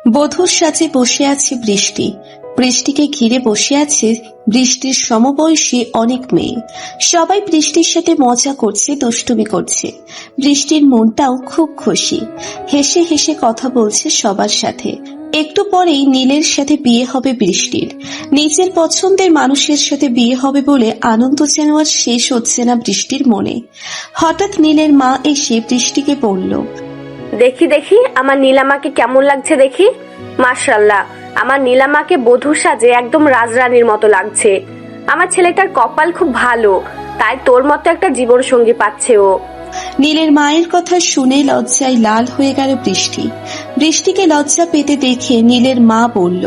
বধূর সাজে বসে আছে বৃষ্টি। বৃষ্টিকে ঘিরে বসে আছে বৃষ্টির সমবয়সী অনেক মেয়ে। সবাই বৃষ্টির সাথে মজা করছে, দুষ্টুমি করছে। বৃষ্টির মনটাও খুব খুশি, হেসে হেসে কথা বলছে সবার সাথে। একটু পরেই নীলের সাথে বিয়ে হবে বৃষ্টির। নিজের পছন্দের মানুষের সাথে বিয়ে হবে বলে আনন্দ যেন আর শেষ হচ্ছে না বৃষ্টির মনে। হঠাৎ নীলের মা এসে বৃষ্টিকে বলল, দেখি দেখি আমার নীলামাকে কেমন লাগছে দেখি। মাশাআল্লাহ, আমার নীলামাকে বধূর সাজে একদম রাজরানীর মতো লাগছে। আমার ছেলেটার কপাল খুব ভালো, তাই তোর মতো একটা জীবন সঙ্গী পাচ্ছে ও। নীলের মায়ের কথা শুনে লজ্জায় লাল হয়ে গেল বৃষ্টি। বৃষ্টিকে লজ্জা পেতে দেখে নীলের মা বলল,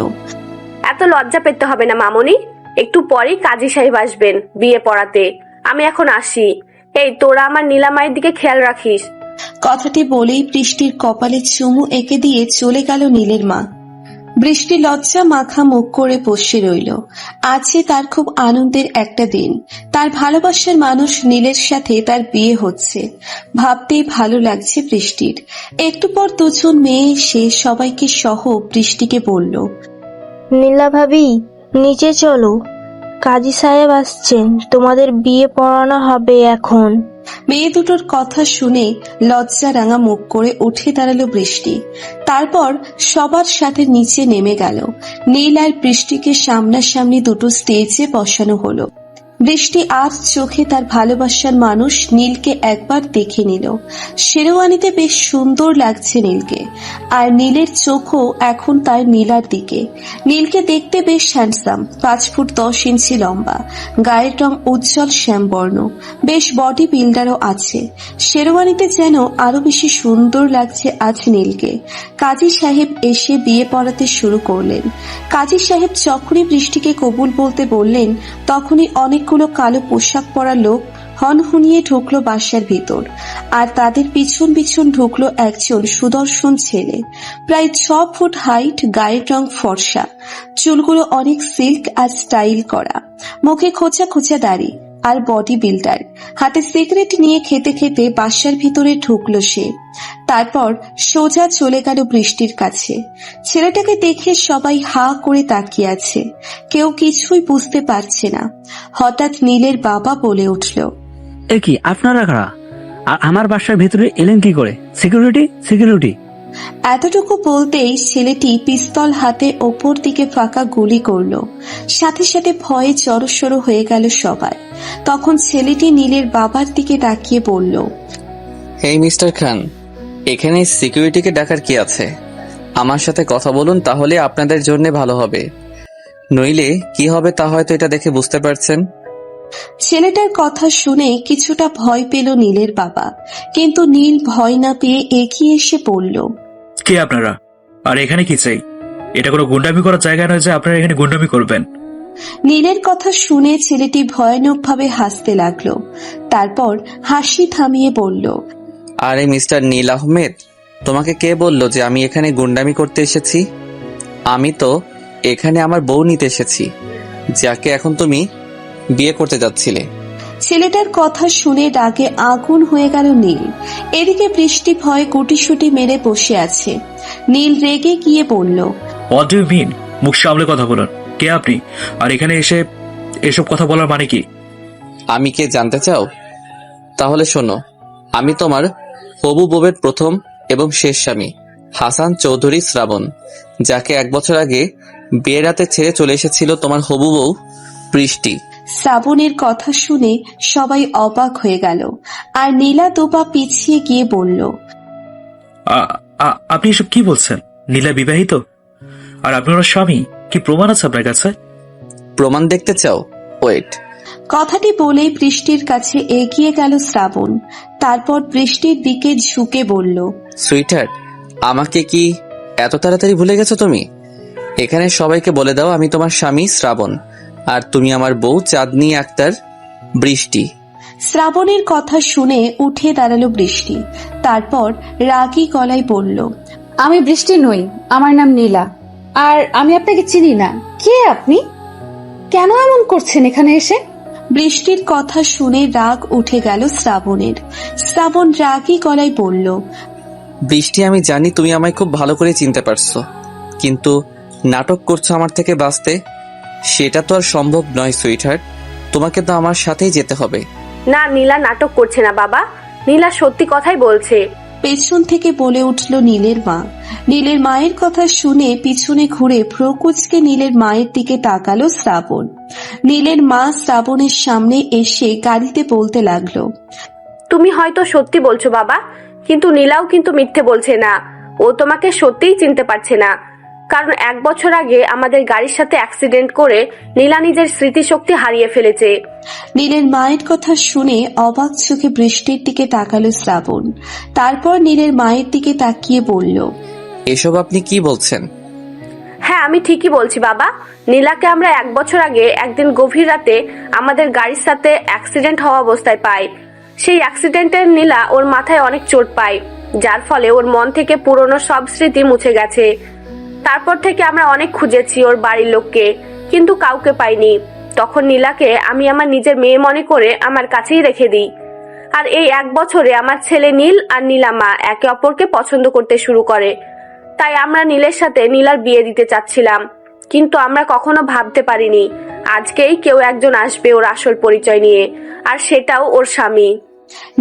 এত লজ্জা পেতে হবে না মামনি, একটু পরেই কাজী সাহেব আসবেন বিয়ে পড়াতে। আমি এখন আসি। এই তোরা আমার নীলামায়ের দিকে খেয়াল রাখিস। কথাটি বলেই বৃষ্টির কপালে চুমু এঁকে দিয়ে চলে গেল নীলের মা। বৃষ্টি লজ্জা মাখা মুখ করে বসে রইল। আজকে তার খুব আনন্দের একটা দিন। তার ভালোবাসার মানুষ নীলের সাথে তার বিয়ে হচ্ছে, ভাবতেই ভালো লাগছে বৃষ্টির। একটু পর দুজন মেয়ে এসে সবাইকে সহ বৃষ্টিকে বলল, নীলা ভাবি, নিচে চলো, কাজী সাহেব আসছেন, তোমাদের বিয়ে পড়ানো হবে এখন। মেয়ে দুটোর কথা শুনে লজ্জা রাঙা মুখ করে উঠে দাঁড়ালো বৃষ্টি। তারপর সবার সাথে নিচে নেমে গেল। নীল আর বৃষ্টিকে সামনাসামনি দুটো স্টেজে বসানো হলো। বৃষ্টি আজ চোখে তার ভালোবাসার মানুষ নীলকে একবার দেখে নিল। শেরওয়ানিতে বেশ সুন্দর লাগছে নীলকে, আর নীলের চোখও এখন তার নীলার দিকে। নীলকে দেখতে বেশ হ্যান্ডসাম, 5 ফুট 10 ইঞ্চি লম্বা, গায়ের রং উজ্জ্বল শ্যামবর্ণ, বেশ বডি বিল্ডারও আছে। শেরওয়ানিতে যেন আরো বেশি সুন্দর লাগছে আজ নীলকে। কাজী সাহেব এসে বিয়ে পড়াতে শুরু করলেন। কাজী সাহেব যখনই বৃষ্টিকে কবুল বলতে বললেন, তখনই অনেকগুলো কালো পোশাক পরা লোক হনহনিয়ে ঢুকলো বাসার ভিতর। আর তাদের পিছন পিছন ঢুকলো একজন সুদর্শন ছেলে, প্রায় 6 ফুট হাইট, গায়ের রং ফর্সা, চুলগুলো অনেক সিল্ক আর স্টাইল করা, মুখে খোঁচা খোঁচা দাড়ি আর বডি বিল্ডার। হাতে সিগারেট নিয়ে খেতে খেতে বাসার ভিতরে ঢুকলো সে। তারপর সোজা চলে গেল বৃষ্টির কাছে। ছেলেটাকে দেখে সবাই হা করে তাকিয়ে আছে, কেউ কিছুই বুঝতে পারছে না। হঠাৎ নীলের বাবা বলে উঠল, এ কি, আপনারা কারা? আর আমার বাসার ভেতরে এলেন কি করে? Security security. এতটুকু বলতেই ছেলেটি পিস্তল হাতে ওপর দিকে ফাঁকা গুলি করলো। সাথে সাথে ভয়ে জড়সড় হয়ে গেল সবাই। তখন ছেলেটি নীলের বাবার দিকে তাকিয়ে বলল, হেই মিস্টার খান, এখানে সিকিউরিটিকে ডাকার কি আছে? আমার সাথে কথা বলুন, তাহলে আপনাদের জন্য ভালো হবে। নইলে কি হবে তা হয়তো এটা দেখে বুঝতে পারছেন। ছেলেটার কথা শুনে কিছুটা ভয় পেল নীলের বাবা, কিন্তু নীল ভয় না পেয়ে এগিয়ে এসে বলল, কে আপনারা? আর এখানে কি চাই? এটা কোনো গুন্ডামি করার জায়গা নয় যে আপনারা এখানে গুন্ডামি করবেন। নীলের কথা শুনে ছেলেটি ভয়ানকভাবে হাসতে লাগলো। তারপর হাসি থামিয়ে বলল, আরে মিস্টার নীল আহমেদ, তোমাকে কে বললো যে আমি এখানে গুন্ডামি করতে এসেছি? আমি তো এখানে আমার বউ নিতে এসেছি, যাকে এখন তুমি বিয়ে করতে যাচ্ছিলে। ছেলেটার কথা শুনে রাগে আগুন হয়ে গেল নীল। এদিকে বৃষ্টি ভয়ে গুটিসুটি মেরে বসে আছে। নীল রেগে গিয়ে বলল, হোয়াট ডু ইউ মিন? মুখ সামলে কথা বলুন। কে আপনি? আর এখানে এসে এসব কথা বলার মানে কি? আমি কে জানতে চাও? তাহলে শোনো, আমি তোমার হবু বউয়ের প্রথম এবং শেষ স্বামী, হাসান চৌধুরী শ্রাবণ, যাকে 1 বছর আগে বিয়ের রাতে ছেড়ে চলে এসেছিল তোমার হবু বউ বৃষ্টি। শ্রাবণের কথা শুনে সবাই অবাক হয়ে গেল, আর নীলা দুপা পিছিয়ে গিয়ে বলল, আপনি এসব কি বলছেন? নীলা বিবাহিত, আর আপনি ওর স্বামী। কি প্রমাণ আছে আপনার কাছে? প্রমাণ দেখতে চাও? ওয়েট। কথাটি বলেই বৃষ্টির কাছে এগিয়ে গেল শ্রাবণ। তারপর বৃষ্টির দিকে ঝুঁকে বলল, সুইটহার্ট, আমাকে কি এত তাড়াতাড়ি ভুলে গেছো তুমি? এখানে সবাইকে বলে দাও আমি তোমার স্বামী শ্রাবণ, আর তুমি আমার বউ চাঁদনি আক্তার বৃষ্টি। শ্রাবণের কথা শুনে উঠে দাঁড়ালো বৃষ্টি। তারপর রাগী গলায় বলল, আমি বৃষ্টি নই, আমার নাম নীলা, আর আমি আপনাকে চিনি না। কে আপনি? কেন এমন করছেন এখানে এসে? বৃষ্টির কথা শুনে রাগ উঠে গেল শ্রাবণের। শ্রাবণ রাগী গলায় বলল, বৃষ্টি, আমি জানি তুমি আমায় খুব ভালো করে চিনতে পারছো, কিন্তু নাটক করছো আমার থেকে বাঁচতে, সেটা তো আর সম্ভব নয় সুইটহার্ট। তোমাকে তো আমার সাথেই যেতে হবে। না, নীলা নাটক করছে না বাবা, নীলা সত্যি কথাই বলছে। পেছন থেকে বলে উঠল নীলের মা। নীলের মায়ের কথা শুনে পিছনে ঘুরে প্রকুচকে নীলের মায়ের দিকে তাকালো শ্রাবণ। নীলের মা শ্রাবণের সামনে এসে গাড়িতে বলতে লাগলো, তুমি হয়তো সত্যি বলছো বাবা, কিন্তু নীলাও কিন্তু মিথ্যে বলছে না। ও তোমাকে সত্যিই চিনতে পারছে না, কারণ 1 বছর আগে আমাদের গাড়ির সাথে অ্যাক্সিডেন্ট করে নীলা নিজের স্মৃতিশক্তি হারিয়ে ফেলেছে। নীলের মায়ের কথা শুনে অবাক চোখে বৃষ্টির দিকে তাকালো শ্রাবণ। তারপর নীলের মায়ের দিকে তাকিয়ে বলল, এসব আপনি কি বলছেন? হ্যাঁ, আমি ঠিকই বলছি বাবা। নীলাকে আমরা 1 বছর আগে একদিন গভীর রাতে আমাদের গাড়ির সাথে অ্যাক্সিডেন্ট হওয়া অবস্থায় পাই। সেই অ্যাক্সিডেন্টের নীলা ওর মাথায় অনেক চোট পায়, যার ফলে ওর মন থেকে পুরনো সব স্মৃতি মুছে গেছে। তারপর থেকে আমরা অনেক খুঁজেছি ওর বাড়ির লোককে, কিন্তু কাউকে পাইনি। তখন নীলাকে আমি আমার নিজের মেয়ে মনে করে আমার কাছেই রেখে দিই। আর এই 1 বছরে আমার ছেলে নীল আর নীলামা একে অপরকে পছন্দ করতে শুরু করে। তাই আমরা নীলের সাথে নীলার বিয়ে দিতে চাচ্ছিলাম, কিন্তু আমরা কখনো ভাবতে পারিনি আজকেই কেউ একজন আসবে ওর আসল পরিচয় নিয়ে, আর সেটাও ওর স্বামী।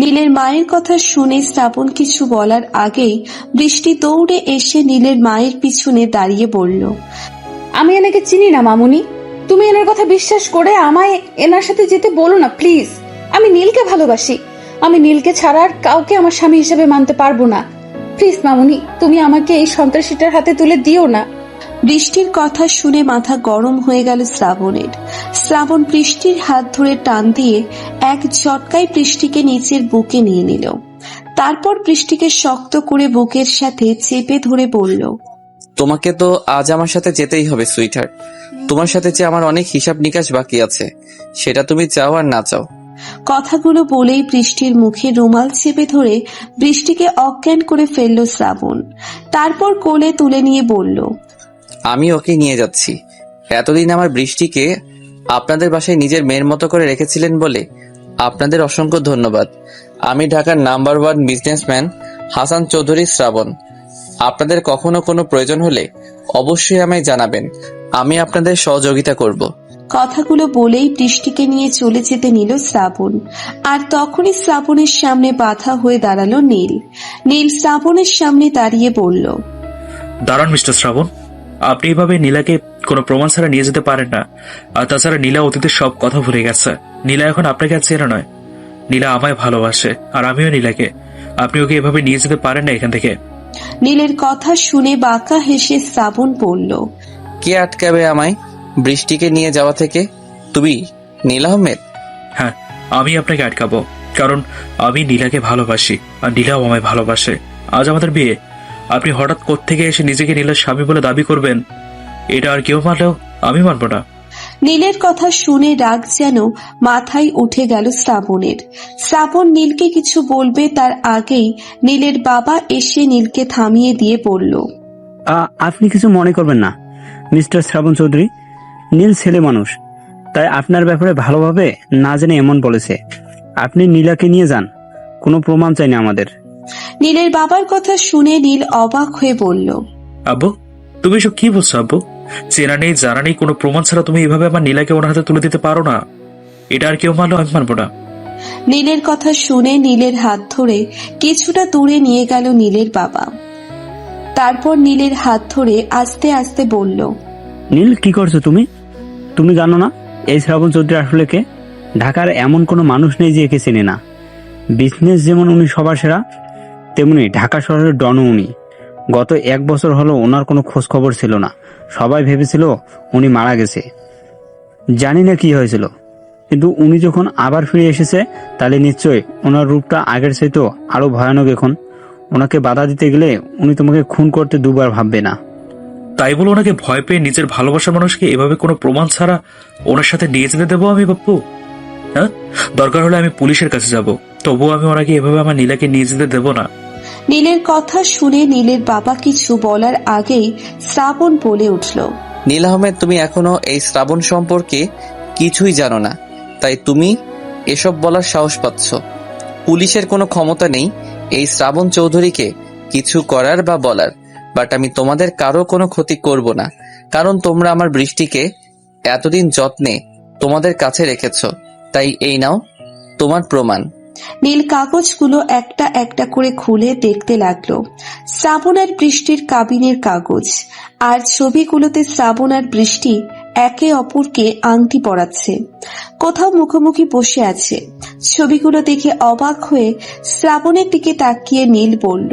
নীলের মায়ের কথা শুনে শ্রাবণ কিছু বলার আগেই বৃষ্টি দৌড়ে এসে নীলের মায়ের পিছনে দাঁড়িয়ে বলল, আমি এনাকে চিনি না মামুনি, তুমি এনার কথা বিশ্বাস করে আমায় এনার সাথে যেতে বলো না প্লিজ। আমি নীলকে ভালোবাসি, আমি নীলকে ছাড়া আর কাউকে আমার স্বামী হিসেবে মানতে পারবো না। প্লিজ মামুনি, তুমি আমাকে এই সন্ত্রাসীটার হাতে তুলে দিও না। বৃষ্টির কথা শুনে মাথা গরম হয়ে গেল শ্রাবণের। শ্রাবণ বৃষ্টির হাত ধরে টান দিয়ে এক ঝটকায় বৃষ্টিকে নিচের বুকে নিয়ে নিল। তারপর বৃষ্টিকে শক্ত করে বুকের সাথে চেপে ধরে বলল, তোমাকে তো আজ আমার সাথে যেতেই হবে সুইটহার্ট। তোমার সাথে যে আমার অনেক হিসাব নিকাশ বাকি আছে, সেটা তুমি চাও আর না চাও। কথাগুলো বলেই বৃষ্টির মুখে রুমাল চেপে ধরে বৃষ্টিকে অজ্ঞান করে ফেলল শ্রাবণ। তারপর কোলে তুলে নিয়ে বলল, আমি ওকে নিয়ে যাচ্ছি। এতদিন আমার বৃষ্টিকে আপনাদের বাসায় নিজের মেয়ের মতো করে রেখেছিলেন বলে আপনাদের অসংখ্য ধন্যবাদ। আমি ঢাকার নাম্বার 1 বিজনেসম্যান হাসান চৌধুরী শ্রাবণ। আপনাদের কখনো কোনো প্রয়োজন হলে অবশ্যই আমায় জানাবেন, আমি আপনাদের সহযোগিতা করব। কথাগুলো বলেই বৃষ্টিকে নিয়ে চলে যেতে নিল শ্রাবণ। আর তখনই শ্রাবণের সামনে বাধা হয়ে দাঁড়ালো নীল। নীল শ্রাবণের সামনে দাঁড়িয়ে বলল, দাঁড়ান মিস্টার শ্রাবণ, আপনি এভাবে নীলাকে কোনো প্রমাণ ছাড়া নিয়ে যেতে পারেন না। আর তাছাড়া নীলা অতীতের সব কথা ভুলে গেছে। নীলা এখন আপনাকে আর চেনা নয়। নীলা আমায় ভালোবাসে, আর আমিও নীলাকে। আপনি ওকে এভাবে নিয়ে যেতে পারেন না এখান থেকে। নীলের কথা শুনে বাঁকা হেসে শ্রাবণ বলল, কে আটকাবে আমায় বৃষ্টিকে নিয়ে যাওয়া থেকে? তুমি, নীল আহমেদ? হ্যাঁ, আমি আপনাকে আটকাবো, কারণ আমি নীলাকে ভালোবাসি আর নীলাও আমায় ভালোবাসে। আজ আমাদের বিয়ে, আপনি হঠাৎ কোত্থেকে এসে নিজেকে নীলার স্বামী বলে দাবি করবেন, এটা আর কেউ মানলেও আমি মানব না। নীলের কথা শুনে রাগ যেন মাথায় উঠে গেল শ্রাবণের। শ্রাবণ নীলকে কিছু বলবে তার আগেই নীলের বাবা এসে নীলকে থামিয়ে দিয়ে বলল, আপনি কিছু মনে করবেন না মিস্টার শ্রাবণ চৌধুরী। নীল ছেলে মানুষ, তাই আপনার ব্যাপারে ভালোভাবে না জেনে এমন বলেছে। আপনি নীলাকে নিয়ে যান, কোনো প্রমাণ চাই না আমাদের। নীলের বাবার কথা শুনে নীল অবাক হয়ে বলল, আব্বু, তুমি এসব কি বলছো আব্বু? চেনা নেই জানা নেই কোনো প্রমাণ ছাড়া তুমি এভাবে আমার নীলাকে ওনার হাতে তুলে দিতে পারো না। এটা আর কেউ মানলেও আমি মানবো না। নীলের কথা শুনে নীলের হাত ধরে কিছুটা দূরে নিয়ে গেল নীলের বাবা। তারপর নীলের হাত ধরে আস্তে আস্তে বলল, নীল, কি করছো তুমি? তুমি জানো না এই শ্রাবণ চৌধুরী আসলে কে? ঢাকার এমন কোনো মানুষ নেই যে একে চেনে না। বিজনেস যেমন উনি সবার সেরা, তেমনি ঢাকা শহরের ডনও উনি। গত 1 বছর হলো ওনার কোনো খোঁজ খবর ছিল না। সবাই ভেবেছিল উনি মারা গেছে। জানি না কি হয়েছিল, কিন্তু উনি যখন আবার ফিরে এসেছে, তাহলে নিশ্চয়ই ওনার রূপটা আগের চাইতেও আরো ভয়ানক। এখন ওনাকে বাধা দিতে গেলে উনি তোমাকে খুন করতে দুবার ভাববে না। তাই বলে ওনাকে ভয় পেয়ে নিজের ভালোবাসার মানুষকে এভাবে কোনো প্রমাণ ছাড়া ওনার সাথে নিয়ে যেতে দেবো আমি বাপ্পু? হ্যাঁ, দরকার হলে আমি পুলিশের কাছে যাব, তবুও আমি ওনাকে এভাবে আমার নীলাকে নিয়ে যেতে দেবো না। নীলের কথা শুনে নীলের বাবা কিছু বলার আগেই শ্রাবণ বলে উঠল, নীল আহমেদ, তুমি এখনো এই শ্রাবণ সম্পর্কে কিছুই জানো না, তাই তুমি এসব বলার সাহস পাচ্ছ। পুলিশের কোনো ক্ষমতা নেই এই শ্রাবণ চৌধুরীকে কিছু করার বা বলার। বাট আমি তোমাদের কারো কোনো ক্ষতি করব না, কারণ তোমরা আমার বৃষ্টিকে এতদিন যত্নে তোমাদের কাছে রেখেছো। তাই এই নাও তোমার প্রমাণ। নীল কাগজগুলো একটা একটা করে খুলে দেখতে লাগলো। শ্রাবণ আর বৃষ্টির কাবিনের কাগজ, আর ছবিগুলোতে শ্রাবণ আর বৃষ্টি একে অপরকে আংটি পরাচ্ছে, কোথাও মুখোমুখি বসে আছে। ছবিগুলো দেখে অবাক হয়ে শ্রাবণের দিকে তাকিয়ে নীল বলল,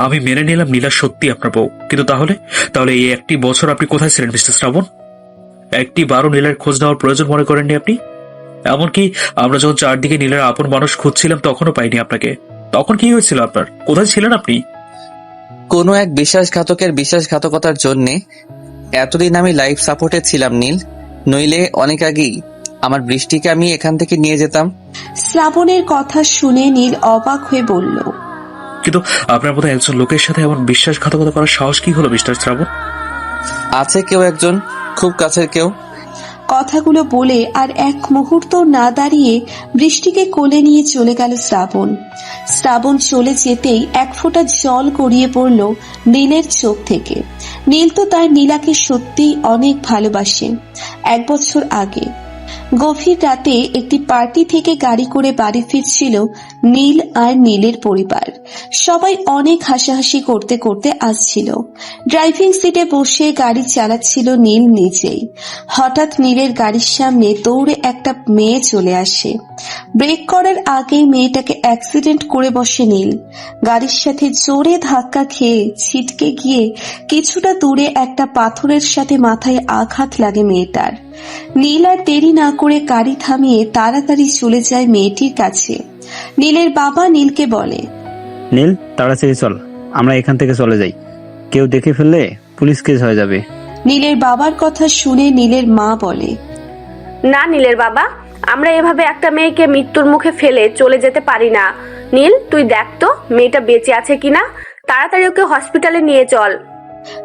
আমি মেনে নিলাম নীলা সত্যি আপনার বউ, কিন্তু তাহলে এই একটি বছর আপনি কোথায় ছিলেন মিস্টার শ্রাবণ? একটি বারো নীলার খোঁজ নেওয়ার প্রয়োজন মনে করেননি আপনি? এমনকি আমরা যখন চারদিকে নীলার আপন মানুষ খুঁজছিলাম তখনও পাইনি আপনাকে। তখন কি হয়েছিল আপনার? কোথায় ছিলেন আপনি? কোনো এক বিশ্বাসঘাতকের বিশ্বাসঘাতকতার জন্যে এতদিন আমি লাইফ সাপোর্টে ছিলাম নীল, নইলে অনেক আগেই আমার বৃষ্টিকে আমি এখান থেকে নিয়ে যেতাম। শ্রাবণের কথা শুনে নীল অবাক হয়ে বলল, কিন্তু আপনার মতো একজন লোকের সাথে এমন বিশ্বাসঘাতকতা করার সাহস কি হলো মিস্টার শ্রাবণ? আছে কেউ একজন, খুব কাছের কেউ। কথাগুলো বলে আর এক মুহূর্ত না দাঁড়িয়ে বৃষ্টিকে কোলে নিয়ে চলে গেল শ্রাবণ। শ্রাবণ চলে যেতেই এক ফোঁটা জল গড়িয়ে পড়ল নীলের চোখ থেকে। নীল তো তার নীলাকে সত্যিই অনেক ভালোবাসে। 1 বছর আগে গভীর রাতে একটি পার্টি থেকে গাড়ি করে বাড়ি ফিরছিল নীল আর নীলের পরিবার। সবাই অনেক হাসাহাসি করতে করতে আসছিল। ড্রাইভিং সিটে বসে গাড়ি চালাচ্ছিল নীল নিজেই। হঠাৎ নীলের গাড়ির সামনে দৌড়ে একটা মেয়ে চলে আসে। ব্রেক করার আগেই মেয়েটাকে অ্যাক্সিডেন্ট করে বসে নীল। গাড়ির সাথে জোরে ধাক্কা খেয়ে ছিটকে গিয়ে কিছুটা দূরে একটা পাথরের সাথে মাথায় আঘাত লাগে মেয়েটার। নীল আর দেরি না করে গাড়ি থামিয়ে তাড়াতাড়ি চলে যায় মেয়েটির কাছে। নীলের বাবা নীলকে বলে, নীল, তাড়াতাড়ি চল, আমরা এখান থেকে চলে যাই। কেউ দেখে ফেললে পুলিশ কেস হয়ে যাবে। নীলের বাবার কথা শুনে নীলের মা বলে, না নীলের বাবা, আমরা এভাবে একটা মেয়েকে মৃত্যুর মুখে ফেলে চলে যেতে পারি না। নীল, তুই দেখ তো মেয়েটা বেঁচে আছে কিনা, তাড়াতাড়ি ওকে হসপিটালে নিয়ে চল।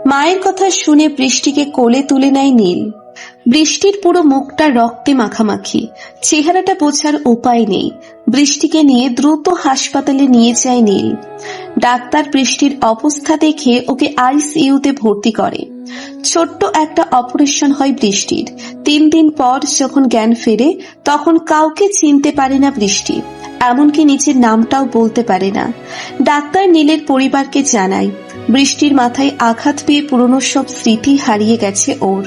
মায়ের কথা শুনে বৃষ্টিকে কোলে তুলে নেয় নীল। বৃষ্টির পুরো মুখটা রক্তে মাখামাখি, চেহারাটা বোঝার উপায় নেই। বৃষ্টিকে নিয়ে দ্রুত হাসপাতালে নিয়ে যায় নীল। ডাক্তার বৃষ্টির অবস্থা দেখে ওকে আইসিইউতে ভর্তি করে। ছোট্ট একটা অপারেশন হয় বৃষ্টির। 3 দিন পর যখন জ্ঞান ফেরে তখন কাউকে চিনতে পারে না বৃষ্টি, এমনকি নিজের নামটাও বলতে পারে না। ডাক্তার নীলের পরিবারকে জানায় বৃষ্টির মাথায় আঘাত পেয়ে পুরনো সব স্মৃতি হারিয়ে গেছে ওর।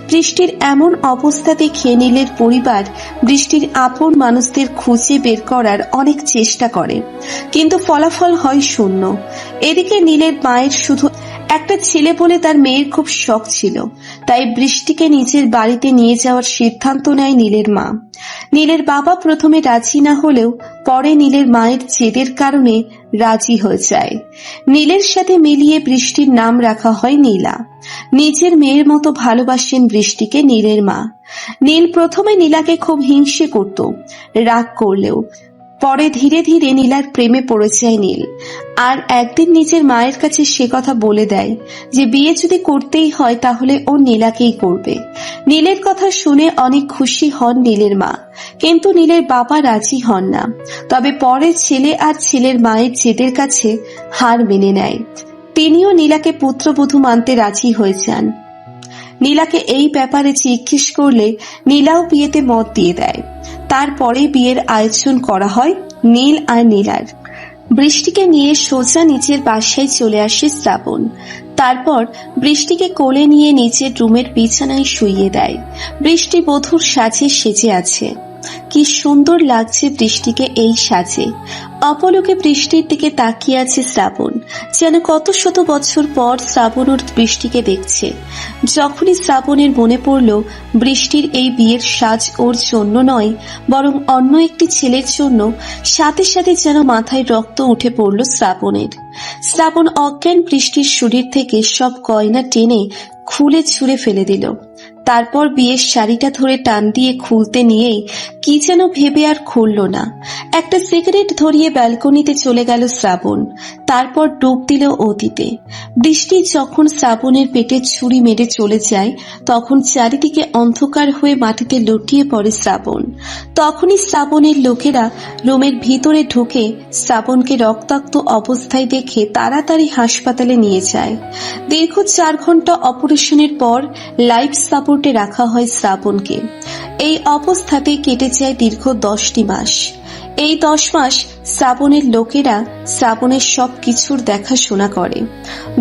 বৃষ্টির এমন অবস্থা দেখে নীলের পরিবার বৃষ্টির আপন মানুষদের খুঁজে বের করার অনেক চেষ্টা করে, কিন্তু ফলাফল হয় শূন্য। এদিকে নীলের মায়ের শুধু একটা ছেলে বলে তার মেয়ের খুব শখ ছিল, তাই বৃষ্টিকে নিজের বাড়িতে নিয়ে যাওয়ার সিদ্ধান্ত নেয় নীলের মা। নীলের বাবা প্রথমে রাজি না হলেও পরে নীলের মায়ের জেদের কারণে রাজি হয়ে যায়। নীলের সাথে মিলিয়ে বৃষ্টির নাম রাখা হয় নীলা। নিজের মেয়ের মতো ভালোবাসেন বৃষ্টিকে নীলের মা। নীল প্রথমে নীলাকে খুব হিংসে করত, রাগ করলেও পরে ধীরে ধীরে নীলার প্রেমে পড়ে যায় নীল। আর একদিন নিজের মায়ের কাছে সে কথা বলে দেয় যে বিয়ে যদি করতেই হয় তাহলে ও নীলাকেই করবে। নীলের কথা শুনে অনেক খুশি হন নীলের মা, কিন্তু নীলের বাবা রাজি হন না। তবে পরে ছেলে আর ছেলের মায়ের জেদের কাছে হার মেনে নেয়। তিনিও নীলাকে পুত্রবধূ মানতে রাজি হয়ে যান। নীলাকে এই ব্যাপারে জিজ্ঞেস করলে নীলাও বিয়েতে মত দিয়ে দেয়। তারপরে বিয়ের আয়োজন করা হয় নীল আর নীলার। বৃষ্টিকে নিয়ে সোজা নিচের বাসায় চলে আসে শ্রাবণ। তারপর বৃষ্টিকে কোলে নিয়ে নিচের রুমের বিছানায় শুইয়ে দেয়। বৃষ্টি বধূর সাজে সেজে আছে। কি সুন্দর লাগছে বৃষ্টিকে এই সাজে। অপলকে বৃষ্টির দিকে তাকিয়ে আছে শ্রাবণ, যেন কত শত বছর পর শ্রাবণ ওর বৃষ্টিকে দেখছে। যখনই শ্রাবণের মনে পড়ল বৃষ্টির এই বিয়ের সাজ ওর জন্য নয় বরং অন্য একটি ছেলের জন্য, সাথে সাথে যেন মাথায় রক্ত উঠে পড়ল শ্রাবণের। শ্রাবণ অজ্ঞান বৃষ্টির শরীর থেকে সব গয়না টেনে খুলে ছুঁড়ে ফেলে দিল। তারপর বিয়ের শাড়িটা ধরে টান দিয়ে খুলতে নিয়েই কি যেন ভেবে আর খুলল না। একটা সিগারেট ধরিয়ে ব্যালকনিতে চলে গেল শ্রাবণ। তারপর ডুব দিল অতীতে। বৃষ্টি যখন শ্রাবণের পেটে ছুরি মেরে চলে যায় তখন চারিদিকে অন্ধকার হয়ে মাটিতে লুটিয়ে পড়ে শ্রাবণ। তখনই শ্রাবণের লোকেরা রুমের ভিতরে ঢুকে শ্রাবণকে রক্তাক্ত অবস্থায় দেখে তাড়াতাড়ি হাসপাতালে নিয়ে যায়। দীর্ঘ 4 ঘন্টা অপারেশনের পর লাইফ সাপোর্টে রাখা হয় শ্রাবণকে। এই অবস্থাতেই কেটে যায় দীর্ঘ 10টি মাস। এই 10 মাস শ্রাবণের লোকেরা শ্রাবণের সব কিছুর দেখাশোনা করে।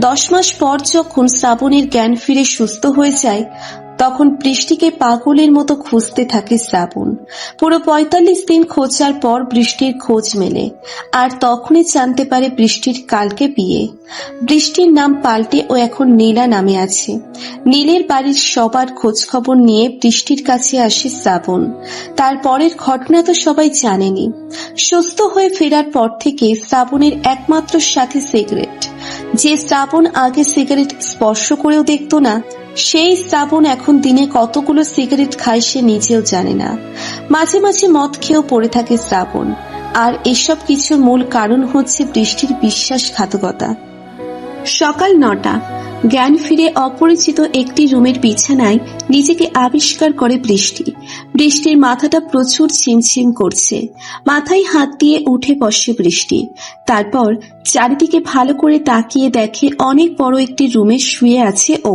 10 মাস পর যখন শ্রাবণের জ্ঞান ফিরে সুস্থ হয়ে যায় তখন বৃষ্টিকে পাগলের মতো খুঁজতে থাকে শ্রাবণ। পুরো 45 দিন খোঁজার পর বৃষ্টির খোঁজ মেলে, আর তখনই জানতে পারে বৃষ্টির কালকে বিয়ে। বৃষ্টির নাম পাল্টে ও এখন নীলা নামে আছে। নীলের বাড়ির সবার খোঁজ খবর নিয়ে বৃষ্টির কাছে আসে শ্রাবণ। তারপরের ঘটনা তো সবাই জানেনি। সুস্থ হয়ে ফেরার পর থেকে শ্রাবণের একমাত্র সাথী সিগারেট। যে শ্রাবণ আগে সিগারেট স্পর্শ করেও দেখতো না, সেই শ্রাবণ এখন দিনে কতগুলো সিগারেট খায় সে নিজেও জানে না। মাঝে মাঝে মদ খেয়েও পড়ে থাকে শ্রাবণ। আর এসব কিছুর মূল কারণ হচ্ছে বৃষ্টির বিশ্বাসঘাতকতা। সকাল 9টা। জ্ঞান ফিরে অপরিচিত একটি রুমের বিছানায় নিজেকে আবিষ্কার করে বৃষ্টি। বৃষ্টির মাথাটা প্রচুর ছিমছিম করছে। মাথায় হাত দিয়ে উঠে বসে বৃষ্টি। তারপর চারিদিকে ভালো করে তাকিয়ে দেখে অনেক বড় একটি রুমে শুয়ে আছে ও।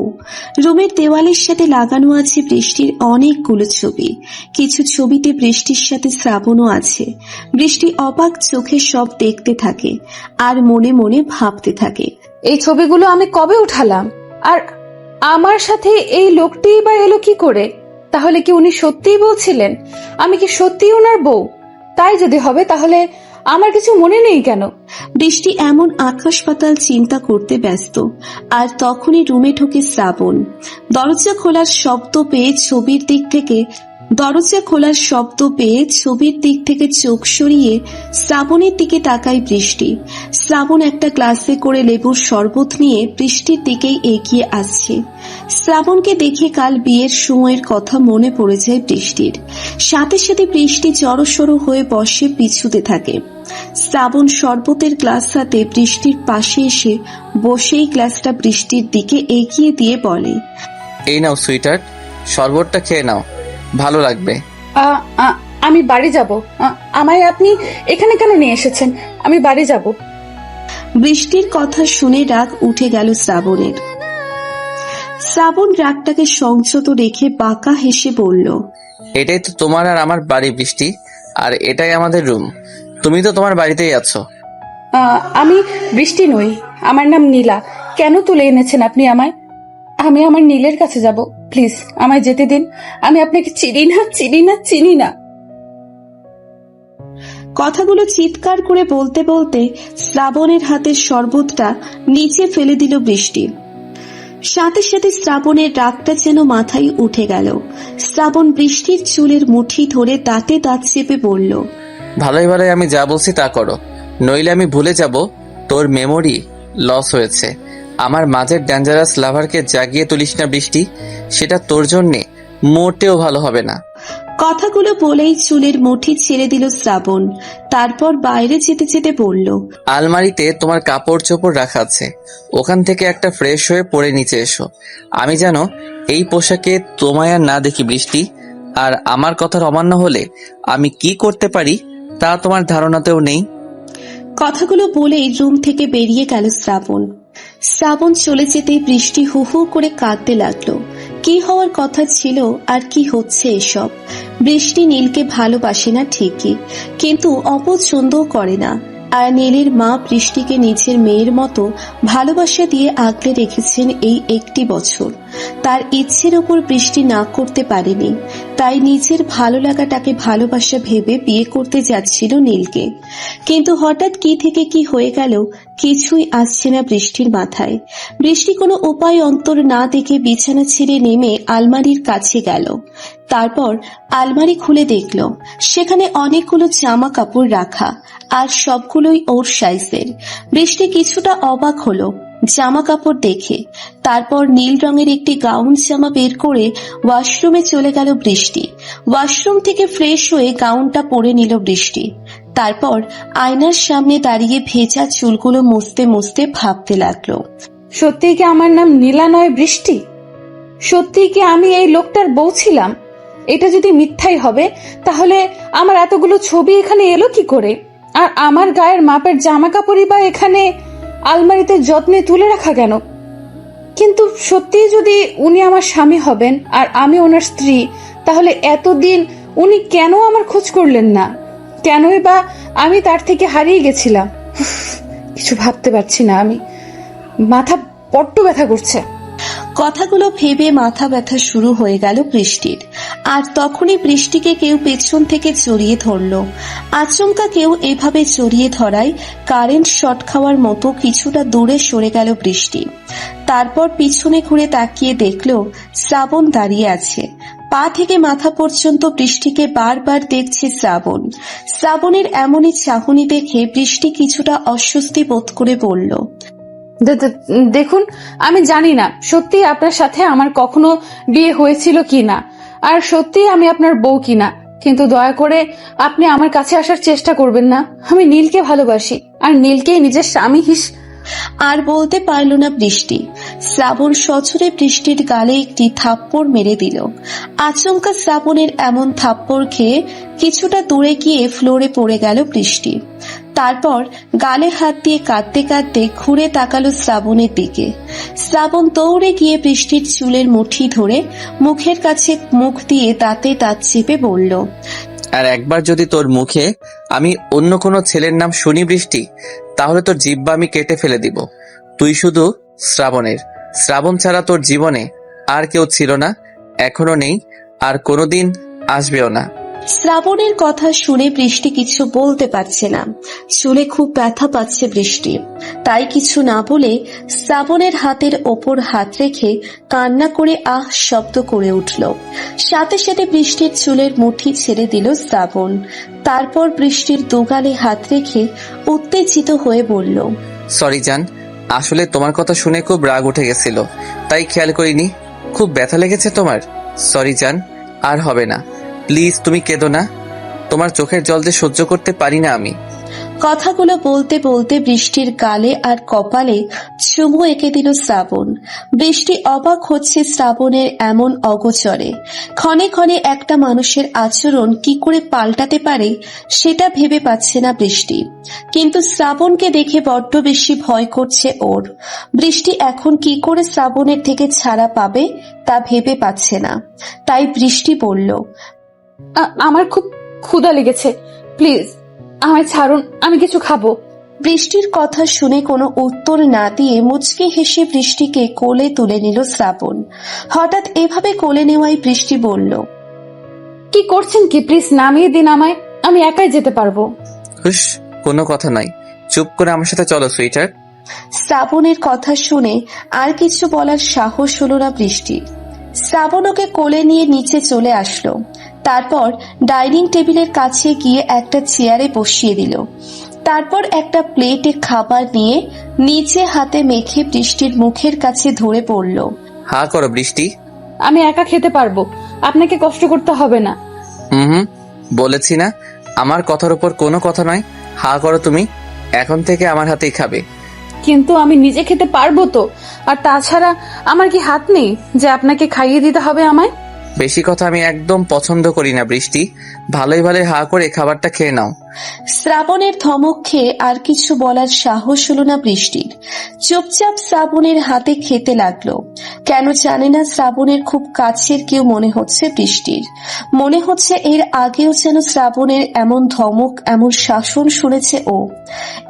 রুমের দেওয়ালের সাথে লাগানো আছে বৃষ্টির অনেকগুলো ছবি। কিছু ছবিতে বৃষ্টির সাথে শ্রাবণও আছে। বৃষ্টি অবাক চোখে সব দেখতে থাকে আর মনে মনে ভাবতে থাকে, এই ছবিগুলো আমি কবে উঠালাম? আর আমার সাথে এই লোকটিই বা এলো কি করে? তাহলে কি উনি সত্যিই বলছিলেন? আমি কি সত্যিই ওনার বউ? তাই যদি হবে তাহলে আমার কিছু মনে নেই কেন? বৃষ্টি এমন আকাশ পাতাল চিন্তা করতে ব্যস্ত। আর তখনই রুমে ঢোকে শ্রাবণ। দরজা খোলার শব্দ পেয়ে ছবির দিক থেকে চোখ সরিয়ে শ্রাবণের দিকে তাকায় বৃষ্টি। শ্রাবণ একটা গ্লাসে করে লেবুর শরবত নিয়ে বৃষ্টির দিকেই এগিয়ে আসছে। শ্রাবণকে দেখে কাল বিয়ের সময়ের কথা মনে পড়ে যায় বৃষ্টির। সাথে সাথে বৃষ্টি জড়সড় হয়ে বসে পিছুতে থাকে। শ্রাবণ শরবতের গ্লাস হাতে বৃষ্টির পাশে এসে বসেই গ্লাসটা বৃষ্টির দিকে এগিয়ে দিয়ে বলে, এই নাও সুইটার, শরবতটা খেয়ে নাও, ভালো লাগবে। আমি বাড়ি যাব। আমায় আপনি এখানে কেন নিয়ে এসেছেন? আমি বাড়ি যাব। বৃষ্টির কথা শুনে রাগ উঠে গেল শ্রাবণের। শ্রাবণ রাগটাকে সংযত রেখে বাঁকা হেসে বলল, এটাই তো তোমার আর আমার বাড়ি বৃষ্টি, আর এটাই আমাদের রুম। তুমি তো তোমার বাড়িতেই আছো। আমি বৃষ্টি নই, আমার নাম নীলা। কেন তুলে এনেছেন আপনি আমায়? আমি আমার নীলের কাছে যাব। প্লিজ আমায় যেতে দিন। আমি আপনাকে চিনি না। কথাগুলো চিৎকার করে বলতে বলতে শ্রাবণের হাতের শরবতটা নিচে ফেলে দিল বৃষ্টি। সাথে সাথে শ্রাবণের রাগটা যেন মাথায় উঠে গেল। শ্রাবণ বৃষ্টির চুলের মুঠি ধরে দাঁতে দাঁত চেপে বলল, ভালোই ভালোই আমি যা বলছি তা করো, নইলে আমি ভুলে যাব তোর মেমোরি লস হয়েছে। আমার মাঝের ডেঞ্জারাস লাভারকে জাগিয়ে তুলিস না বৃষ্টি, সেটা তোর জন্যে মোটেও ভালো হবে না। কথাগুলো বলেই চুলের মুঠি ছেড়ে দিল শ্রাবণ। তারপর বাইরে যেতে যেতে বলল, আলমারিতে তোমার কাপড় চোপড় রাখা আছে, ওখান থেকে একটা ফ্রেশ হয়ে পরে নিচে এসো। আমি যেন এই পোশাকে তোমায় আর না দেখি বৃষ্টি। আর আমার কথার অমান্য হলে আমি কি করতে পারি তা তোমার ধারণাতেও নেই। কথাগুলো বলেই রুম থেকে বেরিয়ে গেল শ্রাবণ। শ্রাবণ চলে যেতেই বৃষ্টি হু হু করে কাঁদতে লাগলো। কি হওয়ার কথা ছিল আর কি হচ্ছে এসব। বৃষ্টি নীলকে ভালোবাসে না ঠিকই, কিন্তু অপছন্দও করে না। আর নীলের মা বৃষ্টিকে নিজের মেয়ের মতো ভালোবাসা দিয়ে আগলে রেখেছেন এই একটি বছর। তার ইচ্ছের ওপর বৃষ্টি না করতে পারেনি, তাই নিজের ভালো লাগাটাকে ভালোবাসা ভেবে বিয়ে করতে যাচ্ছিল নীলকে। কিন্তু হঠাৎ কি থেকে কি হয়ে গেল কিছুই আসছে না বৃষ্টির মাথায়। বৃষ্টি কোনো উপায় অন্তর না দেখে বিছানা ছেড়ে নেমে আলমারির কাছে গেল। তারপর আলমারি খুলে দেখল সেখানে অনেকগুলো জামা কাপড় রাখা, আর সবগুলোই ওর সাইজের। বৃষ্টি কিছুটা অবাক হলো জামা কাপড় দেখে। তারপর নীল রঙের একটি গাউন জামা বের করে ওয়াশরুমে চলে গেল বৃষ্টি। ওয়াশরুম থেকে ফ্রেশ হয়ে গাউনটা পরে নিল বৃষ্টি। তারপর আয়নার সামনে দাঁড়িয়ে ভেজা চুলগুলো মুছতে মুছতে ভাবতে লাগলো। সত্যিই কি আমার নাম নীলা নয় বৃষ্টি? সত্যিই কি আমি এই লোকটার বউ ছিলাম? এটা যদি মিথ্যাই হবে তাহলে আমার এতগুলো ছবি এখানে এলো কি করে? আর আমার গায়ের মাপের জামা কাপড়ই বা এখানে আলমারিতে যত্নে তুলে রাখা কেন? কিন্তু সত্যি যদি উনি আমার স্বামী হবেন আর আমি ওনার স্ত্রী, তাহলে এতদিন উনি কেন আমার খোঁজ করলেন না? কেনই বা আমি তার থেকে হারিয়ে গেছিলাম? কিছু ভাবতে পারছি না, আমি মাথা বড্ড ব্যথা করছে। কথাগুলো ভেবে মাথা ব্যথা শুরু হয়ে গেল বৃষ্টির। আর তখনই বৃষ্টিকে কেউ পেছন থেকে জড়িয়ে ধরলো। আচমকা কেউ এভাবে জড়িয়ে ধরায় কারেন্ট শর্ট খাওয়ার মতো কিছুটা দূরে সরে গেল বৃষ্টি। তারপর পিছনে ঘুরে তাকিয়ে দেখলো শ্রাবণ দাঁড়িয়ে আছে। পা থেকে মাথা পর্যন্ত বৃষ্টিকে বারবার দেখছে শ্রাবণ। শ্রাবণের এমনই চাহনি দেখে বৃষ্টি কিছুটা অস্বস্তি বোধ করে বলল, দেখুন, আমি জানি না সত্যি আপনার সাথে আমার কখনো বিয়ে হয়েছিল কিনা, আর সত্যি আমি আপনার বউ কিনা, কিন্তু দয়া করে আপনি আমার কাছে আসার চেষ্টা করবেন না। আমি নীলকে ভালোবাসি, আর নীলকেই নিজের স্বামী আর বলতে পারল না বৃষ্টি। শ্রাবণ সজোরে বৃষ্টির গালে একটি থাপ্পড় মেরে দিল। আচমকা শ্রাবণের এমন থাপ্পড় খেয়ে কিছুটা দূরে গিয়ে ফ্লোরে পড়ে গেল বৃষ্টি। তারপর গালে হাত দিয়ে কাঁদতে কাঁদতে ঘুরে তাকালো শ্রাবণের দিকে। শ্রাবণ দৌড়ে গিয়ে বৃষ্টির চুলের মুঠি ধরে মুখের কাছে মুখ দিয়ে দাঁতে দাঁত চেপে বলল, আর একবার যদি তোর মুখে আমি অন্য কোনো ছেলের নাম শুনি বৃষ্টি, তাহলে তোর জিহ্বা আমি কেটে ফেলে দিব। তুই শুধু শ্রাবণের। শ্রাবণ ছাড়া তোর জীবনে আর কেউ ছিল না, এখনো নেই, আর কোনোদিন আসবেও না। শ্রাবণের কথা শুনে বৃষ্টি কিছু বলতে পারছে না। চুলে খুব ব্যথা পাচ্ছে বৃষ্টি। তাই কিছু না বলে শ্রাবণের হাতের ওপর হাত রেখে কান্না করে আহ শব্দ করে উঠল। সাথে সাথে বৃষ্টির চুলের মুঠি ছেড়ে দিল শ্রাবণ। তারপর বৃষ্টির দুগালে হাত রেখে উত্তেজিত হয়ে বলল, সরি জান, আসলে তোমার কথা শুনে খুব রাগ উঠে গেছিল, তাই খেয়াল করিনি। খুব ব্যথা লেগেছে তোমার? সরি জান, আর হবে না। প্লিজ তুমি কেঁদো না, তোমার চোখের জল যে সহ্য করতে পারি না আমি। কথাগুলো বলতে বলতে বৃষ্টির গালে আর কপালে চুমু এঁকে দিল শ্রাবণ। বৃষ্টি অবাক হচ্ছে শ্রাবণের এমন অগোচরে। ক্ষণে ক্ষণে একটা মানুষের আচরণ কি করে পাল্টাতে পারে সেটা ভেবে পাচ্ছে না বৃষ্টি। কিন্তু শ্রাবণকে দেখে বড্ড বেশি ভয় করছে ওর। বৃষ্টি এখন কি করে শ্রাবণের থেকে ছাড়া পাবে তা ভেবে পাচ্ছে না। তাই বৃষ্টি বলল, আমার খুব ক্ষুধা লেগেছে, প্লিজ আমায় ছাড়ুন, আমি কিছু খাবো। বৃষ্টির কথা শুনে কোনো উত্তর না দিয়ে মুচকি হেসে বৃষ্টিকে কোলে তুলে নিল শ্রাবণ। হঠাৎ এভাবে কোলে নেওয়ায় বৃষ্টি বলল, কি করছেন কি? প্লিজ নামিয়ে দিন আমায়, আমি একাই যেতে পারবো। হুস, কোনো কথা নাই, চুপ করে আমার সাথে চলো সুইটার। শ্রাবণের কথা শুনে আর কিছু বলার সাহস হলো না বৃষ্টির। শ্রাবণ ওকে কোলে নিয়ে নিচে চলে আসলো। তারপর ডাইনিং টেবিলের কাছে গিয়ে একটা চেয়ারে বসিয়ে দিল। তারপর একটা প্লেটে খাবার নিয়ে নিচে হাতে মেখে বৃষ্টির মুখের কাছে ধরে পড়ল, হা করো বৃষ্টি। আমি একা খেতে পারবো, আপনাকে কষ্ট করতে হবে না। হুম, বলেছি না, আমার কথার উপর কোনো কথা নয়। হা করো তুমি, এখন থেকে আমার হাতেই খাবে। কিন্তু আমি নিজে খেতে পারবো তো? আর তাছাড়া আমার কি হাত নেই যে আপনাকে খাইয়ে দিতে হবে আমায়? বেশি কথা আমি একদম পছন্দ করি না বৃষ্টি। ভালোই ভালোই হা করে খাবারটা খেয়ে নাও। শ্রাবণের ধমক খেয়ে আর কিছু বলার সাহস হলো না বৃষ্টির। চুপচাপ শ্রাবণের হাতে খেতে লাগলো। কেন জানে না শ্রাবণের খুব কাছের কেউ মনে হচ্ছে বৃষ্টির। মনে হচ্ছে এর আগেও যেন শ্রাবণের এমন ধমক, এমন শাসন শুনেছে ও।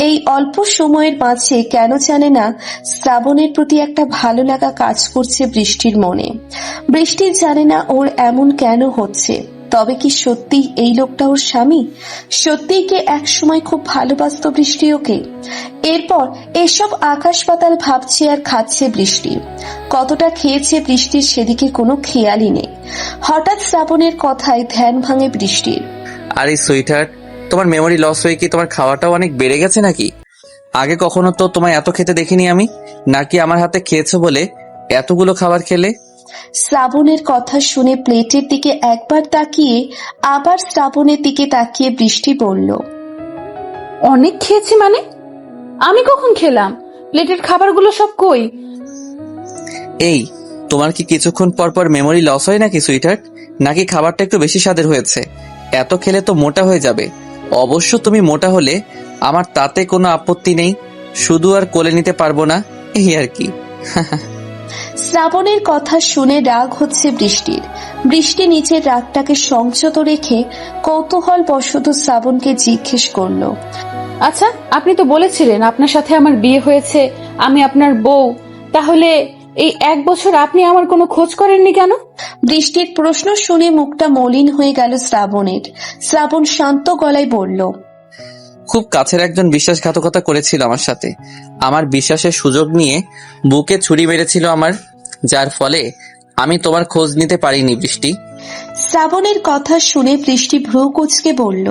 এই অল্প সময়ের মাঝে কেন জানে না শ্রাবণের প্রতি একটা ভালো লাগা কাজ করছে বৃষ্টির মনে। বৃষ্টির জানে না ওর এমন কেন হচ্ছে। তবে কি সত্যি এই লোকটা ওর স্বামী? সত্যিই কি একসময় খুব ভালোবাসতো বৃষ্টি ওকে? এরপর এসব আকাশ পাতাল ভাবছে আর খাচ্ছে বৃষ্টি। কতটা খেয়েছে বৃষ্টির সেদিকে কোনো খেয়ালই নেই। হঠাৎ শ্রাবণের কথায় ধ্যান ভাঙে বৃষ্টির। আরে সুইটার, তোমার মেমোরি লস হয়ে কি তোমার খাওয়াটাও অনেক বেড়ে গেছে নাকি? আগে কখনো তো তোমায় এত খেতে দেখিনি আমি। নাকি আমার হাতে খেয়েছো বলে এতগুলো খাবার খেলে? শ্রাবণের কথা শুনে প্লেটের দিকে একবার তাকিয়ে আবার শ্রাবণের দিকে তাকিয়ে বৃষ্টি বলল, অনেক খেয়েছি মানে? আমি কখন খেলাম? প্লেটের খাবারগুলো সব কই? এই, তোমার কি কিছুক্ষণ পর পর মেমোরি লস হয় নাকি সুইটহার্ট? নাকি খাবারটা একটু বেশি স্বাদের হয়েছে? এত খেলে তো মোটা হয়ে যাবে। অবশ্য তুমি মোটা হলে আমার তাতে কোনো আপত্তি নেই, শুধু আর কোলে নিতে পারবো না, এই আর কি। শ্রাবণের কথা শুনে রাগ হচ্ছে বৃষ্টির। বৃষ্টি নিজের রাগটাকে সংযত রেখে কৌতূহল বশত শ্রাবণকে জিজ্ঞেস করলো, আচ্ছা, আপনি তো বলেছিলেন আপনার সাথে আমার বিয়ে হয়েছে, আমি আপনার বউ। তাহলে এই 1 বছর আপনি আমার কোনো খোঁজ করেননি কেন? বৃষ্টির প্রশ্ন শুনে মুখটা মলিন হয়ে গেল শ্রাবণের। শ্রাবণ শান্ত গলায় বলল, খুব কাছের একজন বিশ্বাসঘাতকতা করেছিল আমার সাথে। আমার বিশ্বাসের সুযোগ নিয়ে বুকে ছুরি মেরেছিল আমার, যার ফলে আমি তোমার খোঁজ নিতে পারিনি বৃষ্টি। শ্রাবণের কথা শুনে বৃষ্টি ভ্রু কুঁচকে বলল,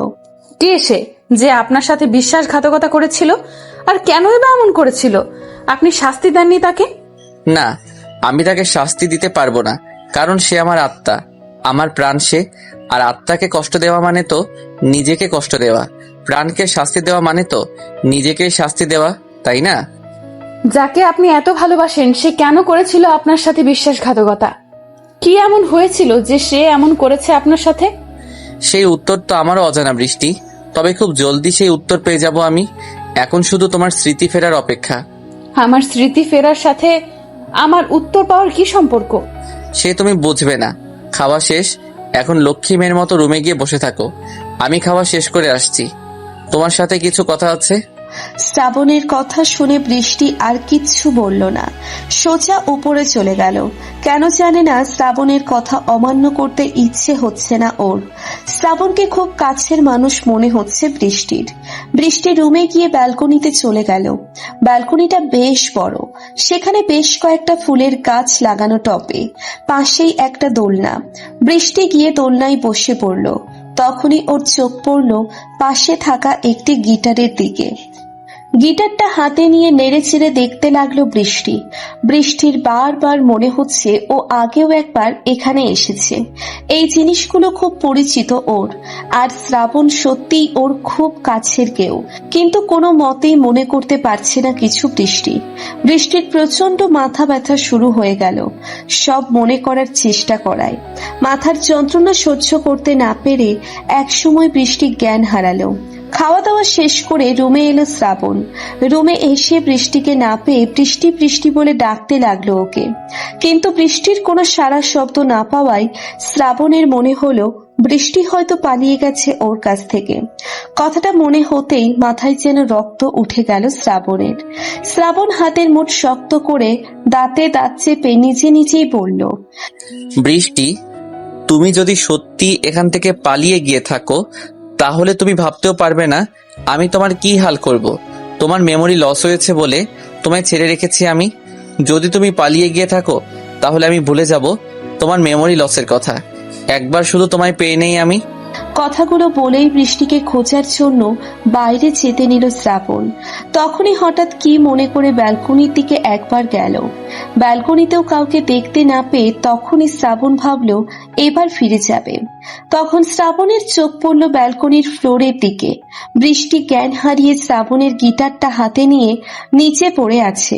কে সে যে আপনার সাথে বিশ্বাসঘাতকতা করেছিল? আর কেনই বা এমন করেছিল? আপনি শাস্তি দেননি তাকে? না, আমি তাকে শাস্তি দিতে পারবো না, কারণ সে আমার আত্মা, আমার প্রাণ সে। আর আত্মাকে কষ্ট দেওয়া মানে তো নিজেকে কষ্ট দেওয়া, প্রাণকে শাস্তি দেওয়া মানে তো নিজেকেই শাস্তি দেওয়া, তাই না? যাকে আপনি এত ভালোবাসেন সে কেন করেছিল আপনার সাথে বিশ্বাসঘাতকতা? কি এমন হয়েছিল যে সে এমন করেছে আপনার সাথে? সেই উত্তর তো আমারও অজানা বৃষ্টি, তবে খুব জলদি সেই উত্তর পেয়ে যাব আমি। এখন শুধু তোমার স্মৃতি ফেরার অপেক্ষা। আমার স্মৃতি ফেরার সাথে আমার উত্তর পাওয়ার কি সম্পর্ক? সে তুমি বুঝবে না। খাওয়া শেষ, এখন লক্ষ্মী মেয়ের মতো রুমে গিয়ে বসে থাকো, আমি খাওয়া শেষ করে আসছি। তোমার সাথে কিছু কথা আছে। শ্রাবণের কথা শুনে বৃষ্টি আর কিচ্ছু বলল না, সোজা উপরে চলে গেল। কেন জানে না শ্রাবণের কথা অমান্য করতে ইচ্ছে হচ্ছে না ওর। শ্রাবণকে খুব কাছের মানুষ মনে হচ্ছে বৃষ্টির। বৃষ্টি রুমে গিয়ে ব্যালকনিতে চলে গেল। ব্যালকনিটা বেশ বড়, সেখানে বেশ কয়েকটা ফুলের গাছ লাগানো টবে, পাশেই একটা দোলনা। বৃষ্টি গিয়ে দোলনায় বসে পড়ল। তখনই ওর চোখ পড়ল পাশে থাকা একটি গিটারের দিকে। গিটারটা হাতে নিয়ে নেড়েচেড়ে দেখতে লাগলো বৃষ্টি। বৃষ্টির বারবার মনে হচ্ছে ও আগেও একবার এখানে এসেছে। এই জিনিসগুলো খুব পরিচিত ওর, আর শ্রাবণ সত্যিই ওর খুব কাছের কেউ, কিন্তু কোনো মতেই মনে করতে পারছে না কিছু বৃষ্টি। বৃষ্টির প্রচন্ড মাথা ব্যথা শুরু হয়ে গেল সব মনে করার চেষ্টা করায়। মাথার যন্ত্রণা সহ্য করতে না পেরে একসময় বৃষ্টি জ্ঞান হারালো। খাওয়া দাওয়া শেষ করে রুমে এলো শ্রাবণ। রুমে এসে বৃষ্টিকে না পেয়ে বৃষ্টি বৃষ্টি বলে ডাকতে লাগলো ওকে, কিন্তু বৃষ্টির কোনো সাড়া শব্দ না পাওয়ায় শ্রাবণের মনে হলো বৃষ্টি হয়তো পালিয়ে গেছে ওর কাছ থেকে। কথাটা মনে হতেই মাথায় যেন রক্ত উঠে গেল শ্রাবণের। শ্রাবণ হাতের মুঠ শক্ত করে দাঁতে দাঁত চেপে নিজে নিজেই বলল, বৃষ্টি, তুমি যদি সত্যি এখান থেকে পালিয়ে গিয়ে থাকো, তাহলে তুমি ভাবতেও পারবে না আমি তোমার কি হাল করব। তোমার মেমোরি লস হয়েছে বলে তোমায় ছেড়ে রেখেছি আমি। যদি তুমি পালিয়ে গিয়ে থাকো তাহলে আমি ভুলে যাব তোমার মেমোরি লসের কথা। একবার শুধু তোমায় পেয়ে নেই আমি। কথাগুলো বলেই বৃষ্টিকে খোঁজার জন্য বাইরে যেতে নিল শ্রাবণ। তখনই হঠাৎ কি মনে করে ব্যালকনির দিকে একবার গেল। ব্যালকনিতেও কাউকে দেখতে না পেয়ে তখনই শ্রাবণ ভাবল এবার ফিরে যাবে। তখন শ্রাবণের চোখ পড়ল ব্যালকনির ফ্লোরের দিকে। বৃষ্টি জ্ঞান হারিয়ে শ্রাবণের গিটারটা হাতে নিয়ে নিচে পড়ে আছে।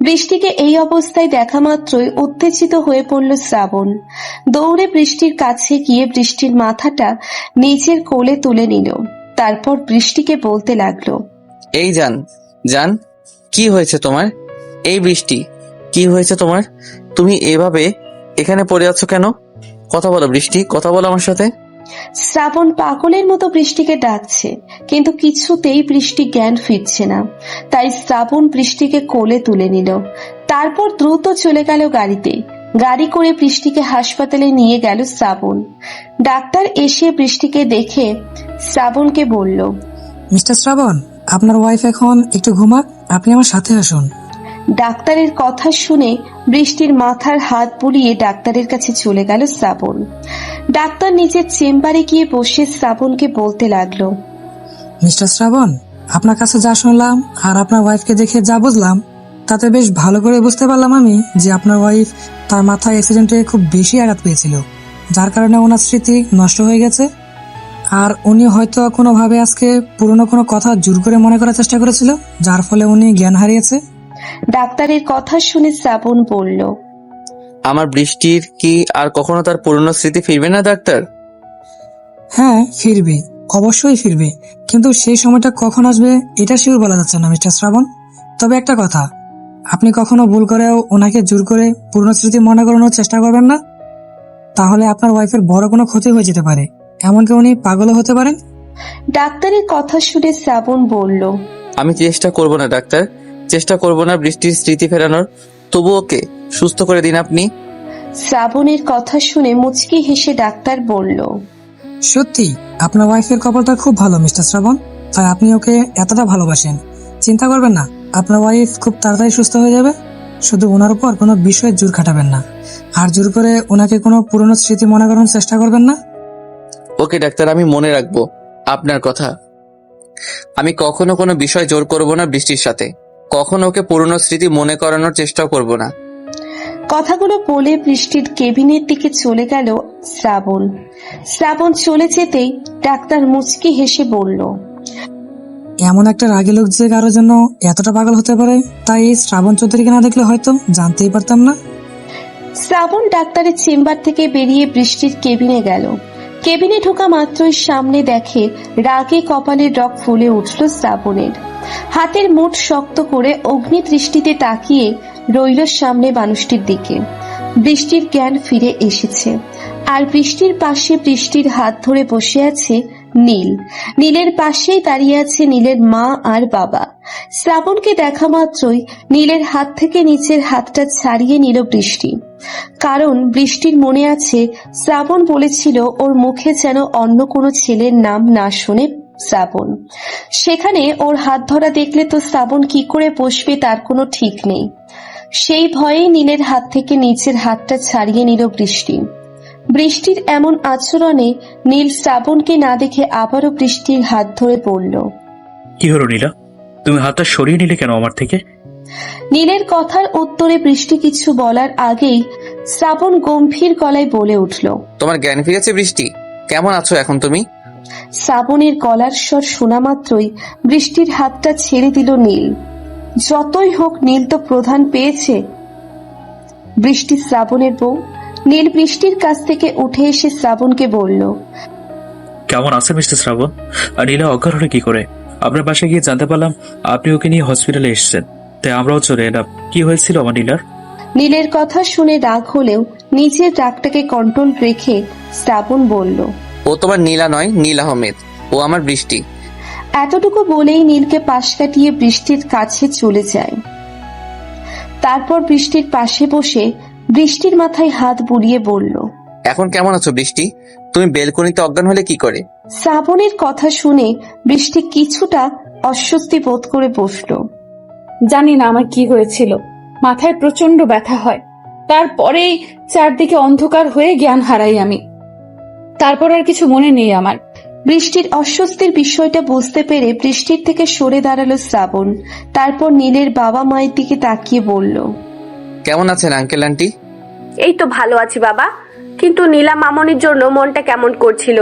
বৃষ্টিকে এই অবস্থায় দেখা মাত্রই উত্তেজিত হয়ে পড়ল শ্রাবণ। দৌড়ে বৃষ্টির কাছে গিয়ে বৃষ্টির মাথাটা নিজের কোলে তুলে নিল। তারপর বৃষ্টিকে বলতে লাগলো, এই জান, জান, কি হয়েছে তোমার? এই বৃষ্টি, কি হয়েছে তোমার? তুমি এভাবে এখানে পড়ে আছো কেন? কথা বলো বৃষ্টি, কথা বলো আমার সাথে। শ্রাবণ পাগলের মতো বৃষ্টিকে ডাকছে, কিন্তু কিছুতেই বৃষ্টি জ্ঞান ফিরছে না। তাই শ্রাবণ বৃষ্টিকে কোলে তুলে নিল। তারপর দ্রুত চলে গেল গাড়িতে। গাড়ি করে বৃষ্টিকে হাসপাতালে নিয়ে গেল শ্রাবণ। ডাক্তার এসে বৃষ্টিকে দেখে শ্রাবণকে বলল, মিস্টার শ্রাবণ, আপনার ওয়াইফ এখন একটু ঘুমাক, আপনি আমার সাথে আসুন। ডাক্তারের কথা শুনে বৃষ্টির মাথার হাত বুলিয়ে ডাক্তারের কাছে চলে গেল শ্রাবণ। ডাক্তার নিজের চেম্বারে গিয়ে বসে শ্রাবণকে বলতে লাগলো, মিস্টার শ্রাবণ, আপনার কাছে যা শুনলাম আর আপনার ওয়াইফকে দেখে যা বুঝলাম, তাতে বেশ ভালো করে বুঝতে পারলাম আমি যে আপনার ওয়াইফ তার মাথায় অ্যাক্সিডেন্টে খুব বেশি আঘাত পেয়েছিল, যার কারণে ওনার স্মৃতি নষ্ট হয়ে গেছে। আর উনি হয়তো কোনোভাবে আজকে পুরনো কোনো কথা জোর করে মনে করার চেষ্টা করেছিল, যার ফলে উনি জ্ঞান হারিয়েছে। ডাক্তারের কথা শুনে শ্রাবণ বলল, আমার বৃষ্টির কি আর কখনো তার পুরনো স্মৃতি ফিরবে না ডাক্তার? হ্যাঁ, ফিরবে, অবশ্যই ফিরবে, কিন্তু সেই সময়টা কখন আসবে এটা শিওর বলা যাচ্ছে না মিস্টার শ্রাবণ। তবে একটা কথা, আপনি কখনো ভুল করেও ওনাকে জোর করে পুরনো স্মৃতি মনে করানোর চেষ্টা করবেন না, তাহলে আপনার ওয়াইফের বড় কোনো ক্ষতি হয়ে যেতে পারে, এমনকি উনি পাগলও হতে পারেন। ডাক্তারের কথা শুনে শ্রাবণ বলল, আমি চেষ্টা করব না ডাক্তার, চেষ্টা করব না বৃষ্টির স্মৃতি ফেরানোর। তবু ওকে সুস্থ করে দিন আপনি। শ্রাবণের কথা শুনে মুচকি হেসে ডাক্তার বলল, সত্যি আপনার ওয়াইফের কপালটা খুব ভালো মিস্টার শ্রাবণ, তাই আপনি ওকে এতটা ভালোবাসেন। চিন্তা করবেন না, আপনার ওয়াইফ খুব তাড়াতাড়ি সুস্থ হয়ে যাবে। শুধু ওনার উপর কোনো বিষয়ে জোর খাটাবেন না, আর জোর করে ওনাকে কোনো পুরনো স্মৃতি মনে করানোর চেষ্টা করবেন না। ওকে ডাক্তার, আমি মনে রাখবো আপনার কথা। আমি কখনো কোনো বিষয় জোর করব না বৃষ্টির সাথে, কখনো ওকে পুরনো স্মৃতি মনে করানোর চেষ্টাও করব না। কথাগুলো বলে বৃষ্টির কেবিনের দিকে চলে গেল শ্রাবণ। শ্রাবণ চলে যেতেই ডাক্তার মুচকি হেসে বলল, এমন একটা রাগী লোক যে কারোর জন্য এতটা পাগল হতে পারে, তাই এই শ্রাবণ চৌধুরীকে না দেখলে হয়তো জানতেই পারতাম না। শ্রাবণ ডাক্তারের চেম্বার থেকে বেরিয়ে বৃষ্টির কেবিনে গেল। কেবিনে ঢোকা মাত্রই সামনে দেখে রাগে কপালের রগ ফুলে উঠল শ্রাবণের। হাতের মুঠ শক্ত করে অগ্নি দৃষ্টিতে তাকিয়ে রইল সামনে মানুষটির দিকে। বৃষ্টির জ্ঞান ফিরে এসেছে, আর বৃষ্টির পাশে বৃষ্টির হাত ধরে বসে আছে নীল। নীলের পাশেই দাঁড়িয়ে আছে নীলের মা আর বাবা। শ্রাবণকে দেখা মাত্রই নীলের হাত থেকে নিচের হাতটা ছাড়িয়ে নিল বৃষ্টি, কারণ বৃষ্টির মনে আছে শ্রাবণ বলেছিল ওর মুখে যেন অন্য কোনো ছেলের নাম না শোনে শ্রাবণ। সেখানে ওর হাত ধরা দেখলে তো শ্রাবণ কি করে বসবে তার কোনো ঠিক নেই। সেই ভয়েই নীলের হাত থেকে নিচের হাতটা ছাড়িয়ে নিল বৃষ্টি। বৃষ্টির এমন আচরণে নীল শ্রাবণকে না দেখে আবারও বৃষ্টির হাত ধরে পড়ল। কি হলো নীলা, তুমি হাতটা সরিয়ে নিলে কেন আমার থেকে? নীলের কথার উত্তরে বৃষ্টি কিছু বলার আগেই শ্রাবণ গম্ভীর গলায় বলে উঠল, তোমার জ্ঞান ফিরেছে বৃষ্টি? কেমন আছো এখন তুমি? শ্রাবণের গলার স্বর শোনা মাত্রই বৃষ্টির হাতটা ছেড়ে দিল নীল। যতই হোক নীল তো প্রধান পেয়েছে বৃষ্টি শ্রাবণের বউ। নীল বৃষ্টির কাছ থেকে উঠে এসে শ্রাবণকে বলল, কেমন আছে মিস্টার শ্রাবণ? আর নীলা অজ্ঞান হলো কি করে? আপনার বাসায় গিয়ে জানতে পারলাম আপনি ওকে নিয়ে হসপিটালে এসেছেন, তাই আমরাও চলে এলাম। কি হয়েছিল আমার নীলার? নীলের কথা শুনে রাগ হলেও নিজের রাগটাকে কন্ট্রোল রেখে শ্রাবণ বলল, ও তোমার নীলা নয়, নীল আহমেদ, ও আমার বৃষ্টি। এতটুকু বলেই নীলকে পাশ কাটিয়ে বৃষ্টির কাছে চলে যায়। তারপর বৃষ্টির পাশে বসে বৃষ্টির মাথায় হাত বুলিয়ে বলল, এখন কেমন আছো বৃষ্টি? তুমি বেলকনিতে অজ্ঞান হলে কি করে? শ্রাবণের কথা শুনে বৃষ্টি কিছুটা অস্বস্তি বোধ করে বসল। জানি না আমার কি হয়েছিল, মাথায় প্রচন্ড ব্যথা হয়, তারপরেই চারদিকে অন্ধকার হয়ে জ্ঞান হারাই আমি। তারপর আর কিছু মনে নেই আমার। বৃষ্টির অস্বস্তির বিষয়টা বুঝতে পেরে বৃষ্টির থেকে সরে দাঁড়ালো শ্রাবণ। তারপর নীলের বাবা মায়ের দিকে তাকিয়ে বলল, কেমন আছেন আঙ্কেল আন্টি? এই তো ভালো আছি বাবা, কিন্তু নীলা মামনির জন্য মনটা কেমন করছিল,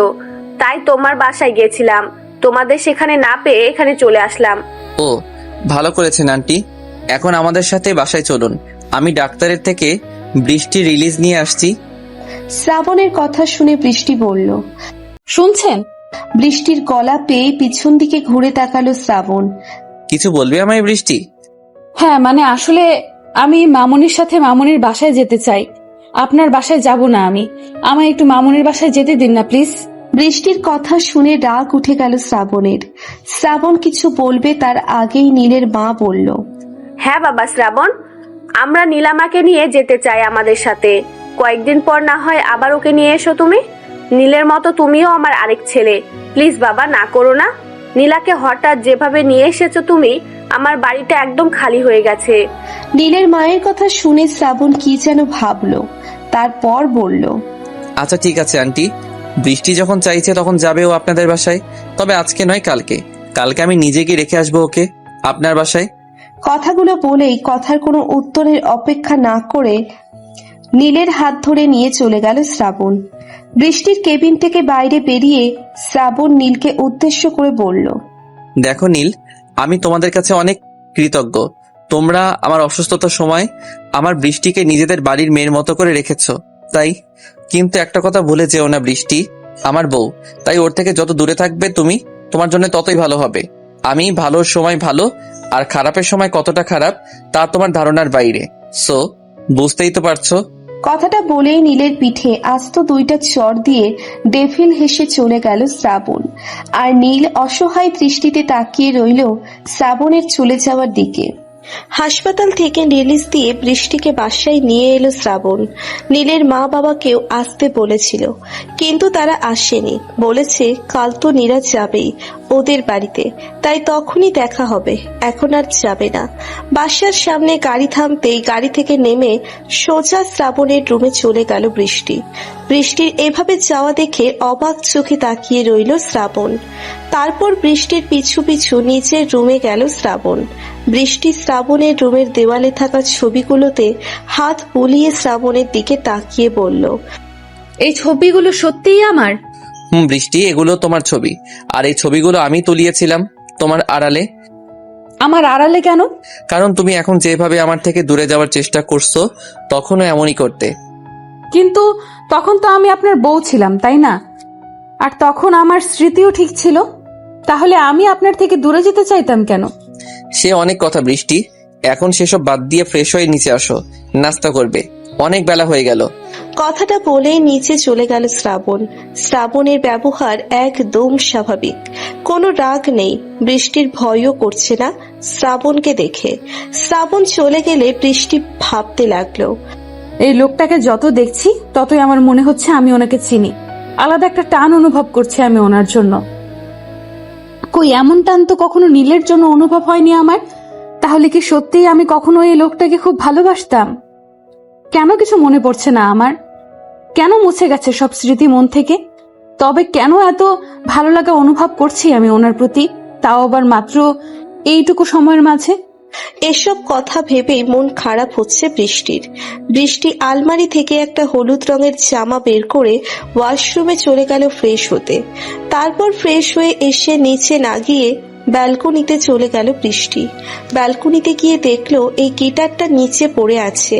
তাই তোমার বাসায় গেছিলাম। তোমাদের সেখানে না পেয়ে এখানে চলে আসলাম। ও, ভালো করেছেন আন্টি। এখন আমাদের সাথে বাসায় চলুন, আমি ডাক্তারের থেকে বৃষ্টি রিলিজ নিয়ে আসছি। শ্রাবণের কথা শুনে বৃষ্টি বলল, শুনছেন? বৃষ্টির গলা পেয়ে পিছন দিকে ঘুরে তাকালো শ্রাবণ। কিছু বলবে আমায় বৃষ্টি? হ্যাঁ, মানে আসলে আমি মামনির সাথে মামনির বাসায় যেতে চাই। আপনার বাসায় যাব না আমি, আমায় একটু মামনির বাসায় যেতে দিন না প্লিজ। বৃষ্টির কথা শুনে রাগ উঠে গেল শ্রাবণের। শ্রাবণ কিছু বলবে তার আগেই নীলের মা বলল, হ্যাঁ বাবা শ্রাবণ, আমরা নীলামাকে নিয়ে যেতে চাই আমাদের সাথে। কয়েকদিন পর না হয় আবার ওকে নিয়ে এসো তুমি। নীলের মতো তুমিও আমার আরেক ছেলে, প্লিজ বাবা না করো না। নীলাকে হঠাৎ যেভাবে নিয়ে এসেছো তুমি, আমার বাড়িটা একদম খালি হয়ে গেছে। নীলের মায়ের কথা শুনে শ্রাবণ কি যেন ভাবলো, তারপর বলল, আচ্ছা ঠিক আছে আন্টি, বৃষ্টি যখন চাইছে তখন যাবে ও আপনাদের বাসায়। তবে আজকে নয়, কালকে। কালকে আমি নিজে গিয়ে রেখে আসবো ওকে আপনার বাসায়। কথাগুলো বলেই কথার কোনো উত্তরের অপেক্ষা না করে নীলের হাত ধরে নিয়ে চলে গেল শ্রাবণ। বৃষ্টির কেবিন থেকে বাইরে বেরিয়ে শ্রাবণ নীলকে উদ্দেশ্য করে বলল, দেখো নীল, আমি তোমাদের কাছে অনেক কৃতজ্ঞ। তোমরা আমার অসুস্থতার সময় আমার বৃষ্টিকে নিজেদের বাড়ির মেয়ের মতো করে রেখেছো। তাই কিন্তু একটা কথা ভুলে যেও না, বৃষ্টি আমার বউ, তাই ওর থেকে যত দূরে থাকবে তুমি, তোমার জন্য ততই ভালো হবে। আমি ভালোর সময় ভালো আর খারাপের সময় কতটা খারাপ তা তোমার ধারণার বাইরে। সো বুঝতেই তো পারছো। কথাটা বলেই নীলের পিঠে আস্ত 2টা চড় দিয়ে ডেভিল হেসে চলে গেল শ্রাবণ। আর নীল অসহায় দৃষ্টিতে তাকিয়ে রইল শ্রাবণের চলে যাওয়ার দিকে। হাসপাতাল থেকে রিলিজ দিয়ে বৃষ্টিকে বাসায় নিয়ে এলো শ্রাবণ। নীলের মা বাবাকেও আসতে বলেছিল, কিন্তু তারা আসেনি। বলেছে কাল তো নীরা যাবেই ওদের বাড়িতে, তাই তখনই দেখা হবে, এখন আর যাবে না। বাসার সামনে গাড়ি থামতেই গাড়ি থেকে নেমে সোজা শ্রাবণের রুমে চলে গেল বৃষ্টি। বৃষ্টির এভাবে যাওয়া দেখে অবাক চোখে তাকিয়ে রইল শ্রাবণ। তারপর বৃষ্টির পিছু পিছু নিচের রুমে গেল শ্রাবণ। বৃষ্টি শ্রাবণের রুমের দেওয়ালে থাকা ছবিগুলোতে হাত বুলিয়ে শ্রাবণের দিকে তাকিয়ে বলল, এই ছবিগুলো সত্যিই আমার? বৃষ্টি, এগুলো তোমার ছবি, আর এই ছবিগুলো আমি তুলিয়েছিলাম তোমার আড়ালে। আমার আড়ালে কেন? কারণ তুমি এখন যেভাবে আমার থেকে দূরে যাওয়ার চেষ্টা করছো, তখনও এমনই করতে। কিন্তু তখন তো আমি আপনার বউ ছিলাম, তাই না? আর তখন আমার স্মৃতিও ঠিক ছিল, তাহলে আমি আপনার থেকে দূরে যেতে চাইতাম কেন? সে অনেক কথা বৃষ্টি, এখন সেসব বাদ দিয়ে ফ্রেশ হয়ে নিচে আসো, নাস্তা করবে, অনেক বেলা হয়ে গেল। কথাটা বলেই নিচে চলে গেল শ্রাবণ। শ্রাবণের ব্যবহার একদম স্বাভাবিক, কোনো রাগ নেই, বৃষ্টির ভয়ও করছে না শ্রাবণকে দেখে। শ্রাবণ চলে গেলে বৃষ্টি ভাবতে লাগলো, এই লোকটাকে যত দেখছি ততই আমার মনে হচ্ছে আমি ওনাকে চিনি। আলাদা একটা টান অনুভব করছি আমি ওনার জন্য। কই, এমন টান তো কখনো নীলের জন্য অনুভব হয়নি আমার। তাহলে কি সত্যিই আমি কখনো এই লোকটাকে খুব ভালোবাসতাম? কেন কিছু মনে পড়ছে না আমার? কেন মুছে গেছে সব স্মৃতি মন থেকে? তবে কেন এত ভালো লাগা অনুভব করছি আমি ওনার প্রতি, তাও আবার মাত্র এইটুকু সময়ের মাঝে? এসব কথা ভেবেই মন খারাপ হচ্ছে বৃষ্টির। বৃষ্টি আলমারি থেকে একটা হলুদ রঙের জামা বের করে ওয়াশরুমে চলে গেল ফ্রেশ হতে। তারপর ফ্রেশ হয়ে এসে নিচে না গিয়ে ব্যালকনিতে চলে গেল বৃষ্টি। ব্যালকনিতে গিয়ে দেখলো এই গিটারটা নিচে পড়ে আছে।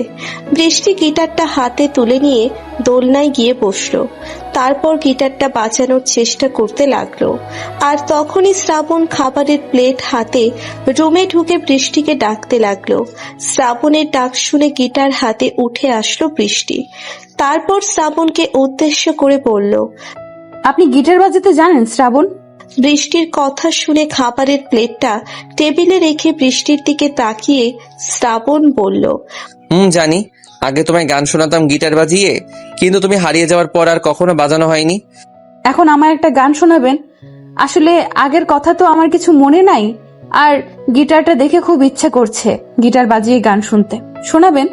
বৃষ্টি গিটারটা হাতে তুলে নিয়ে দোলনায় গিয়ে বসলো। তারপর গিটারটা বাজানোর চেষ্টা করতে লাগলো। আর তখনই শ্রাবণ খাবারের প্লেট হাতে রুমে ঢুকে বৃষ্টিকে ডাকতে লাগলো। শ্রাবণের ডাক শুনে গিটার হাতে উঠে আসলো বৃষ্টি। তারপর শ্রাবণকে উদ্দেশ্য করে বলল, আপনি গিটার বাজাতে জানেন শ্রাবণ? বৃষ্টির কথা শুনে খাবারের প্লেটটা টেবিলে রেখে বৃষ্টির দিকে তাকিয়ে শ্রাবণ বলল, জানি, আগে তোমায় গান শোনাতাম গিটার বাজিয়ে, কিন্তু তুমি হারিয়ে যাওয়ার পর আর কখনো বাজানো হয়নি। এখন আমার একটা গান শোনাবেন? আসলে আগের কথা তো আমার কিছু মনে নাই, আর গিটারটা দেখে খুব ইচ্ছে করছে গিটার বাজিয়ে গান শুনতে। শোনাবেন?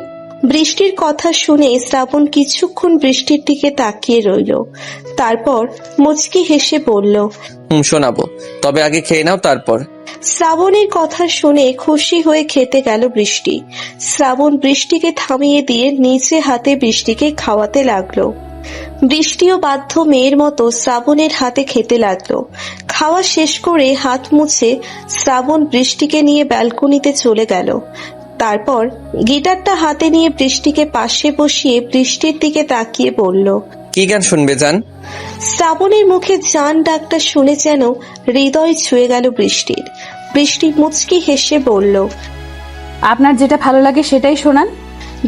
বৃষ্টির কথা শুনে শ্রাবণ কিছুক্ষণ বৃষ্টির দিকে তাকিয়ে রইল। তারপর মুচকি হেসে বলল, শোনাবো, তবে আগে খেয়ে নাও তারপর। শ্রাবণের কথা শুনে খুশি হয়ে খেতে গেল বৃষ্টি। শ্রাবণ বৃষ্টিকে থামিয়ে দিয়ে নিচে হাতে বৃষ্টিকে খাওয়াতে লাগলো। বৃষ্টিও বাধ্য মেয়ের মতো শ্রাবণের হাতে খেতে লাগলো। খাওয়া শেষ করে হাত মুছে শ্রাবণ বৃষ্টিকে নিয়ে ব্যালকনিতে চলে গেল। তারপর গিটারটা হাতে নিয়ে বৃষ্টিকে পাশে বসিয়ে বৃষ্টির দিকে তাকিয়ে বলল, কি গান শুনবে জান? শ্রাবণের মুখে জান ডাকটা শুনে যেন হৃদয় ছুঁয়ে গেল বৃষ্টির। বৃষ্টি মুচকি হেসে বলল, আপনার যেটা ভালো লাগে সেটাই শোনান।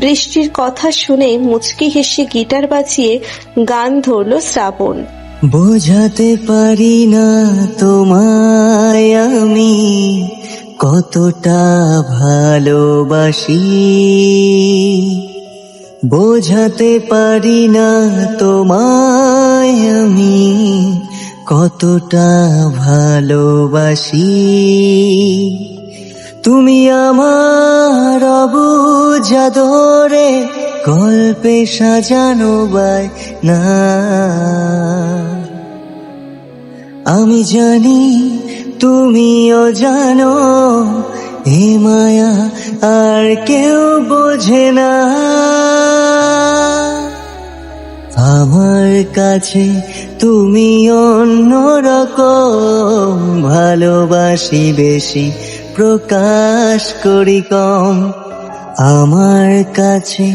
বৃষ্টির কথা শুনে মুচকি হেসে গিটার বাজিয়ে গান ধরল শ্রাবণ। বোঝাতে পারি না তোমায় আমি কতটা ভালোবাসি, বোঝাতে পারি না তোমায় আমি কতটা ভালোবাসি। তুমি আমার অবুঝ আদরে গল্পে সাজানো না। আমি জানি তুমিও জানো, এ মায়া আর কেউ বোঝে না। আমার কাছে তুমি অন্যরকম, ভালোবাসি বেশি প্রকাশ করি কম। আমার কাছে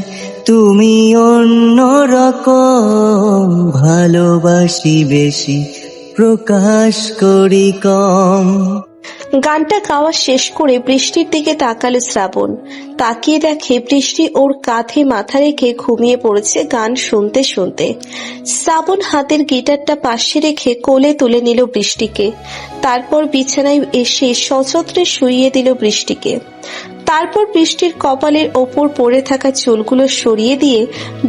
তুমি অন্যরকম, ভালোবাসি বেশি প্রকাশ করি কম। গানটা গাওয়া শেষ করে বৃষ্টির দিকে তাকালো শ্রাবণ। তাকিয়ে দেখে বৃষ্টি ওর কাঁধে মাথা রেখে ঘুমিয়ে পড়েছে গান শুনতে শুনতে। শ্রাবণ হাতের গিটারটা পাশে রেখে কোলে তুলে নিল বৃষ্টিকে। তারপর বিছানায় এসে সযত্নে শুইয়ে দিল বৃষ্টিকে। তারপর বৃষ্টির কপালের ওপর পড়ে থাকা চুলগুলো সরিয়ে দিয়ে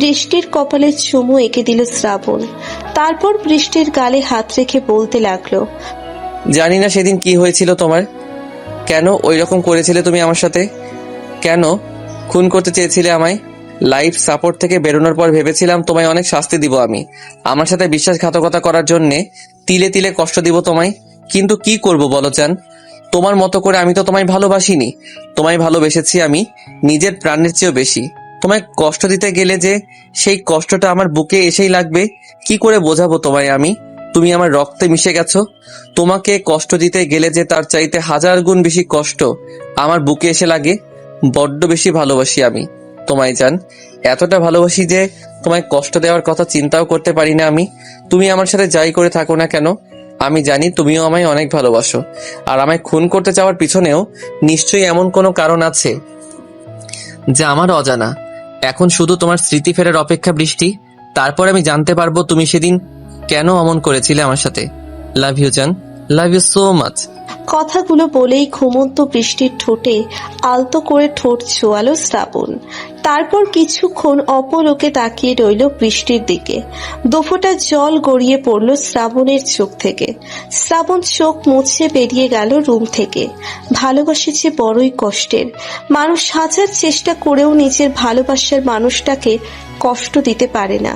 বৃষ্টির কপালে চুমু এঁকে দিল শ্রাবণ। তারপর বৃষ্টির গালে হাত রেখে বলতে লাগলো, জানি না সেদিন কি হয়েছিল তোমার, কেন ওই রকম করেছিলে তুমি আমার সাথে, কেন খুন করতে চেয়েছিলে আমায়। লাইফ সাপোর্ট থেকে বেরোনোর পর ভেবেছিলাম তোমায় অনেক শাস্তি দিব আমি, আমার সাথে বিশ্বাসঘাতকতা করার জন্যে তিলে তিলে কষ্ট দিব তোমায়। কিন্তু কি করব বলো জান, তোমার মতো করে আমি তো তোমায় ভালোবাসিনি। তোমায় ভালোবেসেছি আমি নিজের প্রাণের চেয়েও বেশি। তোমায় কষ্ট দিতে গেলে যে সেই কষ্টটা আমার বুকে এসেই লাগবে, কি করে বোঝাবো তোমায় আমি। তুমি আমার রক্তে মিশে গেছো। তোমাকে কষ্ট দিতে গেলে যে তার চাইতে 1000 গুণ বেশি কষ্ট আমার বুকে এসে লাগে। বড্ড বেশি ভালোবাসি আমি তোমায় জান, এতটা ভালোবাসি যে তোমায় কষ্ট দেওয়ার কথা চিন্তাও করতে পারি না আমি। তুমি আমার সাথে যাই করে থাকো না কেন, আমি জানি তুমিও আমায় অনেক ভালোবাসো। আর আমায় খুন করতে চাওয়ার পিছনেও নিশ্চয়ই এমন কোনো কারণ আছে যা আমার অজানা। এখন শুধু তোমার স্মৃতি ফেরার অপেক্ষা বৃষ্টি, তারপর আমি জানতে পারবো তুমি সেদিন কেন অমন করেছিলে আমার সাথে। লাভ ইউ জান, লাভ ইউ সো মাচ। কথাগুলো বলেই ঘুমন্ত বৃষ্টির ঠোঁটে আলতো করে ঠোঁট ছোঁয়ালো শ্রাবণ। তারপর কিছুক্ষণ অপলোকে তাকিয়ে রইল বৃষ্টির দিকে। দোফোটা জল গড়িয়ে পড়ল শ্রাবণের চোখ থেকে। শ্রাবণ চোখ মুছে বেরিয়ে গেল রুম থেকে। ভালোবাসা যে বড়ই কষ্টের। মানুষ 1000 চেষ্টা করেও নিজের ভালোবাসার মানুষটাকে কষ্ট দিতে পারে না।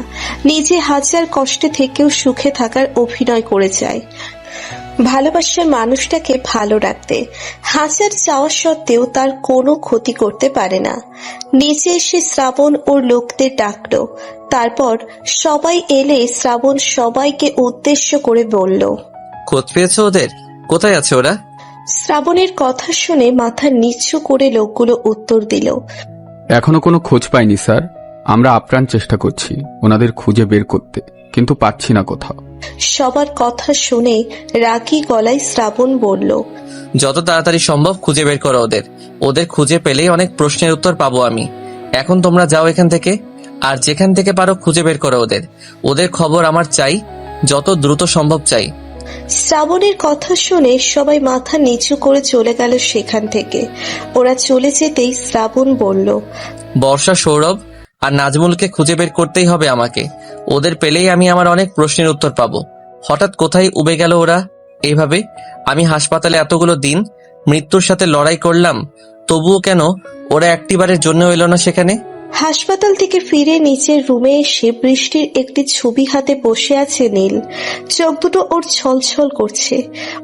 নিজে 1000 কষ্টে থেকেও সুখে থাকার অভিনয় করে যায় ভালোবাসার মানুষটাকে ভালো রাখতে। 1000 চাওয়া সত্ত্বেও তার কোনো ক্ষতি করতে পারে না। নিচে এসে শ্রাবণ ওর লোকদের ডাকলো। তারপর সবাই এলে শ্রাবণ সবাইকে উদ্দেশ্য করে বলল, খোঁজ পেয়েছো ওদের? কোথায় আছে ওরা? শ্রাবণের কথা শুনে মাথা নিচু করে লোকগুলো উত্তর দিল, এখনো কোনো খোঁজ পাইনি স্যার। আমরা আপ্রাণ চেষ্টা করছি ওনাদের খুঁজে বের করতে, কিন্তু পাচ্ছি না কোথাও। সবার কথা শুনে রাগী গলায় শ্রাবণ বলল, যত তাড়াতাড়ি সম্ভব খুঁজে বের করো ওদের। ওদের খুঁজে পেলেই অনেক প্রশ্নের উত্তর পাবো আমি। এখন তোমরা যাও এখান থেকে, আর যেখান থেকে পারো খুঁজে বের করো ওদের। ওদের খবর আমার চাই, যত দ্রুত সম্ভব চাই। শ্রাবণের কথা শুনে সবাই মাথা নিচু করে চলে গেল সেখান থেকে। ওরা চলে যেতেই শ্রাবণ বলল, বর্ষা, সৌরভ আর নাজমুলকে খুঁজে বের করতেই হবে আমাকে। ওদের পেলেই আমি আমার অনেক প্রশ্নের উত্তর পাবো। হঠাৎ কোথায় উবে গেল ওরা এইভাবে? আমি হাসপাতালে এতগুলো দিন মৃত্যুর সাথে লড়াই করলাম, তবুও কেন ওরা একটিবারের জন্য এলো না সেখানে? হাসপাতাল থেকে ফিরে নিচের রুমে এসে বৃষ্টির একটি ছবি হাতে বসে আছে নীল। চোখ দুটো ওর ছলছল করছে।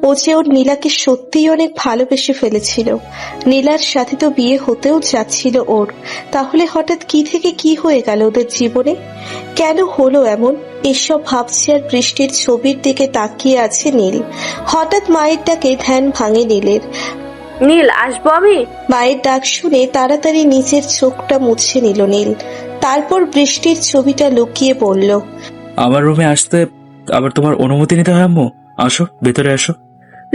ও যে ওর নীলাকে সত্যিই অনেক ভালোবেসে ফেলেছিল। নীলার সাথে তো বিয়ে হতেও যাচ্ছিল ওর। তাহলে হঠাৎ কি থেকে কি হয়ে গেল ওদের জীবনে? কেন হলো এমন? এসব ভাবছে আর বৃষ্টির ছবির দিকে তাকিয়ে আছে নীল। হঠাৎ মায়ের ডাকে ধ্যান ভাঙে নীলের। নীল, আসবো আমি? মায়ের ডাক শুনে তাড়াতাড়ি নিচের চোখটা মুছে নিল নীল। তারপর বৃষ্টির ছবিটা লুকিয়ে বলল, আমার রুমে আসতে আবার তোমার অনুমতি নিতে হয় আম্মু? আসো, ভেতরে আসো।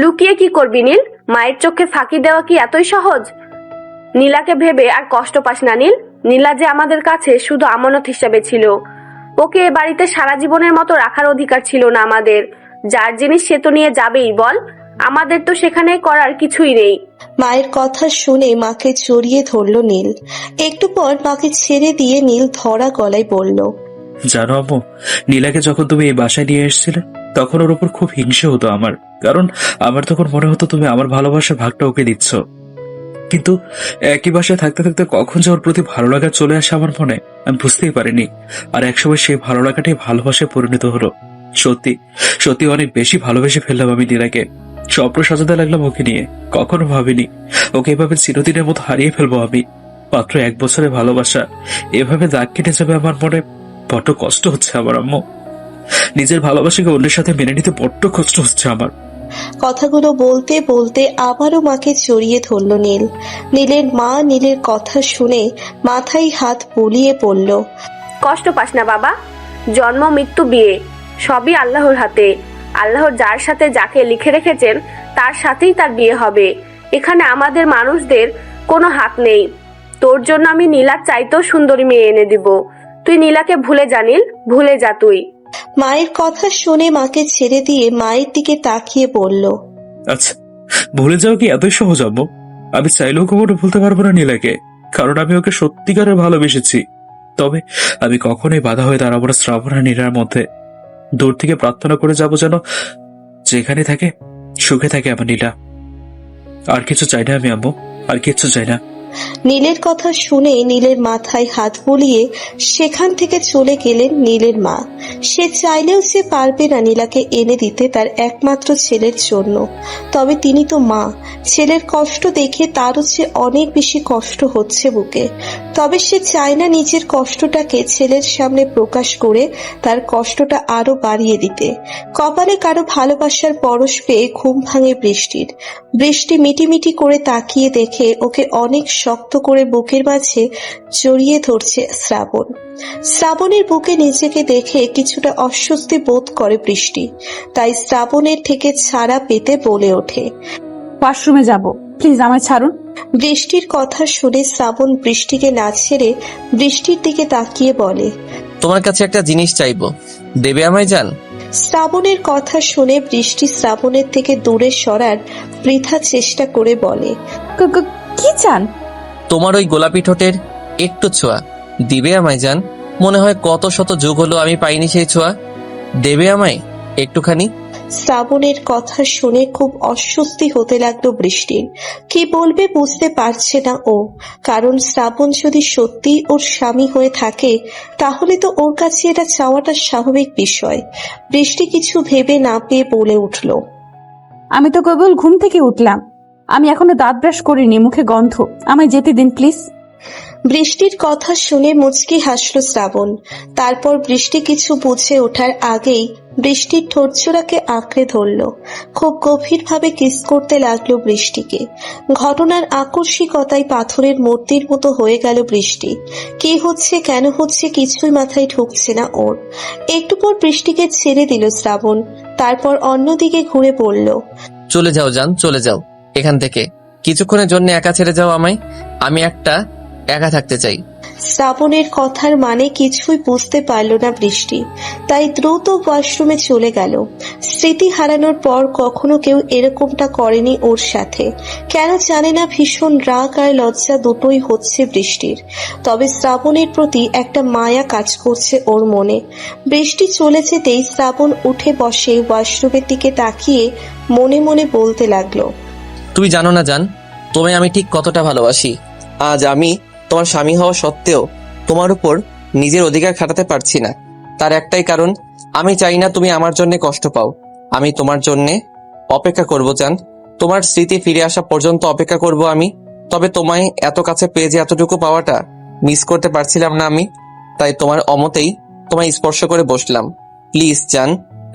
লুকিয়ে কি করবি নীল? মায়ের চোখে ফাঁকি দেওয়া কি এতই সহজ? নীলাকে ভেবে আর কষ্ট পাস না নীল। নীলা যে আমাদের কাছে শুধু আমানত হিসাবে ছিল। ওকে এ বাড়িতে সারা জীবনের মতো রাখার অধিকার ছিল না আমাদের। যার জিনিস সে তো নিয়ে যাবেই, বল। আমাদের তো সেখানে করার কিছুই নেই। মায়ের কথা শুনে মাকে জড়িয়ে ধরল নীল। একটু পর মাকে ছেড়ে দিয়ে নীল ধরা গলায় বলল, জানো আম্মু, নীলাকে যখন তুমি এই বাসায় নিয়ে এসেছিলে তখন ওর উপর খুব হিংসে হতো আমার। কারণ আমার তখন মনে হতো তুমি আমার ভালোবাসার ভাগটা ওকে দিচ্ছ। কিন্তু একই বাসায় থাকতে থাকতে কখন যে ওর প্রতি ভালো লাগা চলে আসে আমার মনে, আমি বুঝতেই পারিনি। আর একসময় সেই ভালো লাগাটাই ভালোবাসায় পরিণত হলো। সত্যি সত্যি অনেক বেশি ভালোবেসে ফেললাম আমি নীলাকে। স্বপ্ন সাজাতে লাগলাম ওকে নিয়ে। কখনো ভাবিনি ওকে এভাবে চিরদিনের মতো হারিয়ে ফেলবো আমি। মাত্র 1 বছরের ভালোবাসা এভাবে দাগ কেটে যাবে আমার মনে। বড্ড কষ্ট হচ্ছে আমার আম্মু। নিজের ভালোবাসাকে অন্যের সাথে মেনে নিতে বড্ড কষ্ট হচ্ছে আমার। কথাগুলো বলতে বলতে আবারও মাকে জড়িয়ে ধরল নীল। নীলের মা নীলের কথা শুনে মাথায় হাত বুলিয়ে পড়ল। কষ্ট পাস না বাবা, জন্ম মৃত্যু বিয়ে সবই আল্লাহর হাতে। আল্লাহ যার সাথে যাকে লিখে রেখেছেন তার সাথেই তার বিয়ে হবে। এখানে আমাদের মানুষদের কোনো হাত নেই। তোর জন্য আমি নীলার চাইতেও সুন্দরী মেয়ে এনে দিব। তুই নীলাকে ভুলে যা নীল, ভুলে যা তুই। মায়ের কথা শুনে মাকে ছেড়ে দিয়ে মায়ের দিকে তাকিয়ে বলল, আচ্ছা, ভুলে যাও কি এতই সহজ আম্মু? আমি চাইলেও কখনো ভুলতে পারবো না নীলাকে, কারণ আমি ওকে সত্যিকারের ভালোবেসেছি। তবে আমি কখনোই বাধা হয়ে দাঁড়াবো না শ্রাবণ আর নীলার মধ্যে। দূর থেকে প্রার্থনা করে যাবো যেন যেখানে থাকে সুখে থাকে আমার নীলা। আর কিছু চাই না আমি আম্মু, আর কিছু চাই না। নীলের কথা শুনে নীলের মাথায় হাত বুলিয়ে সেখান থেকে চলে গেলেন নীলের মা। সে চাইলেও সে পারবে না নীলাকে এনে দিতে তার একমাত্র ছেলের জন্য। তবে তিনি তো মা, ছেলের কষ্ট দেখে তারও যে অনেক বেশি কষ্ট হচ্ছে বুকে। তবে সে চায় না নিজের কষ্টটাকে ছেলের সামনে প্রকাশ করে তার কষ্টটা আরো বাড়িয়ে দিতে। কপালে কারো ভালোবাসার পরশ পেয়ে ঘুম ভাঙে বৃষ্টির। বৃষ্টি মিটিমিটি করে তাকিয়ে দেখে ওকে অনেক শক্ত করে বুকের মাঝে জড়িয়ে ধরছে শ্রাবণ। শ্রাবণের বুকে নিজেকে দেখে কিছুটা অস্বস্তি বোধ করে বৃষ্টি, তাই শ্রাবণের থেকে ছাড়া পেতে বলে ওঠে, ওয়াশরুমে যাব, প্লিজ আমায় ছাড়ুন। বৃষ্টির কথা শুনে শ্রাবণ বৃষ্টিকে না ছেড়ে বৃষ্টির দিকে তাকিয়ে বলে, তোমার কাছে একটা জিনিস চাইবো, দেবে আমায় জান? শ্রাবণের কথা শুনে বৃষ্টি শ্রাবণের থেকে দূরে সরার বৃথা চেষ্টা করে বলে, কি চান? তোমার ওই গোলাপি ঠোঁটের একটু ছোঁয়া দিবে আমায় জান? মনে হয় কত শত যুগ হলো আমি পাইনি সেই ছোঁয়া, দেবে আমায় একটুখানি? শ্রাবণের কথা শুনে খুব অস্বস্তি হতে লাগলো বৃষ্টির। কি বলবে বুঝতে পারছে না ও, কারণ শ্রাবণ যদি সত্যি ওর স্বামী হয়ে থাকে তাহলে তো ওর কাছে এটা চাওয়াটা স্বাভাবিক বিষয়। বৃষ্টি কিছু ভেবে না পেয়ে বলে উঠল, আমি তো কেবল ঘুম থেকে উঠলাম, আমি এখনো দাঁত ব্রাশ করিনি, মুখে গন্ধ, আমায় যেতে দিন প্লিজ। বৃষ্টির কথা শুনে মুচকি হাসল শ্রাবণ। তারপর বৃষ্টি কিছু বুঝে ওঠার আগেই বৃষ্টির ঠোঁটজোড়াকে আঁকড়ে ধরল। খুব গভীরভাবে কিস করতে লাগলো বৃষ্টিকে। ঘটনার আকস্মিকতায় পাথরের মূর্তির মতো হয়ে গেল বৃষ্টি। কি হচ্ছে কেন হচ্ছে কিছুই মাথায় ঢুকছে না ওর। একটু পর বৃষ্টিকে ছেড়ে দিল শ্রাবণ, তারপর অন্যদিকে ঘুরে পড়ল, চলে যাও জান, চলে যাও এখান থেকে, কিছুক্ষণের জন্য একা ছেড়ে যাও আমায়, আমি একা থাকতে চাই। শ্রাবণের কথার মানে কিছুই বুঝতে পারল না বৃষ্টি, তাই দ্রুত ওয়াশরুমে চলে গেল। স্মৃতি হারানোর পর কখনো কেউ এরকমটা করেনি ওর সাথে। কেন জানে না ভীষণ রাগ আর লজ্জা দুটোই হচ্ছে বৃষ্টির। তবে শ্রাবণের প্রতি একটা মায়া কাজ করছে ওর মনে। বৃষ্টি চলে যেতেই শ্রাবণ উঠে বসে ওয়াশরুমের দিকে তাকিয়ে মনে মনে বলতে লাগলো, তুই জানো না জান, তোমায় আমি ঠিক কতটা ভালোবাসি। আজ আমি তোমার স্বামী হওয়া সত্ত্বেও তোমার উপর নিজের অধিকার খাটাতে পারছি না। তার একটাই কারণ, আমি চাই না তুমি আমার জন্য কষ্ট পাও। আমি তোমার জন্য অপেক্ষা করব জান, তোমার স্মৃতি ফিরে আসা পর্যন্ত অপেক্ষা করব আমি। তবে তোমায় এত কাছে পেয়ে যে এতটুকু পাওয়াটা মিস করতে পারছিলাম না আমি, তাই তোমার অমতেই তোমায় স্পর্শ করে বসলাম। প্লিজ জান,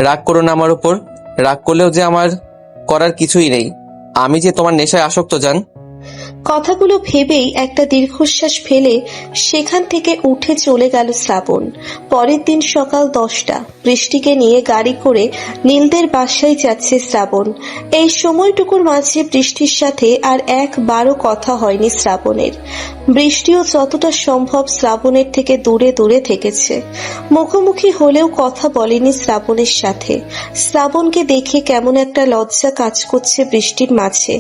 রাগ করো না আমার উপর। রাগ করলেও যে আমার করার কিছুই নেই, আমি যে তোমার নেশায় আসক্ত জান। কথাগুলো ভেবেই একটা দীর্ঘশ্বাস ফেলে সেখান থেকে উঠে চলে গেল শ্রাবণ। পরের দিন সকাল 10টা, বৃষ্টিকে নিয়ে গাড়ি করে নীলদের বাসায় যাচ্ছে শ্রাবণ। এই সময়টুকুর মাঝে বৃষ্টির সাথে আর একবারও কথা হয়নি শ্রাবণের। বৃষ্টিও যতটা সম্ভব শ্রাবণের থেকে দূরে দূরে থেকেছে। মুখোমুখি হলেও কথা বলেনি শ্রাবণের সাথে। শ্রাবণকে দেখে কেমন একটা লজ্জা কাজ করছে বৃষ্টির মাঝে।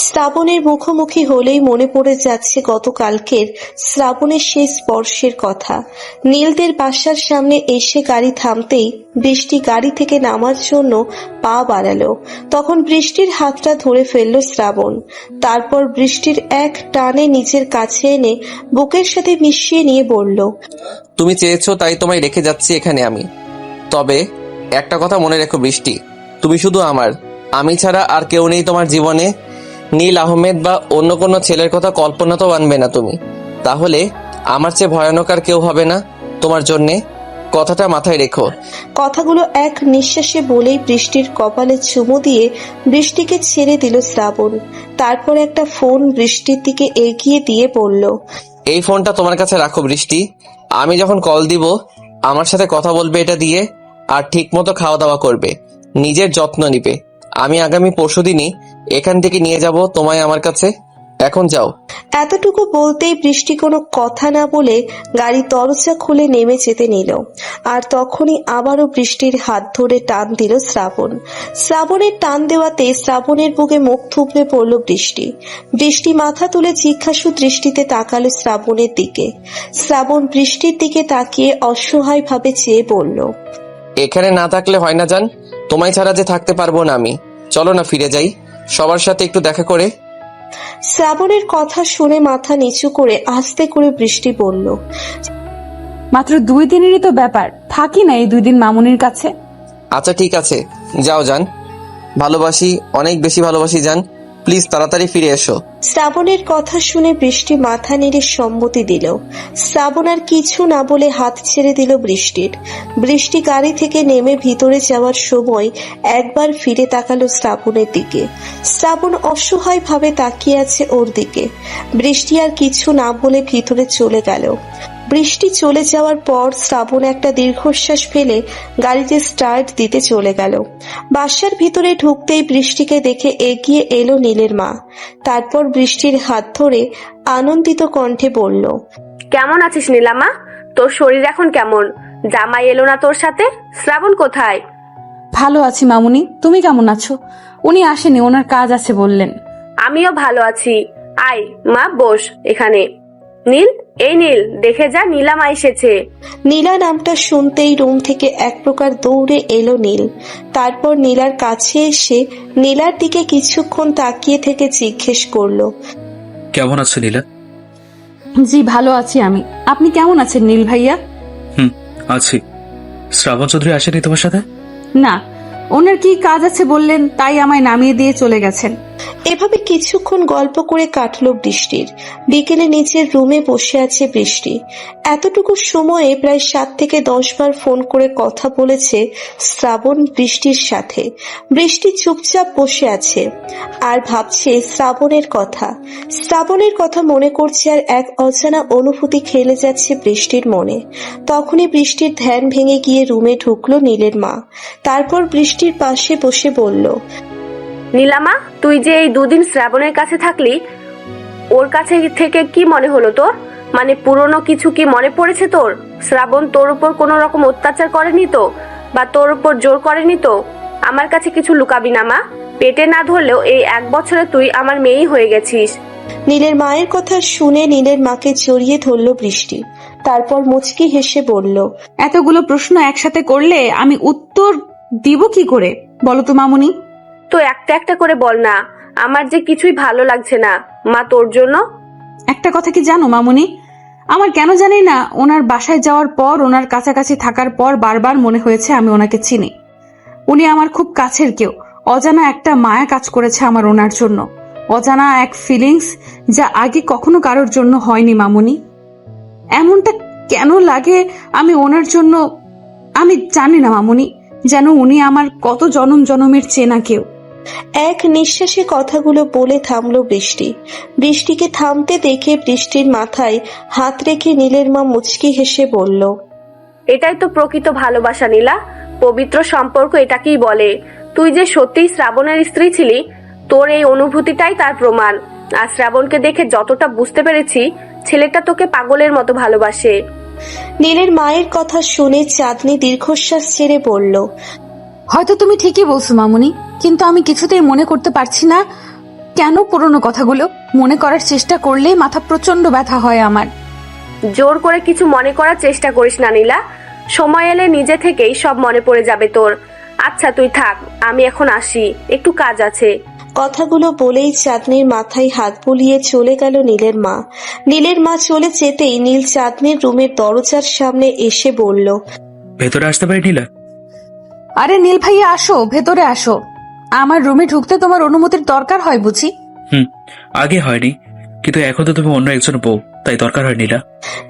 শ্রাবণের মুখোমুখি হলেই মনে পড়ে যাচ্ছে গতকালকের শ্রাবণের সেই স্পর্শের কথা। নীলদের বাসার সামনে এসে গাড়ি থামতেই বৃষ্টি গাড়ি থেকে নামার জন্য পা বাড়ালো। তখন বৃষ্টির হাতটা ধরে ফেললো শ্রাবণ। তারপর বৃষ্টির এক টানে নিজের কাছে এনে বুকের সাথে মিশিয়ে নিয়ে বলল, তুমি চেয়েছো তাই তোমায় রেখে যাচ্ছি এখানে আমি। তবে একটা কথা মনে রেখো বৃষ্টি, তুমি শুধু আমার, আমি ছাড়া আর কেউ নেই তোমার জীবনে। নীল আহমেদ বা অন্য কোনো ছেলের কথা কল্পনা তো আনবে না তুমি, তাহলে আমার চেয়ে ভয়ানক আর কেউ হবে না তোমার জন্যে। কথাটা মাথায় রেখো। কথাগুলো এক নিঃশ্বাসে বলেই বৃষ্টির কপালে চুমু দিয়ে বৃষ্টিকে ছেড়ে দিল শ্রাবণ। তারপর একটা ফোন বৃষ্টির দিকে এগিয়ে দিয়ে বলল, এই ফোনটা তোমার কাছে রাখো বৃষ্টি। আমি যখন কল দিব আমার সাথে কথা বলবে এটা দিয়ে, আর ঠিক মতো খাওয়া দাওয়া করবে, নিজের যত্ন নিবে। আমি আগামী পরশুদিনই এখান থেকে নিয়ে যাব তোমায় আমার কাছে। এখন যাও। এতটুকু বলতেই বৃষ্টি কোনো কথা না বলে গাড়ি দরজা খুলে নেমে যেতে নিল। আর তখনই আবারও বৃষ্টির হাত ধরে টান দিল শ্রাবণ। শ্রাবণের টান দেওয়াতে শ্রাবণের বুকে মুখ থুবড়ে পড়ল বৃষ্টি। বৃষ্টি মাথা তুলে জিজ্ঞাসু দৃষ্টিতে তাকালো শ্রাবণের দিকে। শ্রাবণ বৃষ্টির দিকে তাকিয়ে অসহায় ভাবে চেয়ে বলল, এখানে না থাকলে হয় না জান, তোমায় ছাড়া যে থাকতে পারবো না আমি। চলো না ফিরে যাই, সবার সাথে একটু দেখা করে। শ্রাবণের কথা শুনে মাথা নিচু করে আস্তে করে বৃষ্টি বলল, মাত্র 2 দিনেরই তো ব্যাপার, থাকি না এই 2 দিন মামুনির কাছে। আচ্ছা ঠিক আছে, যাও জান। ভালোবাসি, অনেক বেশি ভালোবাসি জান। প্লিজ তাড়াতাড়ি ফিরে এসো। শ্রাবণের কথা শুনে বৃষ্টি মাথা নেড়ে সম্মতি দিল। শ্রাবণ আর কিছু না বলে হাত ছেড়ে দিল বৃষ্টির। বৃষ্টি গাড়ি থেকে নেমে ভিতরে যাওয়ার সময় একবার ফিরে তাকালো শ্রাবণের দিকে। শ্রাবণ অসহায় ভাবে তাকিয়ে আছে ওর দিকে। বৃষ্টি আর কিছু না বলে ভিতরে চলে গেল। বৃষ্টি চলে যাওয়ার পর শ্রাবণ একটা দীর্ঘশ্বাস ফেলে গাড়িতে স্টার্ট দিতে চলে গেল। বাসার ভিতরে ঢুকতেই বৃষ্টিকে দেখে এগিয়ে এলো নীলের মা। তারপর বৃষ্টির হাত ধরে আনন্দিত কণ্ঠে বলল, কেমন আছিস নীলামা? তোর শরীর এখন কেমন? জামাই এলো না তোর সাথে? শ্রাবণ কোথায়? ভালো আছি মামুনি, তুমি কেমন আছো? উনি আসেনি, ওনার কাজ আছে বললেন। আমিও ভালো আছি। আয় মা, বস এখানে। নীল, এই নীল, দেখে যা নীলামা এসেছে। নীলা নামটা শুনতেই রুম থেকে এক প্রকার দৌড়ে এলো নীল। তারপর নীলার কাছে এসে নীলার দিকে কিছুক্ষণ তাকিয়ে থেকে জিজ্ঞেস করলো, কেমন আছো নীলা? জি ভালো আছি আমি। আপনি কেমন আছেন নীল ভাইয়া? আছি। শ্রাবণ চৌধুরী আসেনি তোমার সাথে? না, ওনার কি কাজ আছে বললেন, তাই আমায় নামিয়ে দিয়ে চলে গেছেন। এভাবে কিছুক্ষণ গল্প করে কাটলো বৃষ্টির। বিকেলে নিচের রুমে বসে আছে বৃষ্টি। এতটুকু সময়ে প্রায় 7 থেকে 10 বার ফোন করে কথা বলেছে শ্রাবণ বৃষ্টির সাথে। বৃষ্টি চুপচাপ বসে আছে আর ভাবছে শ্রাবণের কথা। শ্রাবণের কথা মনে করছে আর এক অজানা অনুভূতি খেলে যাচ্ছে বৃষ্টির মনে। তখনই বৃষ্টির ধ্যান ভেঙে গিয়ে রুমে ঢুকলো নীলের মা। তারপর বৃষ্টির পাশে বসে বলল, নীলামা, তুই যে এই 2 দিন শ্রাবণের কাছে থাকলি, ওর কাছে থেকে কি মনে হলো তোর? মানে পুরনো কিছু কি মনে পড়েছে তোর? শ্রাবণ তোর উপর কোনো রকম অত্যাচার করেনি তো, বা তোর উপর জোর করেনি তো? আমার কাছে কিছু লুকাবি না মা। পেটে না ধরলেও এই 1 বছরে তুই আমার মেয়েই হয়ে গেছিস। নীলের মায়ের কথা শুনে নীলের মাকে জড়িয়ে ধরল বৃষ্টি। তারপর মুচকি হেসে বলল, এতগুলো প্রশ্ন একসাথে করলে আমি উত্তর দিব কি করে বলো তো মামুনি? তো একটা একটা করে বল না। আমার যে কিছুই ভালো লাগছে না মা তোর জন্য। একটা কথা কি জানো মামুনি, আমার কেন জানি না ওনার বাসায় যাওয়ার পর, ওনার কাছাকাছি থাকার পর বারবার মনে হয়েছে আমি ওনাকে চিনি। উনি আমার খুব কাছের কেউ। অজানা একটা মায়া কাজ করেছে আমার ওনার জন্য। অজানা এক ফিলিংস যা আগে কখনো কারোর জন্য হয়নি মামুনি। এমনটা কেন লাগে আমি ওনার জন্য, আমি জানি না মামুনি। যেন উনি আমার কত জনম জনমের চেনা কেউ। এক নিঃশ্বাসে কথাগুলো বলে থামলো বৃষ্টি। বৃষ্টিকে থামতে দেখে বৃষ্টির মাথায় হাত রেখে নীলের মা মুচকি হেসে বলল, এটাই তো প্রকৃত ভালোবাসা নীলা। পবিত্র সম্পর্ক এটাকেই বলে। তুই যে সত্যিই শ্রাবণের স্ত্রী ছিলি, তোর এই অনুভূতিটাই তার প্রমাণ। আর শ্রাবণকে দেখে যতটা বুঝতে পেরেছি, ছেলেটা তোকে পাগলের মতো ভালোবাসে। নীলের মায়ের কথা শুনে চাঁদনি দীর্ঘশ্বাস ছেড়ে বলল, হয়তো তুমি ঠিকই বলছো মামুনি, কিন্তু আমি কিছুতেই মনে করতে পারছি না কেন পুরনো কথাগুলো মনে করার চেষ্টা করলেই মাথা প্রচন্ড ব্যথা হয় আমার। জোর করে কিছু মনে করার চেষ্টা করিস না নীলা। সময় এলে নিজে থেকেই সব মনে পড়ে যাবে তোর। আচ্ছা তুই থাক, আমি এখন আসি, একটু কাজ আছে। কথাগুলো বলেই চাঁদনির মাথায় হাত বুলিয়ে চলে গেল নীলের মা। নীলের মা চলে যেতেই নীল চাঁদনির রুমের দরজার সামনে এসে বলল, ভেতরে আসতে পারি নীলা? আরে নীল ভাইয়া আসো, ভেতরে আসো। আমার রুমে ঢুকতে তোমার অনুমতির দরকার হয় বুঝি? আগে হয়নি, কিন্তু এখন তো তুমি অন্য একজন বউ, তাই দরকার হয় নীলা।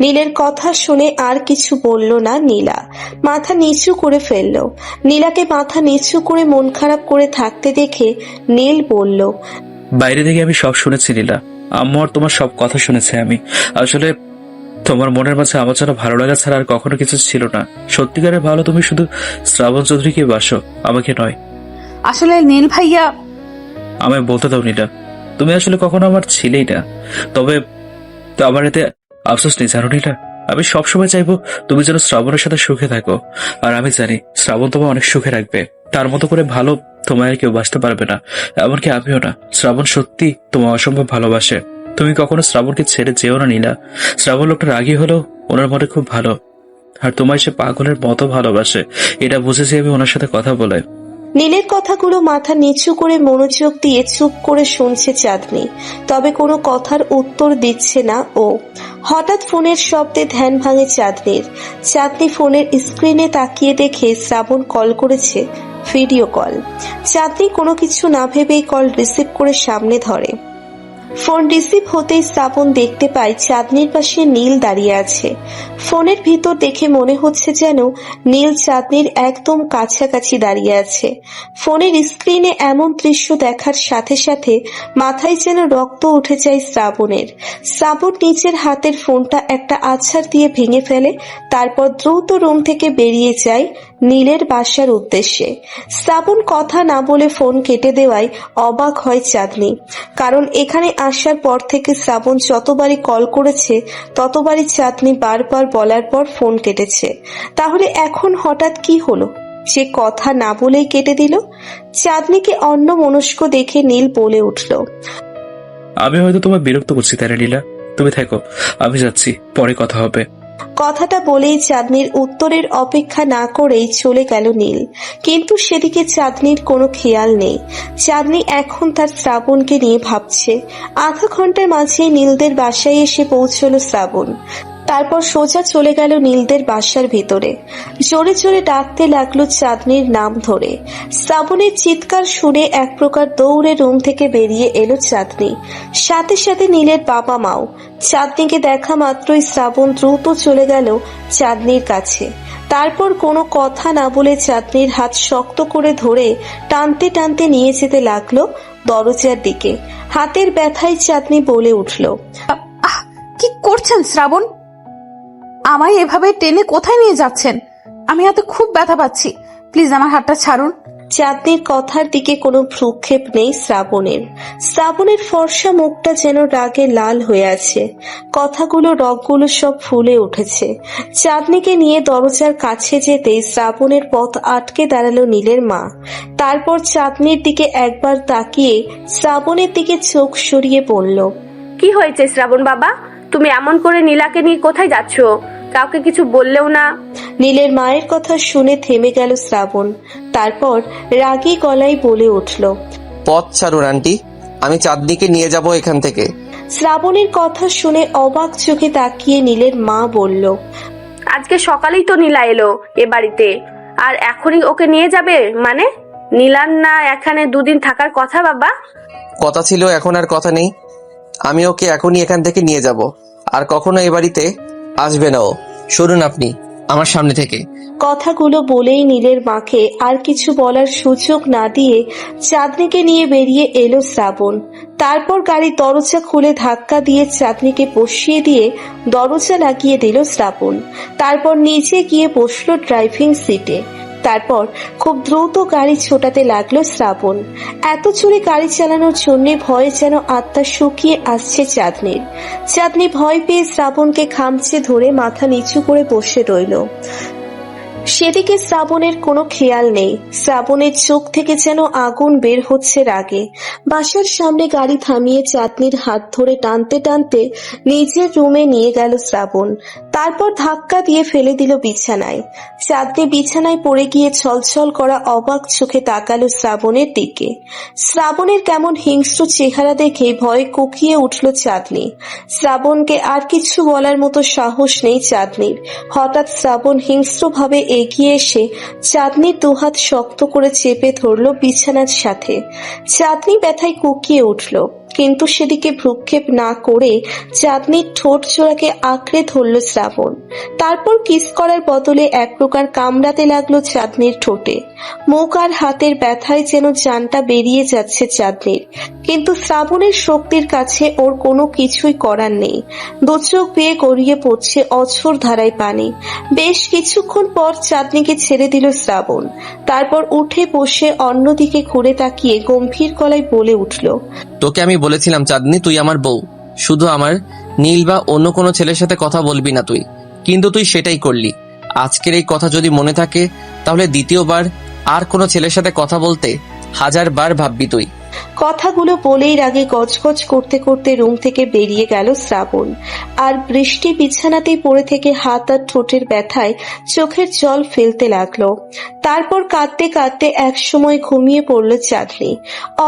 নীলের কথা শুনে আর কিছু বলল না নীলা, মাথা নিচু করে ফেলল। নীলাকে মাথা নিচু করে মন খারাপ করে থাকতে দেখে নীল বলল, বাইরে থেকে আমি সব শুনেছি নীলা, আম্মু আর তোমার সব কথা শুনেছি আমি। আসলে তোমার মনের মাঝে আমার যেন ভালো লাগা ছাড়া আর কখনো কিছু ছিল না। সত্যিকারের ভালো তুমি শুধু শ্রাবণ চৌধুরীকে বাসো, আমাকে নয়। আসলে নীল ভাইয়া, আমায় বলতে দাও নীলা, তুমি আসলে কখনো আমার ছিলেই না। তবে আমার এতে আফসোস নেই জানো নীলা, আমি সবসময় চাইবো তুমি যেন শ্রাবণের সাথে সুখে থাকো। আর আমি জানি শ্রাবণ তোমায় অনেক সুখে রাখবে, তার মতো করে ভালো তোমায় আর কেউ বাসতে পারবে না, এমনকি আমিও না। শ্রাবণ সত্যি তোমায় অসম্ভব ভালোবাসে, তুমি কখনো শ্রাবণকে ছেড়ে যেও না নীলা। শ্রাবণ লোকটা রাগী হলেও ওনার মনে খুব ভালো, আর তোমায় সে পাগলের মতো ভালোবাসে, এটা বুঝেছি আমি ওনার সাথে কথা বলে। নীলের কথাগুলো মাথা নিচু করে মনোযোগ দিয়ে চুপ করে শুনছে চাঁদনি, তবে কোনো কথার উত্তর দিচ্ছে না ও। হঠাৎ ফোনের শব্দে ধ্যান ভাঙে চাঁদনির। চাঁদনি ফোনের স্ক্রিনে তাকিয়ে দেখে শ্রাবণ কল করেছে, ভিডিও কল। চাঁদনি কোনো কিছু না ভেবেই কল রিসিভ করে সামনে ধরে। ফোন রিসিভ হতেই শ্রাবণ দেখতে পায় চাঁদনির পাশে নীল দাঁড়িয়ে আছে। ফোনের ভিতর দেখে মনে হচ্ছে যেন নীল চাঁদনির একদম কাছাকাছি দাঁড়িয়ে আছে। ফোনের স্ক্রিনে এমন দৃশ্য দেখার সাথে সাথে মাথায় যেন রক্ত উঠে যায় শ্রাবণের। শ্রাবণ নিজের হাতের ফোনটা একটা আছাড় দিয়ে ভেঙে ফেলে, তারপর দ্রুত রুম থেকে বেরিয়ে যায় নীলের বাসার উদ্দেশ্যে। শ্রাবণ কথা না বলে ফোন কেটে দেওয়ায় অবাক হয় চাঁদনি, কারণ এখানে আসার পর থেকে শ্রাবণ যতবারই কল করেছে ততবারই চাঁদনি বারবার বলার পর ফোন কেটেছে। তাহলে এখন হঠাৎ কি হলো যে কথা না বলেই কেটে দিল? চাঁদনিকে অন্য মনস্ক দেখে নীল বলে উঠল, আমি হয়তো তোমায় বিরক্ত করছি তাই না নীলা, তুমি থাকো, আমি যাচ্ছি, পরে কথা হবে। কথাটা বলেই চাঁদনির উত্তরের অপেক্ষা না করেই চলে গেল নীল। কিন্তু সেদিকে চাঁদনির কোনো খেয়াল নেই। চাঁদনি এখন তার শ্রাবণকে নিয়ে ভাবছে। আধা ঘন্টার মাঝেই নীলদের বাসায় এসে পৌঁছলো শ্রাবণ। তারপর সোজা চলে গেল নীলদের বাসার ভিতরে। জোরে জোরে ডাকতে লাগলো চাঁদনির নাম ধরে। শ্রাবণের চিৎকার শুনে এক প্রকার দৌড়ে রুম থেকে বেরিয়ে এলো চাঁদনি, সাথে সাথে নীলের বাবা মাও। চাঁদনিকে দেখা মাত্রই শ্রাবণ দ্রুত চলে গেল চাঁদনির কাছে। তারপর কোনো কথা না বলে চাঁদনির হাত শক্ত করে ধরে টানতে টানতে নিয়ে যেতে লাগলো দরজার দিকে। হাতের ব্যথায় চাঁদনি বলে উঠল, কি করছেন শ্রাবণ? আমায় এভাবে টেনে কোথায় নিয়ে যাচ্ছেন? আমি হাতে খুব ব্যথা পাচ্ছি, প্লিজ আমার হাতটা ছাড়ুন। চাঁদনির কথার দিকে কোনো ভ্রুক্ষেপ নেই শ্রাবণের। শ্রাবণের ফর্সা মুখটা যেন রাগে লাল হয়ে আছে, কথাগুলো রগগুলো সব ফুলে উঠেছে। চাঁদনিকে নিয়ে দরজার কাছে যেতেই শ্রাবণের পথ আটকে দাঁড়ালো নীলের মা। তারপর চাঁদনির দিকে একবার তাকিয়ে শ্রাবণের দিকে চোখ সরিয়ে বলল, কি হয়েছে শ্রাবণ বাবা? তুমি এমন করে নীলাকে নিয়ে কোথায় যাচ্ছ? কাউকে কিছু বললেও না। নীলের মায়ের কথা শুনে থেমে গেল শ্রাবণ। তারপর রাগী গলায় বলে উঠল, পথ ছাড়ুন আন্টি, আমি চাঁদনিকে নিয়ে যাব এখান থেকে। শ্রাবণের কথা শুনে অবাক চোখে তাকিয়ে নীলের মা বলল, আজকে সকালেই তো নীলা এলো এ বাড়িতে, আর এখনই ওকে নিয়ে যাবে? মানে নীলার না এখানে দুদিন থাকার কথা বাবা? কথা ছিল, এখন আর কথা নেই। আমি ওকে এখনই এখান থেকে নিয়ে যাব, আর কখনো এ বাড়িতে আসবে না ও। শুনুন আপনি আমার সামনে থেকে। কথাগুলো বলেই নীলের মাকে আর কিছু বলার সুযোগ না দিয়ে চাঁদনিকে নিয়ে বেরিয়ে এলো শ্রাবণ। তারপর গাড়ির দরজা খুলে ধাক্কা দিয়ে চাঁদনিকে বসিয়ে দিয়ে দরজা লাগিয়ে দিল শ্রাবণ। তারপর নিচে গিয়ে বসলো ড্রাইভিং সিটে। তারপর খুব দ্রুত গাড়ি ছোটাতে লাগলো শ্রাবণ। এত জোরে গাড়ি চালানোর জন্য ভয়ে যেন আত্মা শুকিয়ে আসছে চাঁদনির। চাঁদনি ভয় পেয়ে শ্রাবণকে খামচে ধরে মাথা নিচু করে বসে রইল। সেদিকে শ্রাবণের কোনো খেয়াল নেই। শ্রাবণের চোখ থেকে যেন আগুন বের হচ্ছে রাগে। বাসার সামনে গাড়ি থামিয়ে চাঁদনির হাত ধরে টানতে টানতে নিজের রুমে নিয়ে গেল শ্রাবণ। তারপর ধাক্কা দিয়ে ফেলে দিল বিছানায়। চাঁদনি বিছানায় পড়ে গিয়ে ছলছল করা অবাক চোখে তাকালো শ্রাবণের দিকে। শ্রাবণের কেমন হিংস্র চেহারা দেখে ভয়ে কুকিয়ে উঠল চাঁদনি। শ্রাবণকে আর কিছু বলার মতো সাহস নেই চাঁদনির। হঠাৎ শ্রাবণ হিংস্রভাবে এগিয়ে এসে চাঁদনির দুহাত শক্ত করে চেপে ধরল বিছানার সাথে। চাঁদনি ব্যথায় কুকিয়ে উঠল, কিন্তু সেদিকে ভ্রুক্ষেপ না করে চাঁদনির ঠোঁট জোড়াকে আঁকড়ে ধরল শ্রাবণ। তারপর কিস করার বদলে এক প্রকার কামড়াতে লাগলো চাঁদনির ঠোঁটে। মুখ আর হাতের ব্যথায় যেন জানটা বেরিয়ে যাচ্ছে চাঁদনির, কিন্তু শ্রাবণের শক্তির কাছে ওর কোনো কিছুই করার নেই। দু চোখ বেয়ে গড়িয়ে পড়ছে অঝোর ধারায় পানি। বেশ কিছুক্ষণ পর চাঁদনিকে ছেড়ে দিল শ্রাবণ। তারপর উঠে বসে অন্যদিকে ঘুরে তাকিয়ে গম্ভীর গলায় বলে উঠল, তোকে আমি বলেছিলাম চাঁদনি, তুই আমার বউ, শুধু আমার নীল বা অন্য কোনো ছেলের সাথে কথা বলবি না তুই, কিন্তু তুই সেটাই করলি। আজকের এই কথা যদি মনে থাকে তাহলে দ্বিতীয়বার আর কোনো ছেলের সাথে কথা বলতে 1000 বার ভাববি তুই। কথাগুলো বলেই রাগে গজগজ করতে করতে রুম থেকে বেরিয়ে গেল শ্রাবণ। আর বৃষ্টি বিছানাতেই পড়ে থেকে হাত আর ঠোঁটের ব্যথায় চোখের জল ফেলতে লাগলো। তারপর কাঁদতে কাঁদতে একসময় ঘুমিয়ে পড়ল চাঁদনি।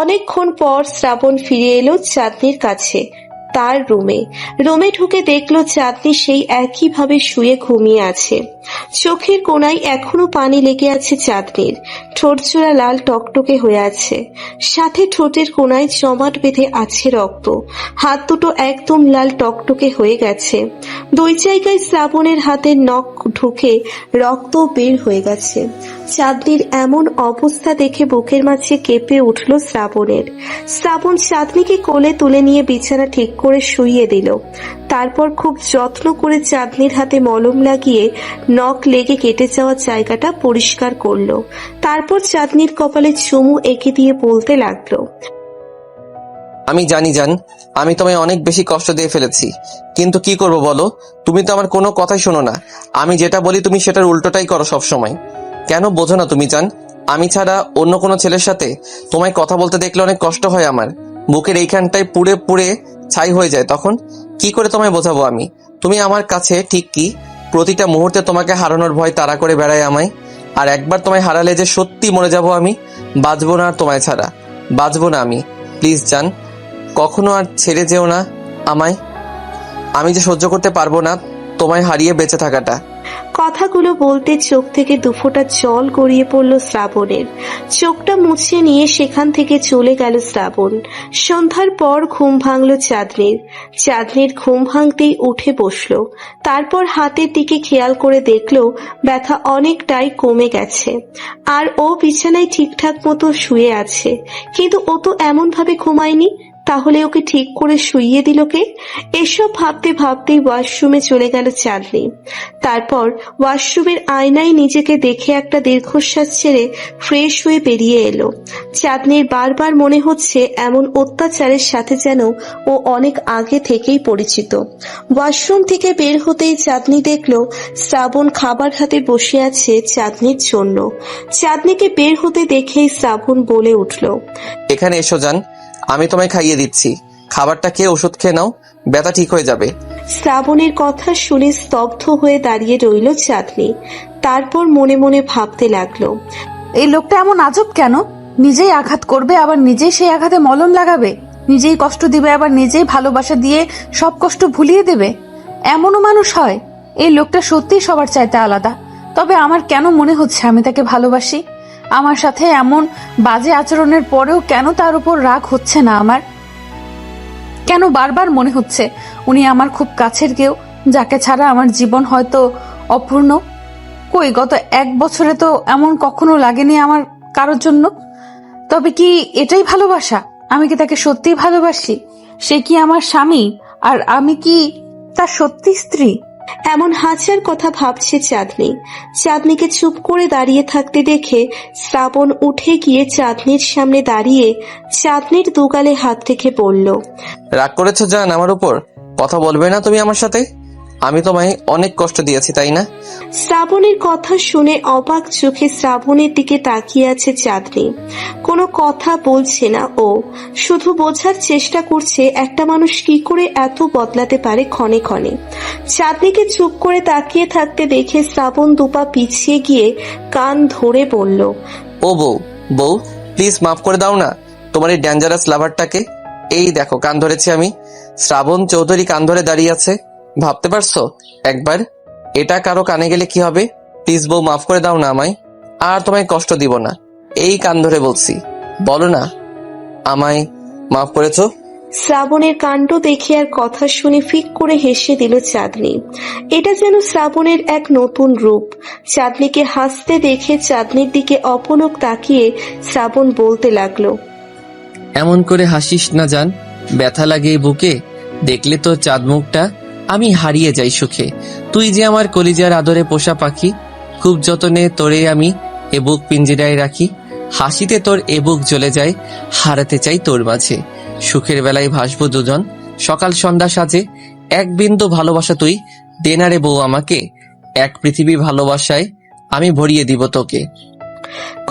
অনেকক্ষণ পর শ্রাবণ ফিরে এলো চাঁদনির কাছে, তার রুমে ঢুকে দেখলো চাঁদনি সেই একইভাবে শুয়ে ঘুমিয়ে আছে। চোখের কোণায় এখনো পানি লেগে আছে চাঁদনির, ঠোঁট জোড়া লাল টকটকে হয়ে আছে, সাথে ঠোঁটের কোণায় জমাট বেঁধে আছে রক্ত। হাত দুটো একদম লাল টকটকে হয়ে গেছে। দুই জায়গায় শ্রাবণের হাতের নখ ঢুকে রক্ত বের হয়ে গেছে। চাঁদনির এমন অবস্থা দেখে বুকের মাঝে কেঁপে উঠল শ্রাবণের। শ্রাবণ চাঁদনিকে কোলে তুলে নিয়ে বিছানা ঠিক করে শুইয়ে দিল। তারপর খুব যত্ন করে চাঁদনির হাতে মলম লাগিয়ে নখ লেগে কেটে যাওয়া জায়গাটা পরিষ্কার করলো। তারপর চাঁদনির কপালে চুমু এঁকে দিয়ে বলতে লাগলো, আমি জানি জান, আমি তোমায় অনেক বেশি কষ্ট দিয়ে ফেলেছি, কিন্তু কি করব বলো, তুমি তো আমার কোনো কথাই শোনো না। আমি যেটা বলি তুমি সেটার উল্টোটাই করো সব সময়। কেন বোঝো না তুমি জান? আমি ছাড়া অন্য কোনো ছেলের সাথে তোমায় কথা বলতে দেখলে অনেক কষ্ট হয় আমার, বুকের এইখানটায় পুড়ে পুড়ে ছাই হয়ে যায়। তখন কি করে তোমায় বোঝাবো আমি? তুমি আমার কাছে ঠিক কি প্রতিটা মুহূর্তে তোমাকে হারানোর ভয় তাড়া করে বেড়ায় আমায়। আর একবার তোমায় হারালে যে সত্যি মরে যাব আমি, বাঁচবো না আর তোমায় ছাড়া, বাঁচবো না আমি। প্লিজ জান, কখনো আর ছেড়ে যেও না আমায়। আমি যে সহ্য করতে পারবো না তোমায় হারিয়ে বেঁচে থাকাটা। কথাগুলো বলতে চোখ থেকে দুফোঁটা জল গড়িয়ে পড়ল শ্রাবণের। চোখটা মুছে নিয়ে সেখান থেকে চলে গেল শ্রাবণ। সন্ধ্যার পর ঘুম ভাঙল চাঁদনির ঘুম ভাঙতেই উঠে বসলো। তারপর হাতের দিকে খেয়াল করে দেখলো ব্যথা অনেকটাই কমে গেছে, আর ও বিছানায় ঠিকঠাক মতো শুয়ে আছে। কিন্তু ও তো এমন ভাবে ঘুমায়নি, তাহলে ওকে ঠিক করে শুইয়ে দিল কে? এসব ভাবতে ভাবতেই ওয়াশরুমে চলে গেল চাঁদনি। তারপর ওয়াশরুমের আয়নায় নিজেকে দেখে একটা দীর্ঘশ্বাস ছেড়ে ফ্রেশ হয়ে বেরিয়ে এলো। চাঁদনির বারবার মনে হচ্ছে এমন অত্যাচারের সাথে যেন ও অনেক আগে থেকেই পরিচিত। ওয়াশরুম থেকে বের হতেই চাঁদনি দেখলো শ্রাবণ খাবার হাতে বসে আছে চাঁদনির জন্য। চাঁদনিকে বের হতে দেখেই শ্রাবণ বলে উঠল, এখানে এসো জান, আমি তোমায় খাইয়ে দিচ্ছি। খাবারটা খেয়ে ওষুধ খেয়ে নাও, ব্যথা ঠিক হয়ে যাবে। শ্রাবণের কথা শুনে স্তব্ধ হয়ে দাঁড়িয়ে রইল চাঁদনি। তারপর মনে মনে ভাবতে লাগলো, এই লোকটা এমন আজব কেন? নিজেই আঘাত করবে, আবার নিজেই সেই আঘাতে মলম লাগাবে, নিজেই কষ্ট দিবে, আবার নিজেই ভালোবাসা দিয়ে সব কষ্ট ভুলিয়ে দেবে। এমনও মানুষ হয়? এই লোকটা সত্যিই সবার চাইতে আলাদা। তবে আমার কেন মনে হচ্ছে আমি তাকে ভালোবাসি? আমার সাথে এমন বাজে আচরণের পরেও কেন তার উপর রাগ হচ্ছে না আমার? কেন বারবার মনে হচ্ছে উনি আমার খুব কাছের কেউ, যাকে ছাড়া আমার জীবন হয়তো অপূর্ণ? কই, গত 1 বছরে তো এমন কখনো লাগেনি আমার কারোর জন্য। তবে কি এটাই ভালোবাসা? আমি কি তাকে সত্যিই ভালোবাসি? সে কি আমার স্বামী, আর আমি কি তার সত্যি স্ত্রী? এমন হাজার কথা ভাবছে চাঁদনিকে চুপ করে দাঁড়িয়ে থাকতে দেখে শ্রাবণ উঠে গিয়ে চাঁদনির সামনে দাঁড়িয়ে চাঁদনির দুগালে হাত রেখে বলল, রাগ করেছো জান আমার উপর? কথা বলবে না তুমি আমার সাথে? আমি তোমায় অনেক কষ্ট দিয়েছি, তাই না? শ্রাবণের কথা শুনে অবাক চোখে শ্রাবণের দিকে তাকিয়ে আছে চাঁদনি। কোনো কথা বলছে না ও, শুধু বোঝার চেষ্টা করছে একটা মানুষ কি করে এত বদলাতে পারে ক্ষণে ক্ষণে। চাঁদনিকে চুপ করে তাকিয়ে থাকতে দেখে শ্রাবণ দুপা পিছিয়ে গিয়ে কান ধরে বলল, ও বউ প্লিজ মাফ করে দাও না তোমার এই ডেঞ্জারাস লাভারটাকে। এই দেখো কান ধরেছি আমি, শ্রাবণ চৌধুরী কান ধরে দাঁড়িয়ে আছে। ভাবতে পারছো একবার এটা কারো কানে গেলে কি হবে? প্লিজ বউ মাফ করে দাও না আমায়, আর তোমায় কষ্ট দিব না। এই কান ধরে বলছি, বলো না আমায় মাফ করেছো। শ্রাবণের কাণ্ড দেখে আর কথা শুনে ফিক করে হেসে দিল চাঁদনি। এটা যেন শ্রাবণের এক নতুন রূপ। চাঁদনিকে হাসতে দেখে চাঁদনির দিকে অপলক তাকিয়ে শ্রাবণ বলতে লাগলো, এমন করে হাসিস না জান, ব্যথা লাগে এই বুকে। দেখলে তোর চাঁদ মুখটা আমি হারিয়ে যাই সুখে। তুই যে আমার কলিজার আদরে পোষা পাখি, খুব যতনে তোরে আমি এ বুক পিঞ্জিরায় রাখি। হাসিতে তোর এ বুক জ্বলে যায়, হারাতে চাই তোর মাঝে। সুখের বেলায় ভাসবো দুজন, সকাল সন্ধ্যা সাজে। এক বিন্দু ভালোবাসা তুই দে না রে বউ আমাকে, এক পৃথিবী ভালোবাসায় আমি ভরিয়ে দিব তোকে।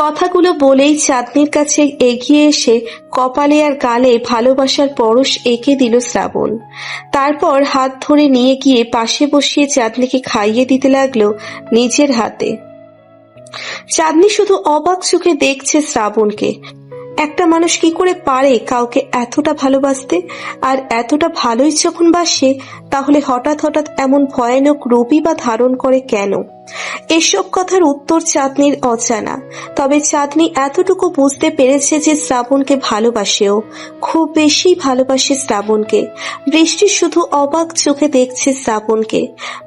কথাগুলো বলেই চাঁদনির কাছে এগিয়ে এসে কপালে আর গালে ভালোবাসার পরশ এঁকে দিল শ্রাবণ। তারপর হাত ধরে নিয়ে গিয়ে পাশে বসিয়ে চাঁদনিকে খাইয়ে দিতে লাগলো নিজের হাতে। চাঁদনি শুধু অবাক চোখে দেখছে শ্রাবণকে। একটা মানুষ কি করে পারে কাউকে এতটা ভালোবাসতে? আর এতটা ভালোই যখন বাসে, তাহলে হঠাৎ হঠাৎ এমন ভয়ানক রূপই বা ধারণ করে কেন? এসব কথার উত্তর চাঁদনির অজানা। তবে চাঁদনি এতটুকু বুঝতে পেরেছে যে শ্রাবণকে ভালোবাসেও, খুব বেশি ভালোবাসে শ্রাবণকে। বৃষ্টি শুধু অবাক চোখে দেখছে শ্রাবণকে।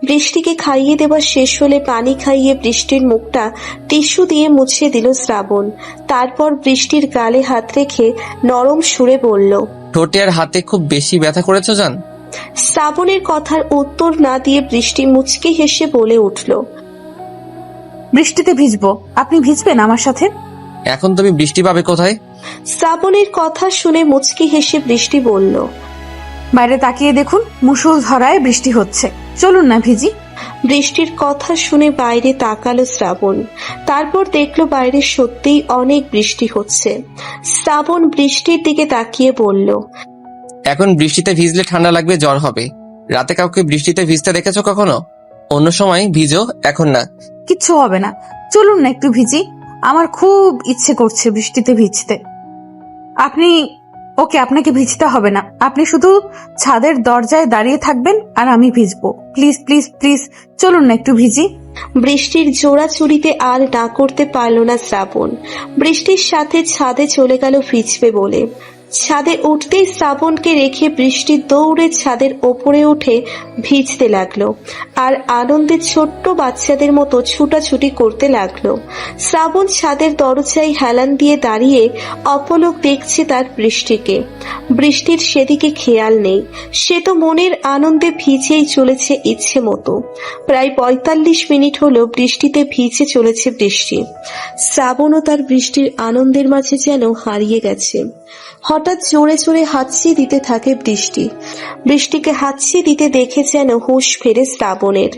বৃষ্টিকে খাইয়ে দেওয়া শেষ হলে পানি খাইয়ে বৃষ্টির মুখটা টিস্যু দিয়ে মুছে দিল শ্রাবণ। তারপর বৃষ্টির গালে হাত রেখে নরম সুরে বলল, ঠোঁটে আর হাতে খুব বেশি ব্যথা করেছো জান? শ্রাবণের কথার উত্তর না দিয়ে বৃষ্টি মুচকি হেসে বলে উঠল, বৃষ্টিতে ভিজবো, আপনি ভিজবেন আমার সাথে? এখন তুমি বৃষ্টি পাবে কোথায়? শ্রাবণের কথা শুনে মুচকি হেসে বৃষ্টি বলল, বাইরে তাকিয়ে দেখুন, মুষলধারায় বৃষ্টি হচ্ছে, চলুন না ভিজি। বৃষ্টির কথা শুনে বাইরে তাকালো শ্রাবণ। তারপর দেখলো বাইরে সত্যিই অনেক বৃষ্টি হচ্ছে। শ্রাবণ বৃষ্টির দিকে তাকিয়ে বলল, এখন বৃষ্টিতে ভিজলে ঠান্ডা লাগবে, জ্বর হবে। রাতে কাউকে বৃষ্টিতে ভিজতে দেখেছো কখনো? অন্য সময় ভিজো, এখন না। কিচ্ছু হবে না, চলুন না একটু ভিজি, আমার খুব ইচ্ছে করছে বৃষ্টিতে ভিজতে। আপনাকে ভিজতে হবে না, আপনি শুধু ছাদের দরজায় দাঁড়িয়ে থাকবেন আর আমি ভিজবো। প্লিজ প্লিজ প্লিজ, চলুন না একটু ভিজি। বৃষ্টির জোড়া চুরিতে আর না করতে পারল না শ্রাবণ। বৃষ্টির সাথে ছাদে চলে গেল ভিজবে বলে। ছাদে উঠতেই শ্রাবণকে রেখে বৃষ্টি দৌড়ে ছাদের ওপরে উঠে ভিজতে লাগলো আর আনন্দে ছোট্ট বাচ্চাদের মতো ছুটাছুটি করতে লাগলো। শ্রাবণ ছাদের দরজায় হেলান দিয়ে দাঁড়িয়ে অপলক দেখছে তার বৃষ্টিকে। বৃষ্টির সেদিকে খেয়াল নেই, সে তো মনের আনন্দে ভিজেই চলেছে ইচ্ছে মতো। প্রায় ৪৫ মিনিট হলো বৃষ্টিতে ভিজে চলেছে বৃষ্টি। শ্রাবণও তার বৃষ্টির আনন্দের মাঝে যেন হারিয়ে গেছে। হঠাৎ জোরে জোরে হাঁচি দিতে থাকে বৃষ্টি। বৃষ্টিকে হাঁচি দিতে দেখে যেন হুঁশ ফেরে শ্রাবণের।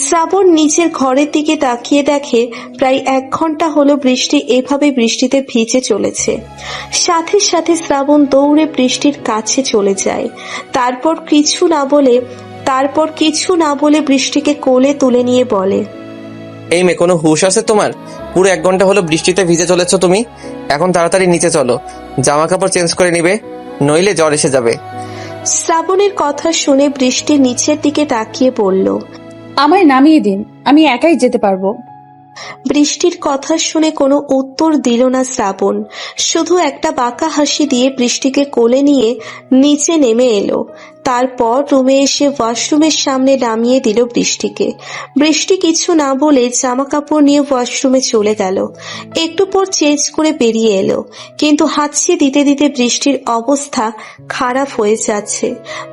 শ্রাবণ নিজের ঘরের দিকে তাকিয়ে দেখে প্রায় ১ ঘন্টা হলো বৃষ্টি এভাবে বৃষ্টিতে ভিজে চলেছে। সাথে সাথে শ্রাবণ দৌড়ে বৃষ্টির কাছে চলে যায়। তারপর কিছু না বলে বৃষ্টিকে কোলে তুলে নিয়ে বলে, এই মেয়ে, কোনো হুঁশ আছে তোমার? পুরো ১ ঘন্টা হলো বৃষ্টিতে ভিজে চলেছো তুমি। এখন তাড়াতাড়ি নিচে চলো, জামা কাপড় চেঞ্জ করে নিবে, নইলে জ্বর এসে যাবে। শ্রাবণের কথা শুনে বৃষ্টি নিচের দিকে তাকিয়ে বলল, আমায় নামিয়ে দিন, আমি একাই যেতে পারবো। বৃষ্টির কথা শুনে কোনো উত্তর দিল না শ্রাবণ। শুধু একটা বাঁকা হাসি দিয়ে বৃষ্টিকে কোলে নিয়ে নিচে নেমে এলো। তারপর রুমে এসে ওয়াশরুমের সামনে নামিয়ে দিল বৃষ্টিকে। বৃষ্টি কিছু না বলে জামা কাপড় নিয়ে ওয়াশরুমে চলে গেল। একটু পর চেঞ্জ করে বেরিয়ে এলো, কিন্তু হাঁচি দিতে দিতে বৃষ্টির অবস্থা খারাপ হয়ে যাচ্ছে।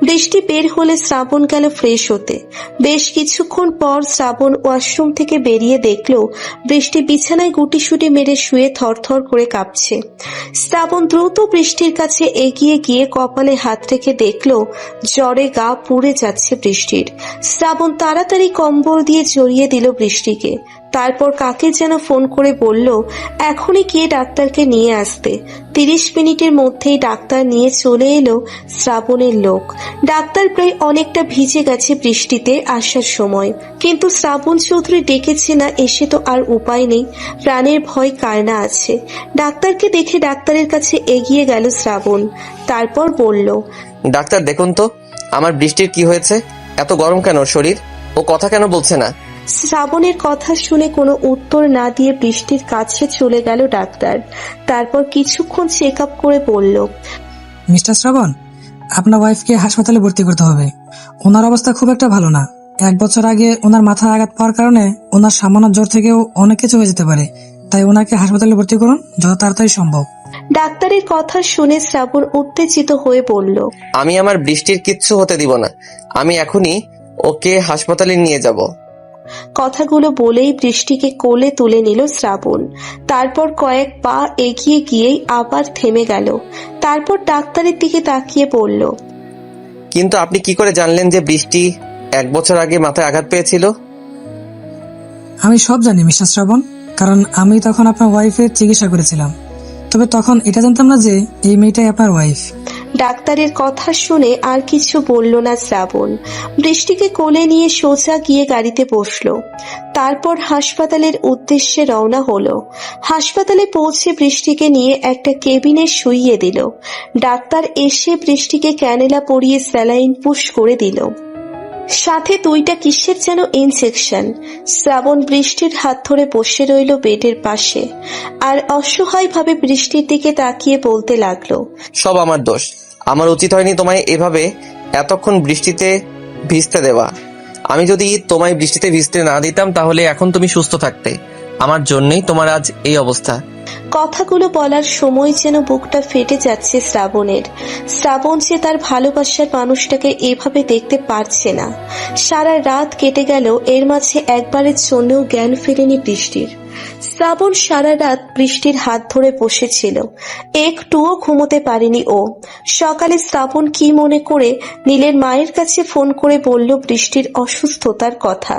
বৃষ্টি বের হলে শ্রাবণ গেল ফ্রেশ হতে। বেশ কিছুক্ষণ পর শ্রাবণ ওয়াশরুম থেকে বেরিয়ে দেখলো বৃষ্টি বিছানায় গুটিসুটি মেরে শুয়ে থরথর করে কাঁপছে। শ্রাবণ দ্রুত বৃষ্টির কাছে এগিয়ে গিয়ে কপালে হাত রেখে দেখলো জ্বরে গা পুড়ে যাচ্ছে বৃষ্টির। শ্রাবণ তাড়াতাড়ি কম্বল দিয়ে জড়িয়ে দিল বৃষ্টিকে। তারপর কাকে যেন ফোন করে বলল এখনই গিয়ে ডাক্তারকে নিয়ে আসতে। ৩০ মিনিটের মধ্যেই ডাক্তার নিয়ে চলে এলো শ্রাবণের লোক। ডাক্তার প্রায় অনেকটা ভিজে গেছে বৃষ্টিতে আসার সময়, কিন্তু শ্রাবণ চৌধুরী ডেকেছে না, এসে তো আর উপায় নেই। প্রাণের ভয় কার না আছে। ডাক্তারকে দেখে ডাক্তারের কাছে এগিয়ে গেল শ্রাবণ। তারপর বলল, ডাক্তার দেখুন তো আমার বৃষ্টির কি হয়েছে, এত গরম কেন শরীর, ও কথা কেন বলছে না? শ্রাবণের কথা শুনে কোনো উত্তর না দিয়ে বৃষ্টির কাছে চলে গেল ডাক্তার। তারপর কিছুক্ষণ চেক আপ করে বলল, মিস্টার শ্রাবণ, আপনার ওয়াইফকে হাসপাতালে ভর্তি করতে হবে। ওনার অবস্থা খুব একটা ভালো না। 1 বছর আগে ওনার মাথায় আঘাত পাওয়ার কারণে ওনার সামান্য জ্বর থেকেও অনেক কিছু হয়ে যেতে পারে। তাই ওনাকে হাসপাতালে ভর্তি করুন যত তাড়াতাড়ি সম্ভব। ডাক্তারের কথা শুনে শ্রাবণ উত্তেজিত হয়ে বলল, আমি আমার বৃষ্টির কিচ্ছু হতে দিব না। আমি এখনই ওকে হাসপাতালে নিয়ে যাব। কথাগুলো বলেই বৃষ্টিকে কোলে তুলে নিল শ্রাবণ। তারপর কয়েক পা এগিয়ে গিয়েই আবার থেমে গেল। তারপর ডাক্তারের দিকে তাকিয়ে বলল, কিন্তু আপনি কি করে জানলেন যে বৃষ্টি 1 বছর আগে মাথায় আঘাত পেয়েছিল? আমি সব জানি মিস্টার শ্রাবণ, কারণ আমি তখন আপনার ওয়াইফের চিকিৎসা করেছিলাম। তবে তখন এটা জানতাম না যে এই মেয়েটাই আপনার ওয়াইফ। ডাক্তারের কথা শুনে আর কিছু বলল না শ্রাবণ। বৃষ্টিকে কোলে নিয়ে সোজা গিয়ে গাড়িতে বসলো। তারপর হাসপাতালের উদ্দেশ্যে রওনা হলো। হাসপাতালে পৌঁছে বৃষ্টিকে নিয়ে একটা কেবিনে শুইয়ে দিল। ডাক্তার এসে বৃষ্টিকে ক্যানেলা পরিয়ে স্যালাইন পুশ করে দিল, সাথে 2টা কিসের যেন ইনজেকশন। শ্রাবণ বৃষ্টির হাত ধরে বসে রইল বেডের পাশে আর অসহায়ভাবে বৃষ্টির দিকে তাকিয়ে বলতে লাগলো, সব আমার দোষ। আমার উচিত হয়নি তোমায় এভাবে এতক্ষণ বৃষ্টিতে ভিজতে দেওয়া। আমি যদি তোমায় বৃষ্টিতে ভিজতে না দিতাম তাহলে এখন তুমি সুস্থ থাকতে। আমার জন্যই তোমার আজ এই অবস্থা। কথাগুলো বলার সময় যেন বুকটা ফেটে যাচ্ছে শ্রাবণের। শ্রাবণ যে তার ভালোবাসার মানুষটাকে এভাবে দেখতে পারছে না। সারা রাত কেটে গেল, এর মাঝে একবারের জন্যও জ্ঞান ফেরেনি বৃষ্টির। শ্রাবণ সারা রাত বৃষ্টির হাত ধরে বসেছিল, একটুও ঘুমোতে পারেনি ও। সকালে শ্রাবণ কি মনে করে নীলের মায়ের কাছে ফোন করে বলল বৃষ্টির অসুস্থতার কথা।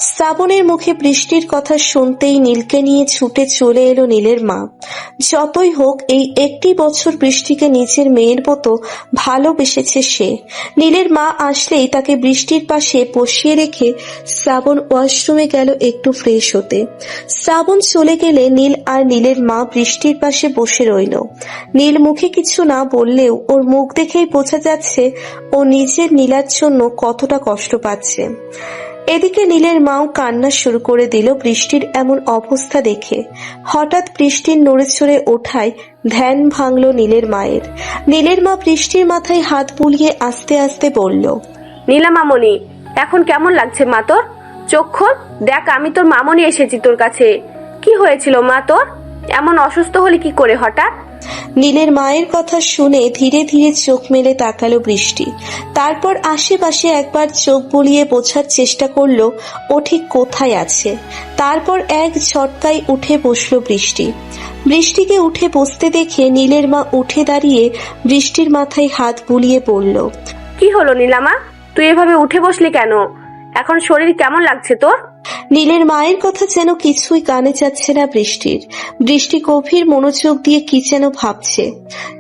শ্রাবণের মুখে বৃষ্টির কথা শুনতেই নীলকে নিয়ে ছুটে চলে এলো নীলের মা। যতই হোক এই 1টি বছর বৃষ্টিকে নিজের মেয়ের মতো ভালোবেসেছে সে। নীলের মা আসলেই তাকে বৃষ্টির পাশে বসিয়ে রেখে শ্রাবণ ওয়াশরুমে গেল একটু ফ্রেশ হতে। শ্রাবণ চলে গেলে নীল আর নীলের মা বৃষ্টির পাশে বসে রইল। নীল মুখে কিছু না বললেও ওর মুখ দেখেই বোঝা যাচ্ছে ও নিজের নীলার জন্য কতটা কষ্ট পাচ্ছে। এদিকে নীলের মাও কান্না শুরু করে দিল বৃষ্টির এমন অবস্থা দেখে। হঠাৎ বৃষ্টির নড়েচড়ে ওঠায় ধ্যান ভাঙল নীলের মায়ের। নীলের মা বৃষ্টির মাথায় হাত বুলিয়ে আস্তে আস্তে বলল, নীলা মামনি, এখন কেমন লাগছে মা তোর? চোখ খোল, দেখ আমি তোর মামনি এসেছি তোর কাছে। কি হয়েছিল মা তোর? এমন অসুস্থ হলি কি করে হঠাৎ? নীলের মায়ের কথা শুনে ধীরে ধীরে চোখ মেলে তাকালো বৃষ্টি। তারপর আশেপাশে একবার চোখ বুলিয়ে বোঝার চেষ্টা করলো ও ঠিক কোথায় আছে। তারপর এক ঝটকায় উঠে বসলো বৃষ্টি। বৃষ্টিকে উঠে বসতে দেখে নীলের মা উঠে দাঁড়িয়ে বৃষ্টির মাথায় হাত বুলিয়ে বলল, কি হলো নীলামা, তুই এভাবে উঠে বসলি কেন? এখন শরীর কেমন লাগছে তোর? নীলের মায়ের কথা যেন কিছুই কানে যাচ্ছে না বৃষ্টির। বৃষ্টি গভীর মনোযোগ দিয়ে কি যেন ভাবছে।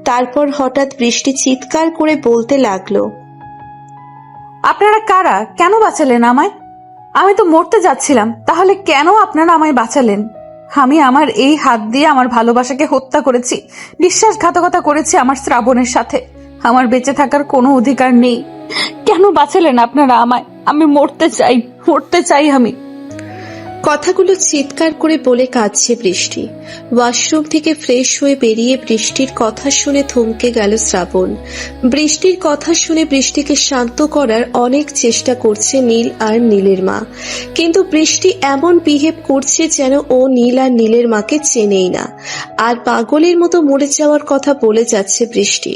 তারপর হঠাৎ বৃষ্টি চিৎকার করে বলতে লাগলো, আপনারা কারা? কেন বাঁচালেন আমায়? আমি তো মরতে যাচ্ছিলাম, তাহলে কেন আপনারা আমায় বাঁচালেন? আমি আমার এই হাত দিয়ে আমার ভালোবাসাকে হত্যা করেছি, বিশ্বাসঘাতকতা করেছি আমার শ্রাবণের সাথে। আমার বেঁচে থাকার কোনো অধিকার নেই। কেন বাঁচালেন আপনারা আমায়? আমি মরতে চাই আমি। কথাগুলো চিৎকার করে বলে কাঁদছে বৃষ্টি। ওয়াশরুম থেকে ফ্রেশ হয়ে বেরিয়ে বৃষ্টির কথা শুনে থমকে গেল শ্রাবণ। বৃষ্টির কথা শুনে বৃষ্টিকে শান্ত করার অনেক চেষ্টা করছে নীল আর নীলের মা, কিন্তু বৃষ্টি এমন বিহেভ করছে যেন ও নীল আর নীলের মাকে চেনেই না, আর পাগলের মতো মরে যাওয়ার কথা বলে যাচ্ছে বৃষ্টি।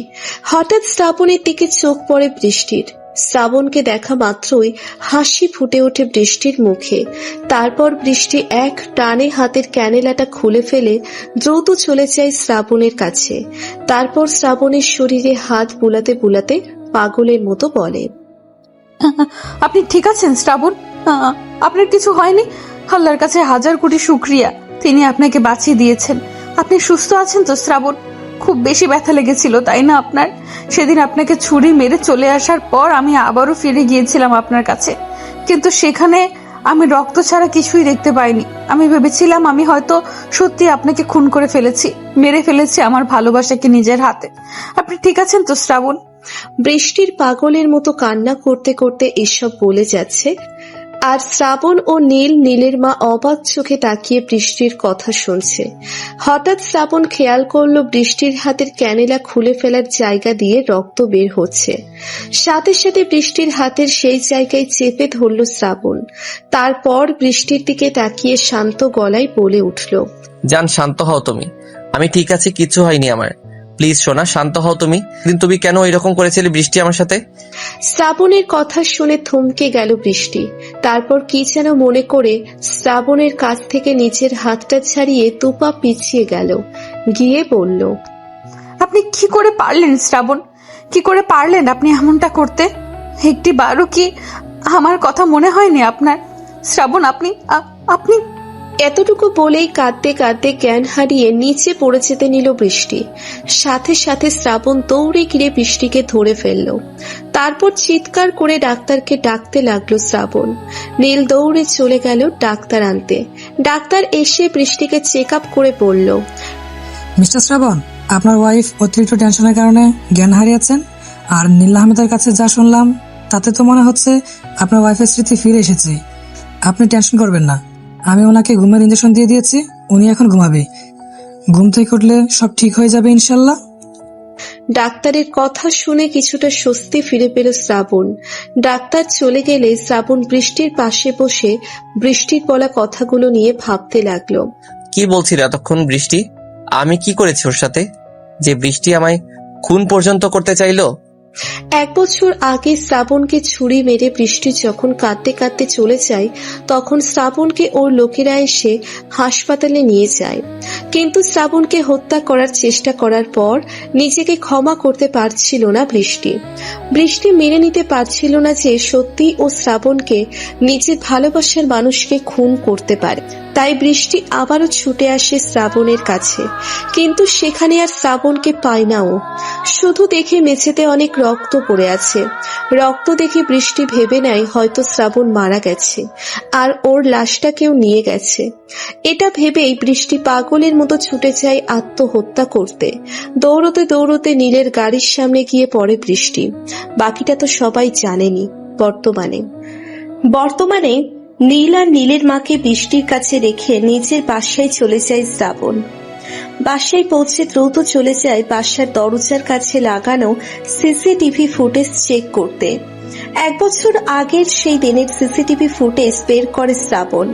হঠাৎ শ্রাবণের দিকে চোখ পড়ে বৃষ্টির। শ্রাবণকে দেখা মাত্রই হাসি ফুটে ওঠে বৃষ্টির মুখে। তারপর বৃষ্টি এক টানে হাতের ক্যানেলাটা খুলে ফেলে দ্রুত চলে যায় শ্রাবণের কাছে। তারপর শ্রাবণের শরীরে হাত বুলাতে বুলাতে পাগলের মতো বলে, আপনি ঠিক আছেন শ্রাবণ? আপনার কিছু হয়নি? আল্লাহর কাছে হাজার কোটি শুকরিয়া, তিনি আপনাকে বাঁচিয়ে দিয়েছেন। আপনি সুস্থ আছেন তো শ্রাবণ? খুব বেশি ব্যথা লেগেছিল তাই না আপনার? সেদিন আপনাকে ছুরি মেরে চলে আসার পর আমি আবারও ফিরে গিয়েছিলাম আপনার কাছে, কিন্তু সেখানে আমি রক্ত ছাড়া কিছুই দেখতে পাইনি। আমি ভেবেছিলাম আমি হয়তো সত্যি আপনাকে খুন করে ফেলেছি, মেরে ফেলেছি আমার ভালোবাসাকে নিজের হাতে। আপনি ঠিক আছেন তো শ্রাবণ? বৃষ্টির পাগলের মতো কান্না করতে করতে এসব বলে যাচ্ছে। আর শ্রাবণ ও নীলের মা অবাক চোখে তাকিয়ে বৃষ্টির কথা শুনছে। হঠাৎ শ্রাবণ খেয়াল করলো বৃষ্টির হাতের ক্যানেলা খুলে ফেলার জায়গা দিয়ে রক্ত বের হচ্ছে। সাথে সাথে বৃষ্টির হাতের সেই জায়গায় চেপে ধরল শ্রাবণ। তারপর বৃষ্টির দিকে তাকিয়ে শান্ত গলায় বলে উঠল, জান, শান্ত হও তুমি। আমি ঠিক আছি, কিছু হয়নি আমার। প্লিজ সোনা, শান্ত হও তুমি। কিন্তু তুমি কেন এরকম করেছিলে বৃষ্টি আমার সাথে? শ্রাবণের কথা শুনে থমকে গেল বৃষ্টি। তারপর কি যেন মনে করে শ্রাবণের কাছ থেকে নিজের হাতটা ছাড়িয়ে দুপা পিছিয়ে গেল, গিয়ে বলল, আপনি কি করে পারলেন শ্রাবণ? কি করে পারলেন আপনি এমনটা করতে? একটি বারও কি আমার কথা মনে হয়নি আপনার? শ্রাবণ, আপনি আপনি এতটুকু বলেই কাঁদতে কাঁদতে জ্ঞান হারিয়ে নিচে পড়ে যেতে নিল বৃষ্টি। সাথে সাথে শ্রাবণ দৌড়ে গিয়ে বৃষ্টিকে ধরে ফেলল। তারপর চিৎকার করে ডাক্তারকে ডাকতে লাগলো শ্রাবণ। নীল দৌড়ে চলে গেল ডাক্তার আনতে। ডাক্তার এসে বৃষ্টিকে চেক আপ করে বলল, মিস্টার শ্রাবণ, আপনার ওয়াইফ অতিরিক্ত টেনশনের কারণে জ্ঞান হারিয়েছেন। আর নীল আহমেদের কাছে যা শুনলাম তাতে তো মনে হচ্ছে আপনার ওয়াইফের স্মৃতি ফিরে এসেছে। আপনি টেনশন করবেন না, আমি ওনাকে ঘুমের ইঞ্জেকশন দিয়ে দিয়েছি, উনি এখন ঘুমাবে। ঘুম থেকে উঠলে সব ঠিক হয়ে যাবে ইনশাল্লাহ। ডাক্তারের কথা শুনে কিছুটা স্বস্তি ফিরে পেল শ্রাবণ। ডাক্তার চলে গেলে শ্রাবণ বৃষ্টির পাশে বসে বৃষ্টির বলা কথাগুলো নিয়ে ভাবতে লাগলো। কি বলছিল এতক্ষণ বৃষ্টি? আমি কি করেছি ওর সাথে যে বৃষ্টি আমায় খুন পর্যন্ত করতে চাইলো? 1 বছর আগে শ্রাবণকে ছুরি মেরে বৃষ্টি যখন কাঁদতে কাঁদতে চলে যায়, তখন শ্রাবণকে ওর লোকেরা এসে হাসপাতালে নিয়ে যায়। কিন্তু শ্রাবণকে হত্যা করার চেষ্টা করার পর নিজেকে ক্ষমা করতে পারছিল না বৃষ্টি। বৃষ্টি মেনে নিতে পারছিল না যে সত্যি ও শ্রাবণকে নিজের ভালোবাসার মানুষকে খুন করতে পারে। তাই বৃষ্টি আবারও ছুটে আসে শ্রাবণের কাছে, কিন্তু সেখানে আর শ্রাবণকে পায় না। ও শুধু দেখে মেঝেতে অনেক রক্ত পড়ে আছে। রক্ত দেখে বৃষ্টি ভেবে নেয় হয়তো শ্রাবণ মারা গেছে আর ওর লাশটা কেউ নিয়ে গেছে। এটা ভেবেই বৃষ্টি পাগলের মতো ছুটে যায় আত্মহত্যা করতে। দৌড়তে দৌড়তে নীলের গাড়ির সামনে গিয়ে পড়ে বৃষ্টি। বাকিটা তো সবাই জানেনি। বর্তমানে নীল আর নীলের মাকে বৃষ্টির কাছে রেখে নিজের বাসায় চলে যায় শ্রাবণ। বাসায় পৌঁছে দ্রুত চলে যায় বাসার দরজার কাছে লাগানো সিসিটিভি ফুটেজ চেক করতে। 1 বছর আগের সেই দিনের সিসিটিভি ফুটেজ বের করে শ্রাবণ।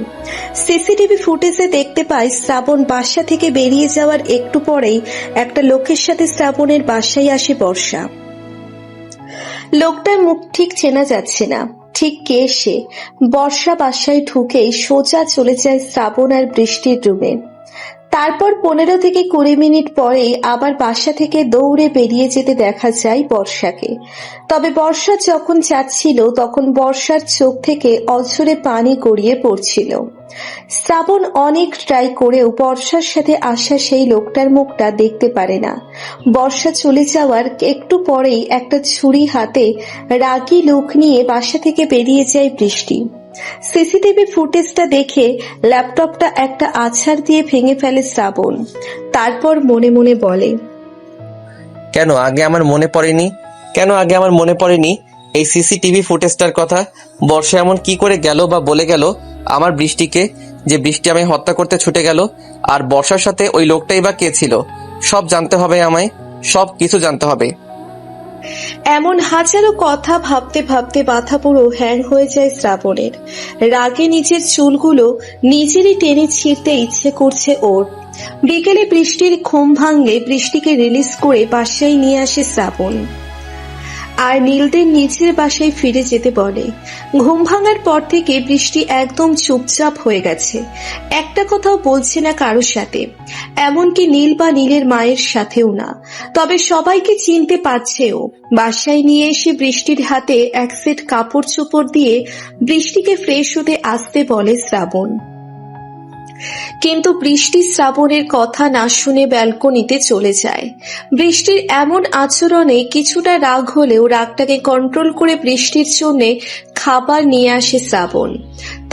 সিসিটিভি ফুটেজে দেখতে পায় শ্রাবণ বাসা থেকে বেরিয়ে যাওয়ার একটু পরেই একটা লোকের সাথে শ্রাবণের বাসায় আসে বর্ষা। লোকটার মুখ ঠিক চেনা যাচ্ছে না, ঠিক কে সে। বর্ষা বাসায় ঢুকেই সোজা চলে যায় শ্রাবণ আর বৃষ্টির রুমে। তারপর 15 থেকে 20 মিনিট পরে আবার বাসা থেকে দৌড়ে বেরিয়ে যেতে দেখা যায় বর্ষাকে। তবে বর্ষা যখন যাচ্ছিল তখন বর্ষার চোখ থেকে অঝরে পানি গড়িয়ে পড়ছিল। শ্রাবণ অনেক ট্রাই করেও বর্ষার সাথে আসা সেই লোকটার মুখটা দেখতে পারে না। বর্ষা চলে যাওয়ার একটু পরেই একটা ছুরি হাতে রাগী লোক নিয়ে বাসা থেকে বেরিয়ে যায় বৃষ্টি। সিসিটিভি ফুটেজটা দেখে ল্যাপটপটা একটা আছাড় দিয়ে ভেঙে ফেলে শ্রাবণ। তারপর মনে মনে বলে, কেন আগে আমার মনে পড়েনি এই সিসিটিভি ফুটেজটার কথা? বর্ষা এমন কি করে গেল বা বলে গেল আমার বৃষ্টিকে যে বৃষ্টি আমায় হত্যা করতে ছুটে গেল? আর বর্ষার সাথে ওই লোকটাই বা কে ছিল? সব জানতে হবে, আমায় সব কিছু জানতে হবে। এমন হাজারো কথা ভাবতে ভাবতে মাথা পুরো হ্যাং হয়ে যায় শ্রাবণের। রাগে নিজের চুলগুলো নিজেরই টেনে ছিঁড়তে ইচ্ছে করছে ওর। বিকেলে বৃষ্টির ঘুম ভাঙলে বৃষ্টিকে রিলিজ করে বাসায় নিয়ে আসে শ্রাবণ আর নীলদের নিজের বাসায় ফিরে যেতে বলে। ঘুম ভাঙার পর থেকে বৃষ্টি একদম চুপচাপ হয়ে গেছে, একটা কথাও বলছে না কারোর সাথে, এমনকি নীল বা নীলের মায়ের সাথেও না। তবে সবাইকে চিনতে পারছেও। বাসায় নিয়ে এসে বৃষ্টির হাতে এক সেট কাপড় চোপড় দিয়ে বৃষ্টিকে ফ্রেশ হতে আসতে বলে শ্রাবণ। কিন্তু বৃষ্টি শ্রাবণের কথা না শুনে ব্যালকনিতে চলে যায়। বৃষ্টির এমন আচরণে কিছুটা রাগ হলেও রাগটাকে কন্ট্রোল করে বৃষ্টির জন্য খাবার নিয়ে আসে শ্রাবণ।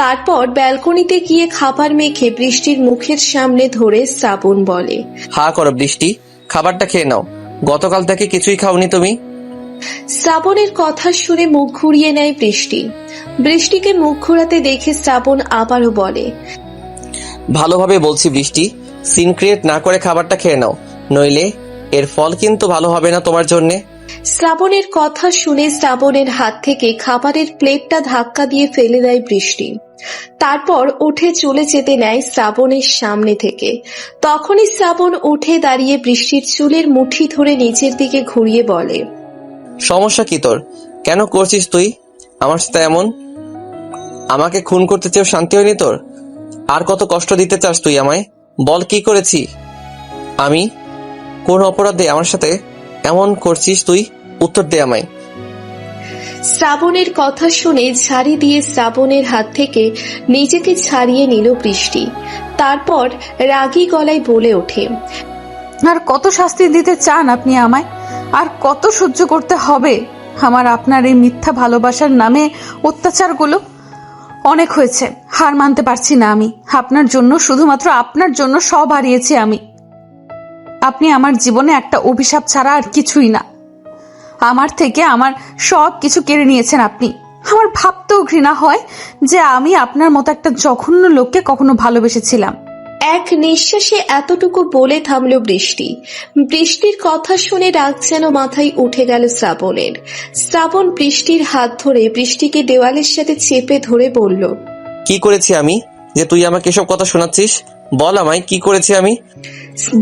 তারপর ব্যালকনিতে গিয়ে খাবার মেখে বৃষ্টির মুখের সামনে ধরে শ্রাবণ বলে, হা করো বৃষ্টি, খাবারটা খেয়ে নাও। গতকাল থেকে কিছুই খাওনি তুমি। শ্রাবণের কথা শুনে মুখ ঘুরিয়ে নেয় বৃষ্টি। বৃষ্টিকে মুখ ঘোরাতে দেখে শ্রাবণ আবারও বলে, ভালোভাবে বলছি বৃষ্টি, সিন ক্রিয়েট না করে খাবারটা খেয়ে নাও, নইলে এর ফল কিন্তু ভালো হবে না তোমার জন্যে। শ্রাবণের কথা শুনে শ্রাবণের হাত থেকে খাবারের প্লেটটা ধাক্কা দিয়ে ফেলে দেয় বৃষ্টি। তারপর উঠে চলে যেতে নেয় শ্রাবণের সামনে থেকে। তখনই শ্রাবণ উঠে দাঁড়িয়ে বৃষ্টির চুলের মুঠি ধরে নিচের দিকে ঘুরিয়ে বলে, সমস্যা কি তোর? কেন করছিস তুই আমার সাথে এমন? আমাকে খুন করতে চেয়েও শান্তি হয়নি তোর? আর কত কষ্ট দিতে চাস তুই আমায়? বল কি করেছি আমি? কোন অপরাধে আমার সাথে এমন করছিস তুই? উত্তর দে আমায়। শ্রাবণের কথা শুনে ঝাড়ি দিয়ে শ্রাবণের হাত থেকে নিজেকে ছাড়িয়ে নিল বৃষ্টি। তারপর রাগী গলায় বলে ওঠে, আর কত শাস্তি দিতে চান আপনি আমায়? আর কত সহ্য করতে হবে আমার আপনার এই মিথ্যা ভালোবাসার নামে অত্যাচারগুলো? অনেক হয়েছে, হার মানতে পারছি না আমি। আপনার জন্য, শুধুমাত্র আপনার জন্য সব হারিয়েছি আমি। আপনি আমার জীবনে একটা অভিশাপ ছাড়া আর কিছুই না। আমার থেকে আমার সব কিছু কেড়ে নিয়েছেন আপনি। আমার ভাবতেও ঘৃণা হয় যে আমি আপনার মতো একটা জঘন্য লোককে কখনো ভালোবেসেছিলাম। এক নিঃশ্বাসে এতটুকু বলে থামল বৃষ্টি। বৃষ্টির কথা শুনে রাগ যেন মাথায় উঠে গেল শ্রাবণের। শ্রাবণ বৃষ্টির হাত ধরে বৃষ্টিকে দেওয়ালের সাথে চেপে ধরে বলল, কি করেছি আমি যে তুই আমাকে এসব কথা শোনাচ্ছিস? বল আমায়, কি করেছি আমি?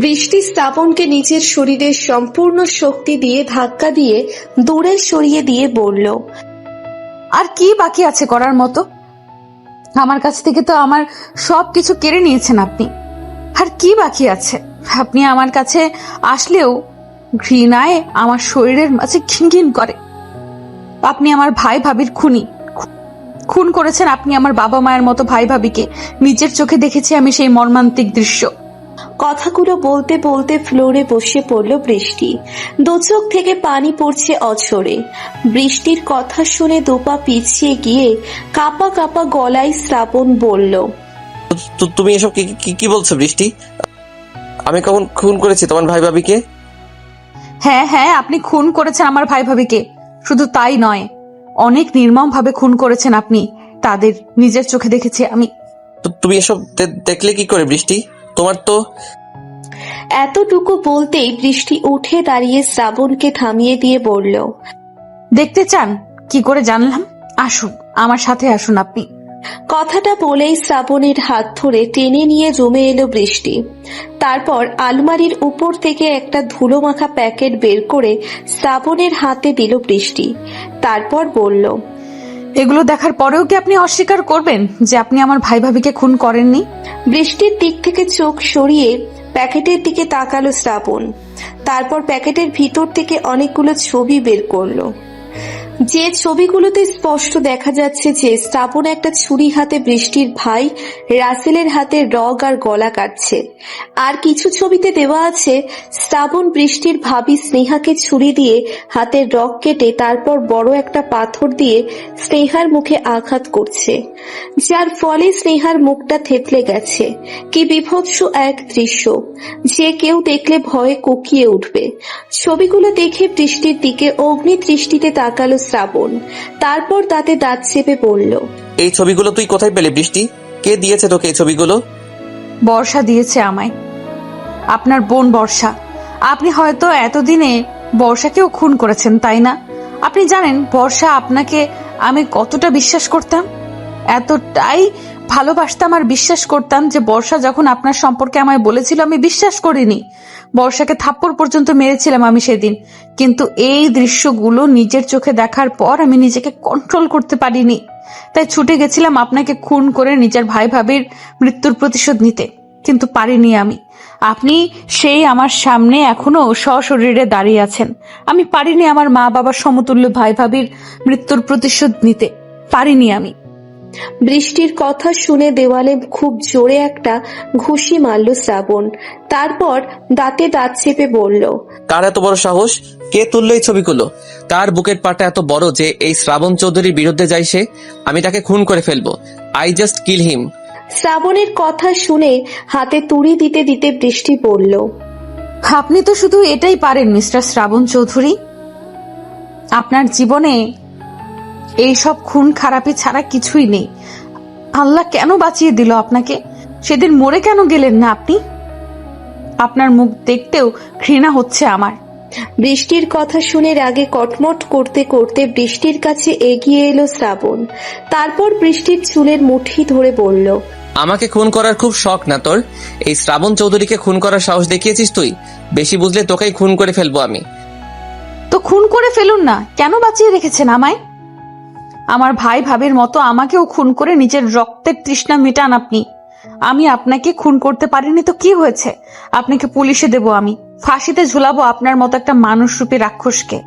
বৃষ্টি শ্রাবণকে নিজের শরীরের সম্পূর্ণ শক্তি দিয়ে ধাক্কা দিয়ে দূরে সরিয়ে দিয়ে বলল, আর কি বাকি আছে করার মতো? আমার কাছ থেকে তো আমার সব কিছু কেড়ে নিয়েছেন আপনি। আর কি বাকি আছে? আপনি আমার কাছে আসলেও ঘৃণায় আমার শরীরের মাঝে ঘিনঘিন করে। আপনি আমার ভাই ভাবির খুন করেছেন। আপনি আমার বাবা মায়ের মতো ভাই ভাবিকে নিজের চোখে দেখেছি আমি সেই মর্মান্তিক দৃশ্য। কথাগুলো বলতে বলতে ফ্লোরে বসে পড়ল বৃষ্টি। দু চোখ থেকে পানি পড়ছে অঝরে। বৃষ্টির কথা শুনে দুপা পিছিয়ে গিয়ে কাপা কাপা গলায় শ্রাবণ বলল, তুমি এসব কি বলছো বৃষ্টি? আমি কখন খুন করেছি তোমার ভাই ভাবিকে? হ্যাঁ হ্যাঁ, আপনি খুন করেছেন আমার ভাই ভাবিকে। শুধু তাই নয়, অনেক নির্মম ভাবে খুন করেছেন আপনি তাদের। নিজের চোখে দেখেছি আমি। তুমি এসব দেখলে কি করে বৃষ্টি? তোমার তো... এতটুকু বলতেই বৃষ্টি উঠে দাঁড়িয়ে শ্রাবণকে থামিয়ে দিয়ে বলল, দেখতে চান কি করে জানলাম? আসুন, আমার সাথে আসুন আপনি। কথাটা বলেই শ্রাবণের হাত ধরে টেনে নিয়ে রুমে এলো বৃষ্টি। তারপর আলমারির উপর থেকে একটা ধুলো মাখা প্যাকেট বের করে শ্রাবণের হাতে দিল বৃষ্টি। তারপর বলল, এগুলো দেখার পরেও কি আপনি অস্বীকার করবেন যে আপনি আমার ভাই ভাবিকে খুন করেননি? বৃষ্টির দিক থেকে চোখ সরিয়ে প্যাকেটের দিকে তাকালো শ্রাবণ। তারপর প্যাকেটের ভিতর থেকে অনেকগুলো ছবি বের করলো। যে ছবিগুলোতে স্পষ্ট দেখা যাচ্ছে যে শ্রাবণ একটা ছুরি হাতে বৃষ্টির ভাই রাসেলের হাতে রগ আর গলা কাটছে। আর কিছু ছবিতে দেওয়া আছে শ্রাবণ বৃষ্টির ভাবি স্নেহাকে ছুরি দিয়ে হাতের রগ কেটে তারপর বড় একটা পাথর দিয়ে স্নেহার মুখে আঘাত করছে, যার ফলে স্নেহার মুখটা থেতলে গেছে। কি বিভৎস এক দৃশ্য, যে কেউ দেখলে ভয়ে কোকিয়ে উঠবে। ছবিগুলো দেখে বৃষ্টির দিকে অগ্নি দৃষ্টিতে তাকালো শ্রাবণ। তারপর তাতে দাঁত চেপে বলল, এই ছবিগুলো তুই কোথায় পেলে বৃষ্টি? কে দিয়েছে তোকে এই ছবিগুলো? বর্ষা দিয়েছে আমায়, আপনার বোন বর্ষা। আপনি হয়তো এতদিনে বর্ষাকেও খুন করেছেন, তাই না? আপনি জানেন বর্ষা আপনাকে আমি কতটা বিশ্বাস করতাম, এতটাই ভালোবাসতাম আর বিশ্বাস করতাম যে বর্ষা যখন আপনার সম্পর্কে আমায় বলেছিল আমি বিশ্বাস করিনি। বর্ষাকে থাপ্পড় পর্যন্ত মেরেছিলাম আমি সেদিন। কিন্তু এই দৃশ্যগুলো নিজের চোখে দেখার পর আমি নিজেকে কন্ট্রোল করতে পারিনি, তাই ছুটে গেছিলাম আপনাকে খুন করে নিজের ভাই ভাবির মৃত্যুর প্রতিশোধ নিতে। কিন্তু পারিনি আমি। আপনি সেই আমার সামনে এখনো সশরীরে দাঁড়িয়ে আছেন। আমি পারিনি আমার মা বাবার সমতুল্য ভাই ভাবির মৃত্যুর প্রতিশোধ নিতে পারিনি আমি। বৃষ্টির কথা শুনে দেওয়ালে খুব জোরে একটা ঘুষি মারল শ্রাবণ। তারপর দাঁতে দাঁত চেপে বলল, কার এত বড় সাহস? কে তুললো এই ছবিগুলো? কার বুকের পাটা এত বড় যে এই শ্রাবণ চৌধুরীর বিরুদ্ধে যায় সে? আমি তাকে খুন করে ফেলবো। আই জাস্ট কিল হিম। শ্রাবণের কথা শুনে হাতে তুড়ি দিতে দিতে বৃষ্টি বলল, আপনি তো শুধু এটাই পারেন মিস্টার শ্রাবণ চৌধুরী। আপনার জীবনে এইসব খুন খারাপি ছাড়া কিছুই নেই। আল্লাহ কেন বাঁচিয়ে দিল আপনাকে? সেদিন মরে কেন গেলেন না আপনি? আপনার মুখ দেখতেও ঘৃণা হচ্ছে আমার। বৃষ্টির কথা শুনে রাগে কটমট করতে করতে বৃষ্টির কাছে এগিয়ে এলো শ্রাবণ। তারপর বৃষ্টির চুলের মুঠি ধরে বলল, আমাকে খুন করার খুব শখ না তোর? এই শ্রাবণ চৌধুরীকে খুন করার সাহস দেখিয়েছিস তুই। বেশি বুঝলে তোকেই খুন করে ফেলবো আমি। তো খুন করে ফেলুন না, কেন বাঁচিয়ে রেখেছেন আমায়? আমার ভাই ভাবির মতো আমাকেও খুন করে নিজের রক্তের তৃষ্ণা মেটান আপনি। আমি আপনাকে খুন করতে পারিনি তো কি হয়েছে? আপনাকে পুলিশে দেব, আমি ফাঁসিতে ঝুলাবো আপনার মতো একটা মানুষরূপী রাক্ষসকে।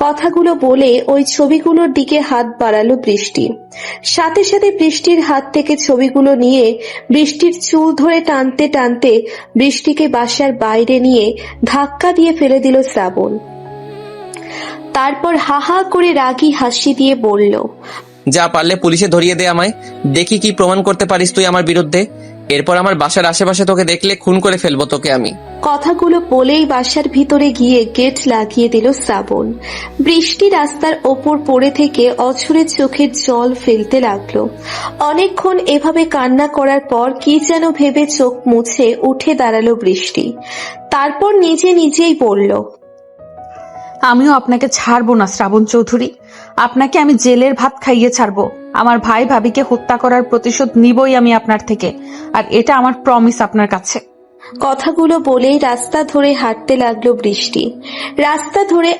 কথাগুলো বলে ওই ছবিগুলোর দিকে হাত বাড়ালো বৃষ্টি। সাথে সাথে বৃষ্টির হাত থেকে ছবিগুলো নিয়ে বৃষ্টির চুল ধরে টানতে টানতে বৃষ্টিকে বাসার বাইরে নিয়ে ধাক্কা দিয়ে ফেলে দিল শ্রাবণ। তারপর হাহা করে রাগী হাসি দিয়ে বলল, যা পারলে পুলিশে ধরিয়ে দে আমায়, দেখি কি প্রমাণ করতে পারিস তুই আমার বিরুদ্ধে। এরপর আমার বাসার আশেপাশে তোকে দেখলে খুন করে ফেলবো তোকে আমি। কথাগুলো বলেই বাসার ভিতরে গিয়ে গেট লাগিয়ে দিল শ্রাবণ। বৃষ্টি রাস্তার ওপর পড়ে থেকে অঝরে চোখের জল ফেলতে লাগলো। অনেকক্ষণ এভাবে কান্না করার পর কি যেন ভেবে চোখ মুছে উঠে দাঁড়ালো বৃষ্টি। তারপর নিজে নিজেই বলল, আমিও আপনাকে ছাড়বো না শ্রাবণ চৌধুরী। আপনাকে আমি জেলের ভাত খাইয়ে ছাড়বো। আমার ভাই ভাবিকে হত্যা করার প্রতিশোধ নিবই আমি আপনার থেকে, আর এটা আমার প্রমিস আপনার কাছে। কথাগুলো বলেই রাস্তা ধরে হাঁটতে লাগলো বৃষ্টি। রাস্তা ধরে